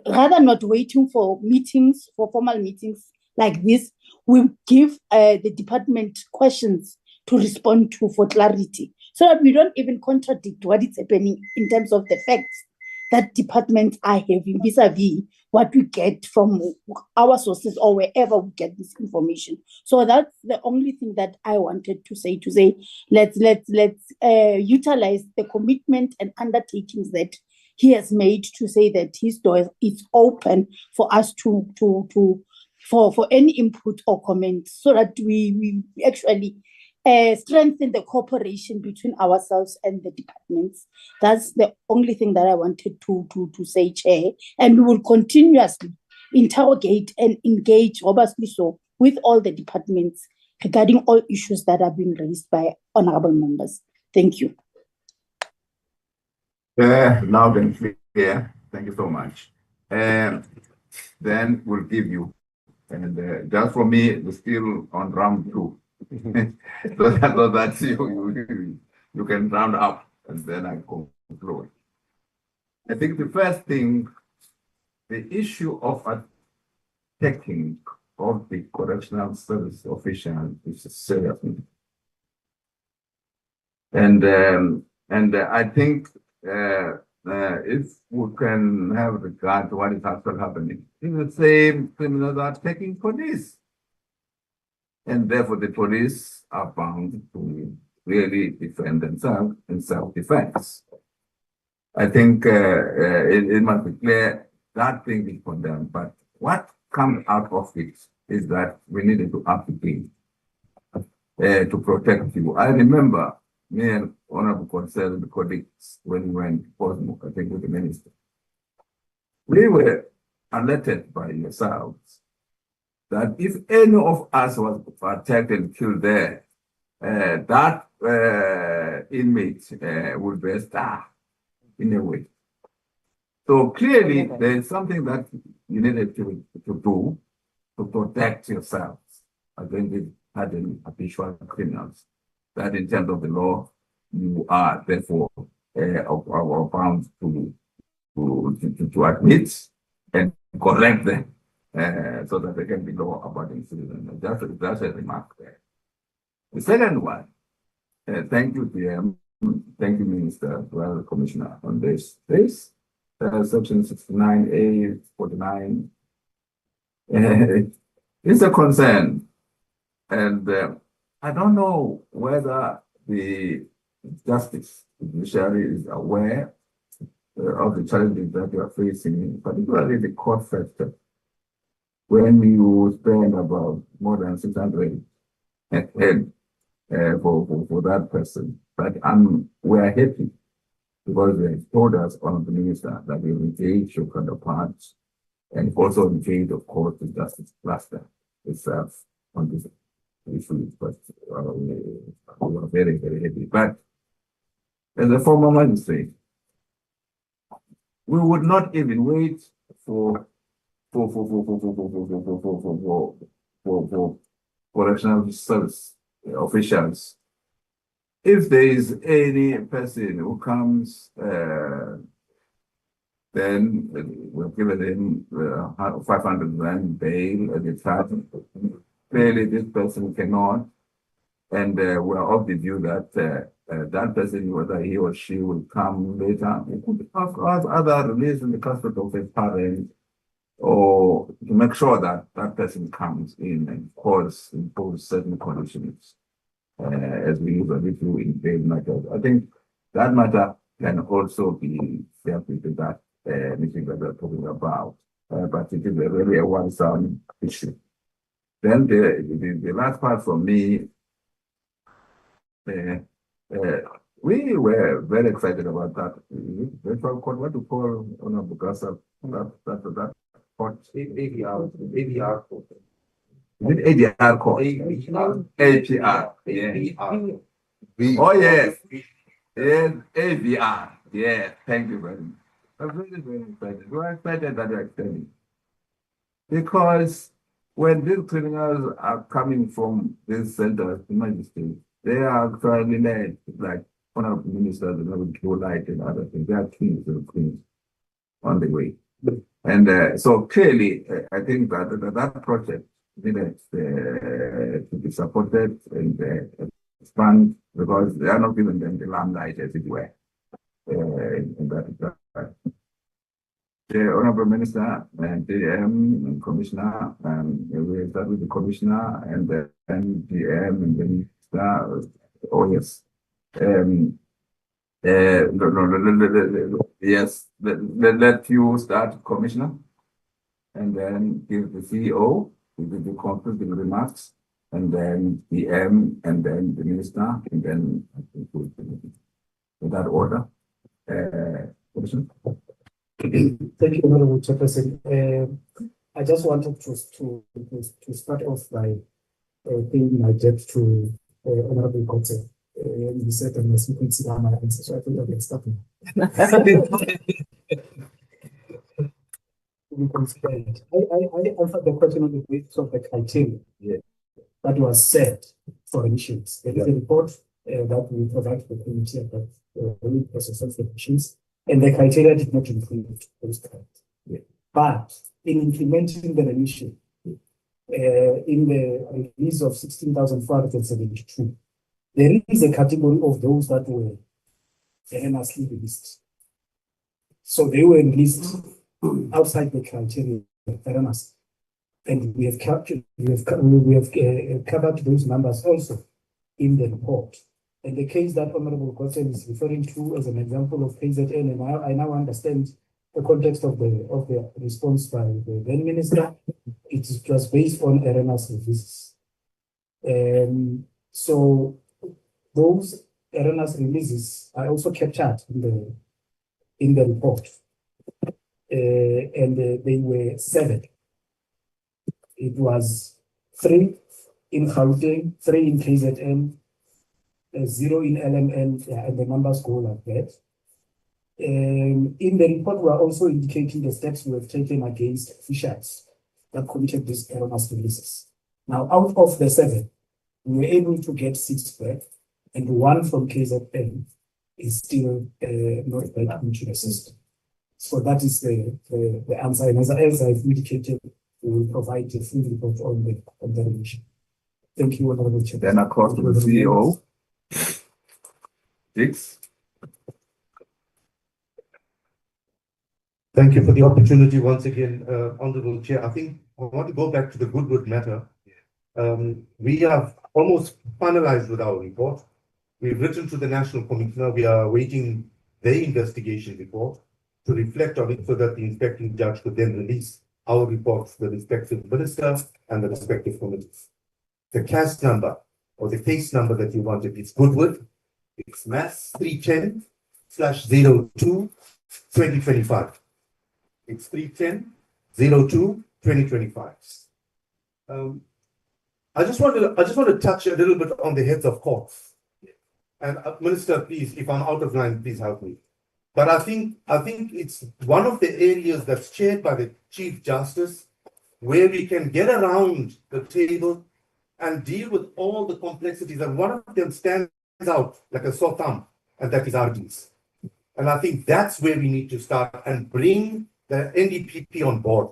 rather not waiting for meetings, for formal meetings like this. We give the department questions to respond to for clarity, so that we don't even contradict what is happening in terms of the facts that departments are having vis-a-vis what we get from our sources or wherever we get this information. So that's the only thing that I wanted to say, let's utilize the commitment and undertakings that he has made to say that his door is open for us for any input or comments, so that we actually strengthen the cooperation between ourselves and the departments. That's the only thing that I wanted to say, Chair. And we will continuously interrogate and engage, obviously so, with all the departments regarding all issues that are being raised by honorable members. Thank you. Loud and clear. Thank you so much. Then we'll give you, and just for me, we're still on round 2. so that you can round up, and then I conclude. I think the first thing, the issue of attacking of the correctional service official is a serious thing. And I think if we can have regard to what is actually happening, it's the same criminals are attacking police. And therefore, the police are bound to really defend themselves in self-defense. I think it must be clear that thing is condemned, but what comes out of it is that we needed to up the game to protect you. I remember me and Honorable Concern, the colleagues, when we went to Portsmouth, I think with the minister, we were alerted by yourselves that if any of us was attacked and killed there, that inmate would be a star in a way. So clearly, there is something that you needed to do to protect yourselves against the hardened habitual criminals. That in terms of the law, you are therefore bound to admit and correct them. So that they can be law abiding citizens. That's a remark there. The second one, thank you, PM. Thank you, Minister, well, Commissioner, on this. This section 69A, 49, it's a concern. And I don't know whether the justice judiciary is aware of the challenges that you are facing, particularly the court sector. When you spend about more than 600 head for that person, but we are happy because they told us on the minister that we engage your counterparts and also engage, of course, the justice cluster itself on this issue. But we are very, very happy. But as a former magistrate, we would not even wait for correctional service officials. If there is any person who comes, then we've given him 500 rand bail at the time. Clearly, this person cannot, and we are of the view that that person, whether he or she will come later, he could ask other release in the custody of his parents, or to make sure that that person comes in and, of course, impose certain conditions as we usually do in bail matters. I think that matter can also be dealt with that meeting that we're talking about, but it is really a one-time issue. Then the last part from me, we were very excited about that. Virtual court, what to call Honorable Gasa, that court. ADR court. Is it ADR court? APR. Yeah. Oh, yes. Yes, AVR. Yeah, thank you very much. I'm very, very excited. We're excited that you're extending. Because when these criminals are coming from this center to magistrate, they are actually led, like honorable ministers, and light and other things. They are kings and queens on the way. And so clearly, I think that project needed to be supported and expand because they are not giving them the limelight as it were. In that. The Honorable Minister and DM and Commissioner, and we start with the Commissioner and the DM and the Minister. Oh, yes. Yes, let you start, Commissioner, and then give the CEO, give the conference, the remarks, and then DM, and then the Minister, and then I think in that order. Commissioner. Thank you, Honorable Chairperson. I just wanted to start off by paying my debt to Honorable Kote. You said I must consider my answer, so I think I can start now. I answered the question on the basis of the criteria that was set for emissions. There is a report that we provide to the committee about the process of emissions. And the criteria did not include those criteria. But in implementing the remission, in the release of 16,472, there is a category of those that were erroneously released. So they were released outside the criteria erroneous. And we have captured, covered those numbers also in the report. And the case that Honorable Goshen is referring to as an example of KZN, and I now understand the context of the response by the then minister. It was based on erroneous releases. So those erroneous releases are also captured in the report, and they were 7. It was 3 in Gauteng, 3 in KZN. 0 in LMN, and the numbers go like that. In the report, we are also indicating the steps we have taken against officials that committed these erroneous releases. Now, out of the 7, we were able to get 6 back, and 1 from KZN is still not back into the system. So that is the answer. And as I've indicated, we will provide a full report on the revision. Thank you, Honorable Chair. Then across to the CEO. JICS. Thank you for the opportunity once again, Honorable Chair. I think I want to go back to the Goodwood matter. We have almost finalized with our report. We've written to the National Commissioner. We are awaiting their investigation report to reflect on it so that the inspecting judge could then release our report to the respective minister and the respective committees. The CAS number or the case number that you wanted is Goodwood. It's MAS 310/02/2025. It's 310/02/2025. I just want to touch a little bit on the heads of courts. And Minister, please, if I'm out of line, please help me. But I think it's one of the areas that's chaired by the Chief Justice, where we can get around the table and deal with all the complexities. And one of them stands out like a sore thumb, and that is RDs. And I think that's where we need to start and bring the NDPP on board,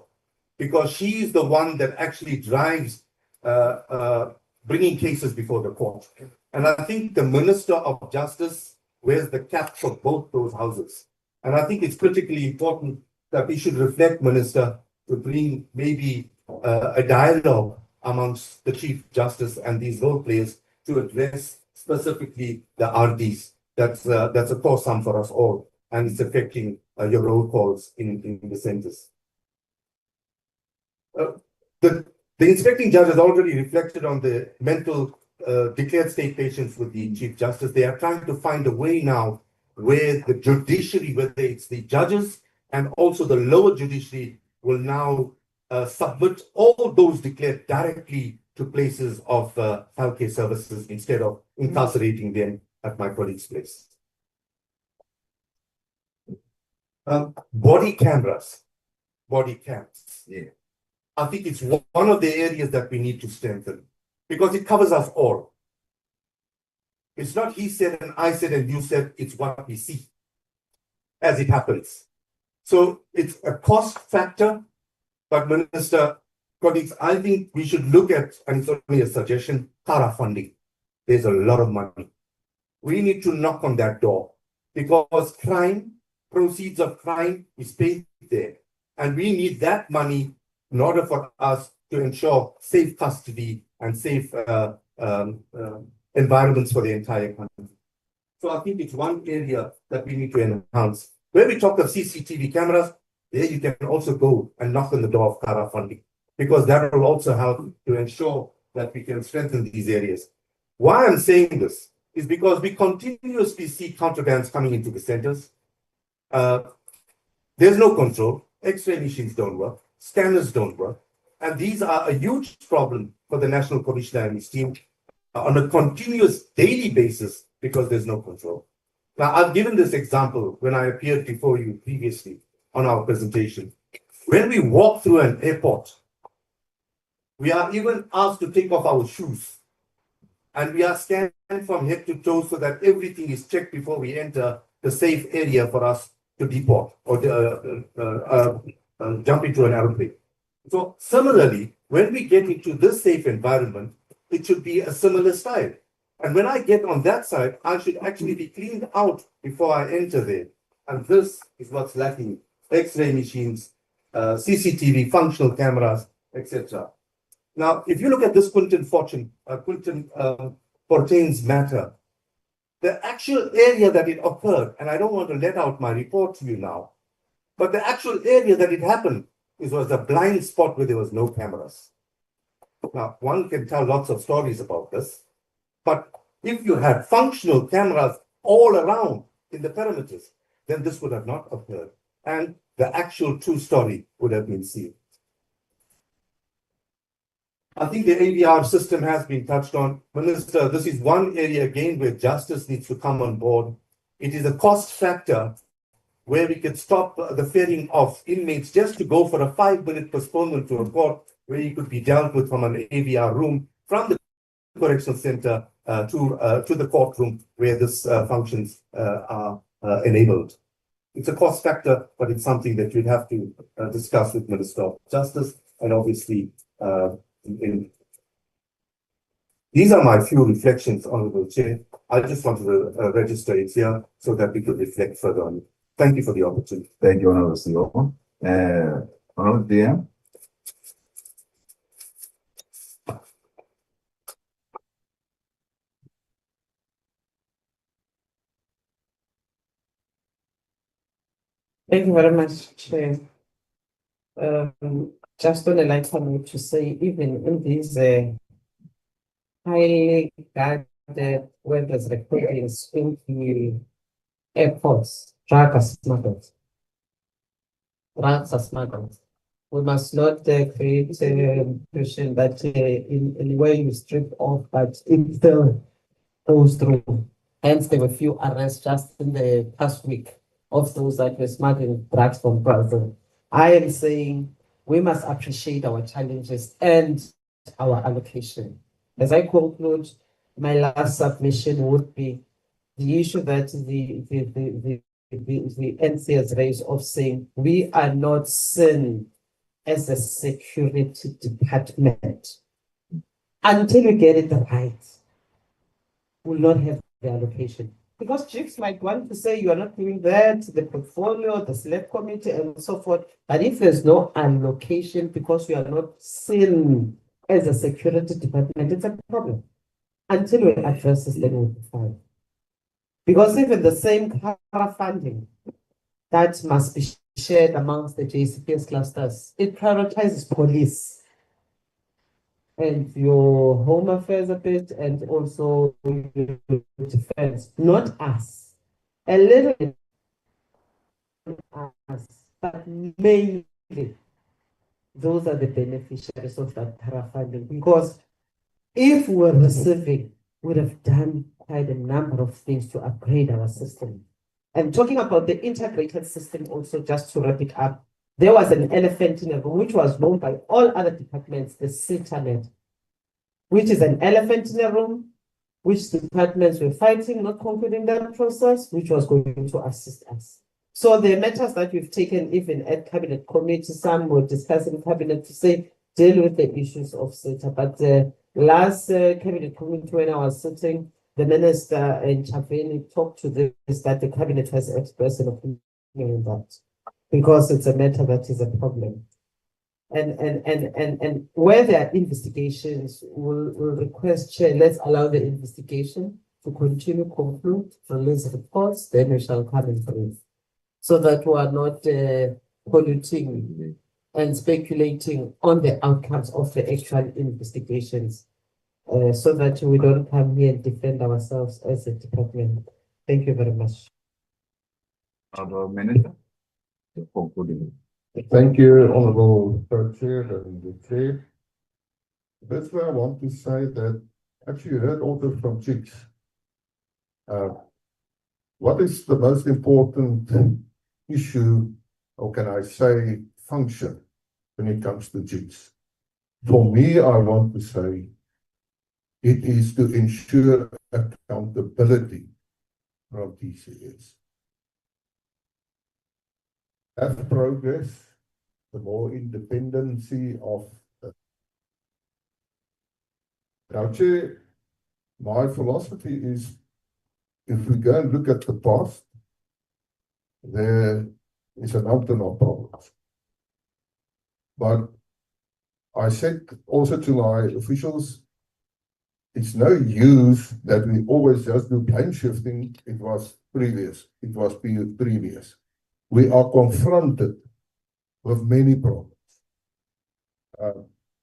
because she is the one that actually drives bringing cases before the court. And I think the Minister of Justice wears the cap for both those houses. And I think it's critically important that we should reflect, Minister, to bring maybe a dialogue amongst the Chief Justice and these role players to address specifically the RDs. That's a core sum for us all, and it's affecting your roll calls in the centers. The inspecting judge has already reflected on the mental declared state patients with the Chief Justice. They are trying to find a way now where the judiciary, whether it's the judges and also the lower judiciary, will now submit all those declared directly to places of healthcare services instead of incarcerating them at my colleague's place. Body cameras, body cams. Yeah. I think it's one of the areas that we need to strengthen because it covers us all. It's not he said and I said and you said, it's what we see as it happens. So it's a cost factor, but Minister, colleagues, I think we should look at, and it's only a suggestion, CARA funding. There's a lot of money. We need to knock on that door because crime, proceeds of crime is paid there. And we need that money in order for us to ensure safe custody and safe environments for the entire country. So I think it's one area that we need to enhance. Where we talk of CCTV cameras, there you can also go and knock on the door of CARA funding, because that will also help to ensure that we can strengthen these areas. Why I'm saying this is because we continuously see contrabands coming into the centers. There's no control. X-ray machines don't work. Scanners don't work. And these are a huge problem for the National Commissioner and his team on a continuous daily basis because there's no control. Now, I've given this example when I appeared before you previously on our presentation. When we walk through an airport, we are even asked to take off our shoes. And we are scanned from head to toe so that everything is checked before we enter the safe area for us to deport or jump into an aeroplane. So similarly, when we get into this safe environment, it should be a similar style. And when I get on that side, I should actually be cleaned out before I enter there. And this is what's lacking. X-ray machines, CCTV, functional cameras, etc. Now, if you look at this Quinton Fortuyn's matter, the actual area that it occurred, and I don't want to let out my report to you now, but the actual area that it happened was a blind spot where there was no cameras. Now, one can tell lots of stories about this, but if you had functional cameras all around in the perimeters, then this would have not occurred, and the actual true story would have been seen. I think the AVR system has been touched on. Minister, this is one area again where justice needs to come on board. It is a cost factor where we could stop the ferrying of inmates just to go for a 5-minute postponement to a court where he could be dealt with from an AVR room from the correctional center to the courtroom where this functions are enabled. It's a cost factor, but it's something that you'd have to discuss with Minister of Justice and obviously these are my few reflections, Honorable Chair. I just wanted to register it here so that we could reflect further on it. Thank you for the opportunity. Thank you, Honorable CEO. Honorable DM. Thank you very much, Chair. Just on a lighter note to say, even in these highly guarded weapons recordings in the airports, drugs are smuggled. We must not create a impression that in where you strip off, but it still goes through. Hence, there were few arrests just in the past week of those that were smuggling drugs from Brazil. I am saying we must appreciate our challenges and our allocation. As I conclude, my last submission would be the issue that the NC has raised of saying we are not seen as a security department. Until we get it right, we'll not have the allocation. Because JICS might want to say you are not doing that, the portfolio, the select committee, and so forth. But if there's no allocation because we are not seen as a security department, it's a problem. Until we address this, then we'll be fine. Because even the same CARA funding that must be shared amongst the JCPS clusters, it prioritizes police. and your home affairs a bit, and also your defense, not us. A little bit us, but mainly those are the beneficiaries of that para funding. Because if we're receiving, we'd have done quite a number of things to upgrade our system. And talking about the integrated system also, just to wrap it up, there was an elephant in the room, which was known by all other departments, the SITANET, which is an elephant in the room, which departments were fighting, not concluding that process, which was going to assist us. So the matters that we've taken, even at cabinet committee, some were discussing cabinet to say, deal with the issues of SETA. But the last cabinet committee, when I was sitting, the minister and Chaveni talked to this, that the cabinet has expressed an opinion on that, because it's a matter that is a problem. And where there are investigations, we'll request chair, let's allow the investigation to continue, conclude, release reports, then we shall come and brief. So that we are not polluting and speculating on the outcomes of the actual investigations, so that we don't come here and defend ourselves as a department. Thank you very much. Our Minister, the concluding. Thank you, Honorable Co-Chair and the Chair. That's where I want to say that actually you heard also from JICS. What is the most important issue, or can I say function, when it comes to JICS? For me, I want to say it is to ensure accountability from TCS. As progress, the more independency of now, Chair, my philosophy is if we go and look at the past, there is a mountain of problems. But I said also to my officials, it's no use that we always just do blame shifting. It was previous. We are confronted with many problems.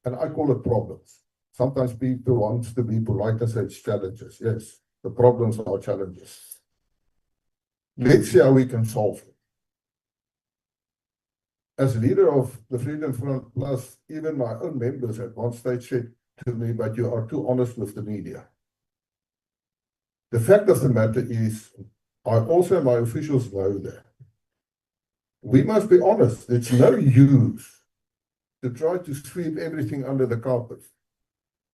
And I call it problems. Sometimes people want to be polite and say it's challenges. Yes, the problems are challenges. Let's see how we can solve it. As leader of the Freedom Front Plus, even my own members at one stage said to me, but you are too honest with the media. The fact of the matter is, I also, my officials know that. We must be honest. It's no use to try to sweep everything under the carpet,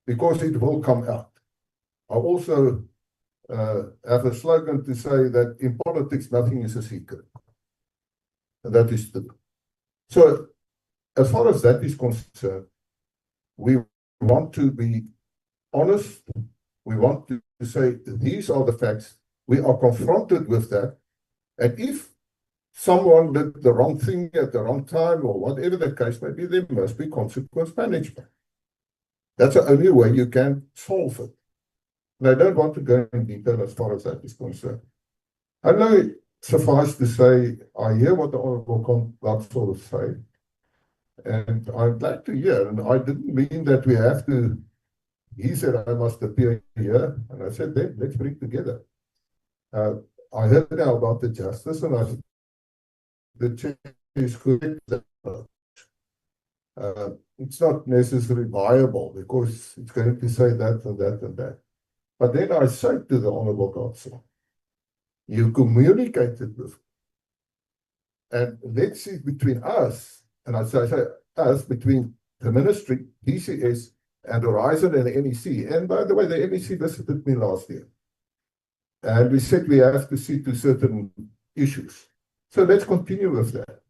because it will come out. I also have a slogan to say that in politics, nothing is a secret. And that is true. So, as far as that is concerned, we want to be honest. We want to say these are the facts. We are confronted with that. And if someone did the wrong thing at the wrong time, or whatever the case may be, there must be consequence management. That's the only way you can solve it. And I don't want to go in detail as far as that is concerned. I know, suffice to say, I hear what the Honorable Council say, and I'm glad to hear. And I didn't mean that we have to. He said I must appear here, and I said, let's bring together. I heard now about the justice, and I said, the chair is correct. It's not necessarily viable because it's going to say that and that and that. But then I said to the Honorable Council, you communicated with, and let's see between us, and I say us, between the ministry, DCS, and Horizon and the NEC. And by the way, the NEC visited me last year. And we said we have to see to certain issues. So let's continue with that.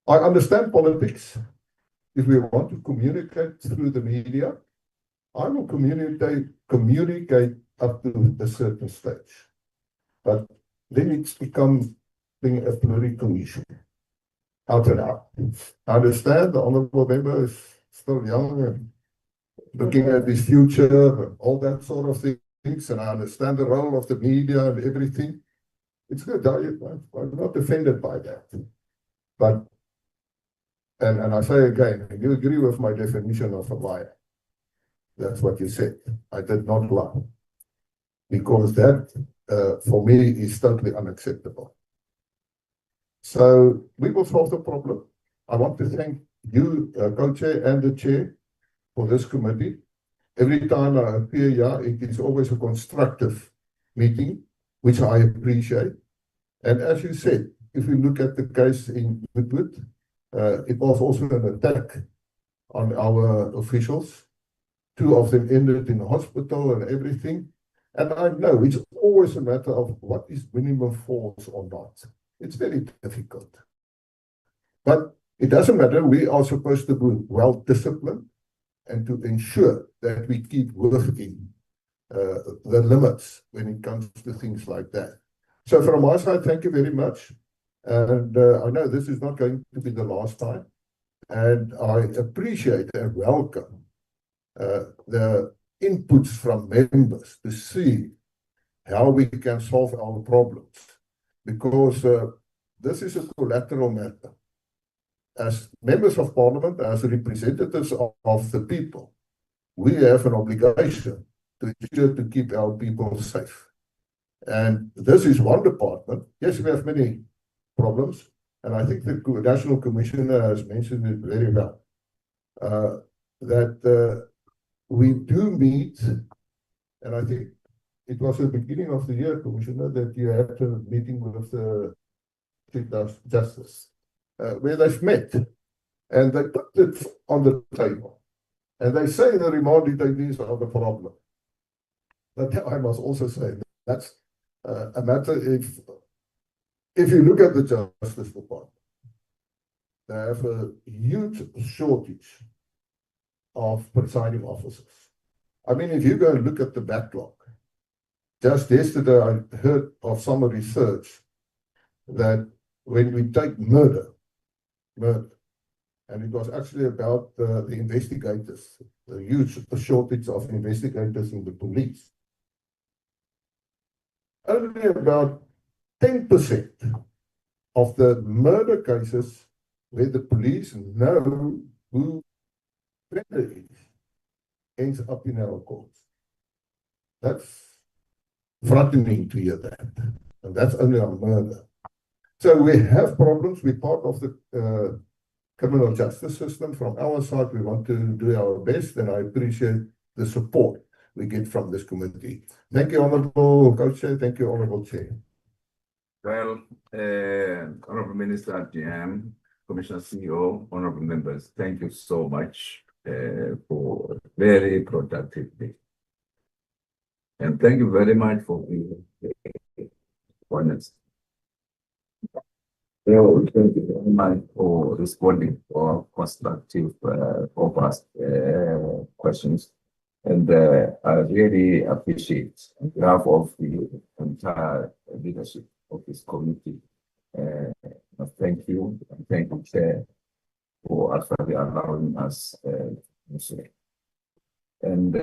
I understand politics. If we want to communicate through the media, I will communicate up to a certain stage. But then it's become a political issue. Out and out. I understand the Honourable Member is still young and looking at his future and all that sort of things, and I understand the role of the media and everything. It's good. I'm not offended by that. But And I say again, you agree with my definition of a liar. That's what you said. I did not lie. Because that, for me, is totally unacceptable. So we will solve the problem. I want to thank you, co-chair and the chair, for this committee. Every time I appear here, it is always a constructive meeting, which I appreciate. And as you said, if we look at the case in Woodwood, it was also an attack on our officials. 2 of them ended in the hospital and everything. And I know it's always a matter of what is minimum force or not. It's very difficult. But it doesn't matter. We are supposed to be well disciplined and to ensure that we keep within the limits when it comes to things like that. So from my side, thank you very much. And I know this is not going to be the last time. And I appreciate and welcome the inputs from members to see how we can solve our problems. Because this is a collateral matter. As members of parliament, as representatives of the people, we have an obligation to ensure to keep our people safe. And this is one department. Yes, we have many problems. And I think the National Commissioner has mentioned it very well. That we do meet, and I think it was at the beginning of the year, Commissioner, that you had a meeting with the Chief Justice, where they've met, and they put it on the table. And they say the remand detainees are the problem. But I must also say that's a matter if you look at the Justice Department, they have a huge shortage of presiding officers. I mean, if you go and look at the backlog, just yesterday I heard of some research that when we take murder, and it was actually about the investigators, the huge shortage of investigators in the police. Only about 10% of the murder cases where the police know who the offender is ends up in our courts. That's frightening to hear that. And that's only on murder. So we have problems. We're part of the criminal justice system. From our side, we want to do our best, and I appreciate the support we get from this committee. Thank you, Honorable Co-Chair. Thank you, Honorable Chair. Well, Honorable Minister, GM, Commissioner CEO, Honorable members, thank you so much for very productive meeting. And thank you very much for being honest. Well, thank you very much for responding to our constructive, robust questions. And I really appreciate, on behalf of the entire leadership of this committee, thank you, and thank you, Chair, for actually allowing us to say. And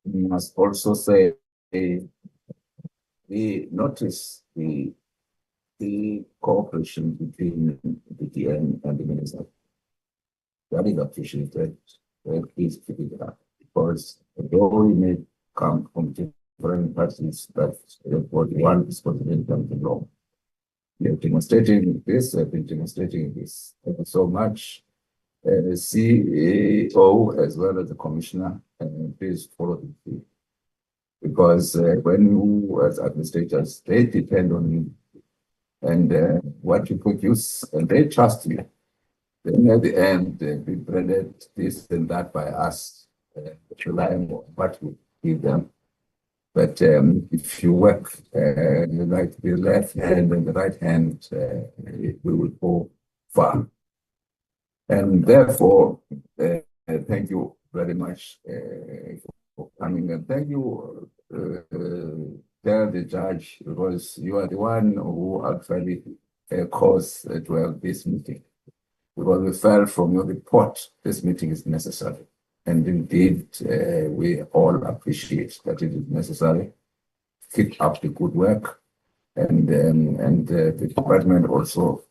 we must also say, we notice the cooperation between the DN and the Minister. That is appreciated. Please keep it up, because though we may come from different parties, but what one is considered the law. We are demonstrating this, I've been demonstrating this. Thank you so much. CEO as well as the Commissioner, and please follow the through. Because when you as administrators, they depend on you and what you produce, and they trust you. Then at the end, we branded this and that by us, relying on what we give them. But if you work like the left hand and the right hand, we will go far. And therefore, thank you very much for coming, and thank you, tell the judge, because you are the one who actually caused to have this meeting. Because we felt from your report, this meeting is necessary. And indeed, we all appreciate that it is necessary. Keep up the good work. And the department also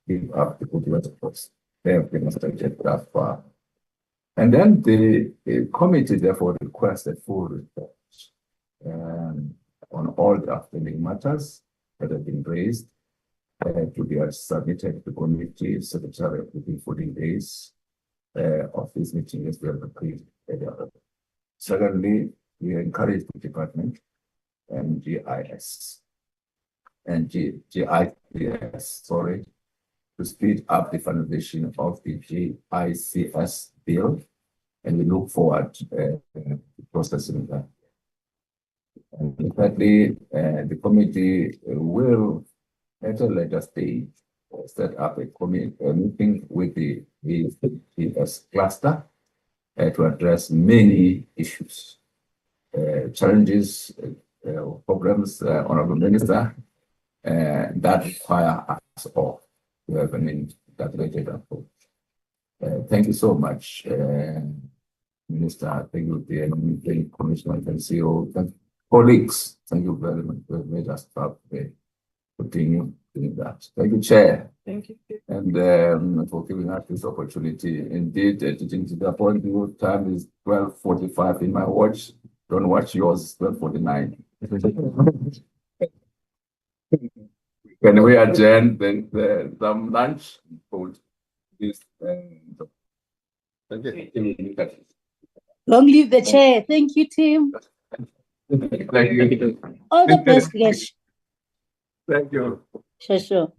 keep up the good work they have demonstrated thus far. And then the committee therefore requested full report on all the outstanding matters that have been raised to be submitted to the committee secretary within 14 days of this meeting as we have agreed earlier. Secondly, we encourage the department and GIS and GICS, sorry, to speed up the finalization of the JICS bill, and we look forward to processing that. And thirdly, the committee will, at a later stage, set up a meeting with the GIS cluster to address many issues, challenges, problems, Honorable Minister, that require us all to have an integrated approach. Thank you so much, Minister. Thank you, the Commissioner and CEO. Thank colleagues. Thank you very much for made us proud today. Continue doing that. Thank you, Chair. Thank you. And for giving us this opportunity. Indeed, teaching to the point, your time is 12:45 in my watch. Don't watch yours, 12:49. When we adjourn, then some lunch food. This Long live the chair. Thank you, team. Thank you. All the best, guys. Thank you. Sure.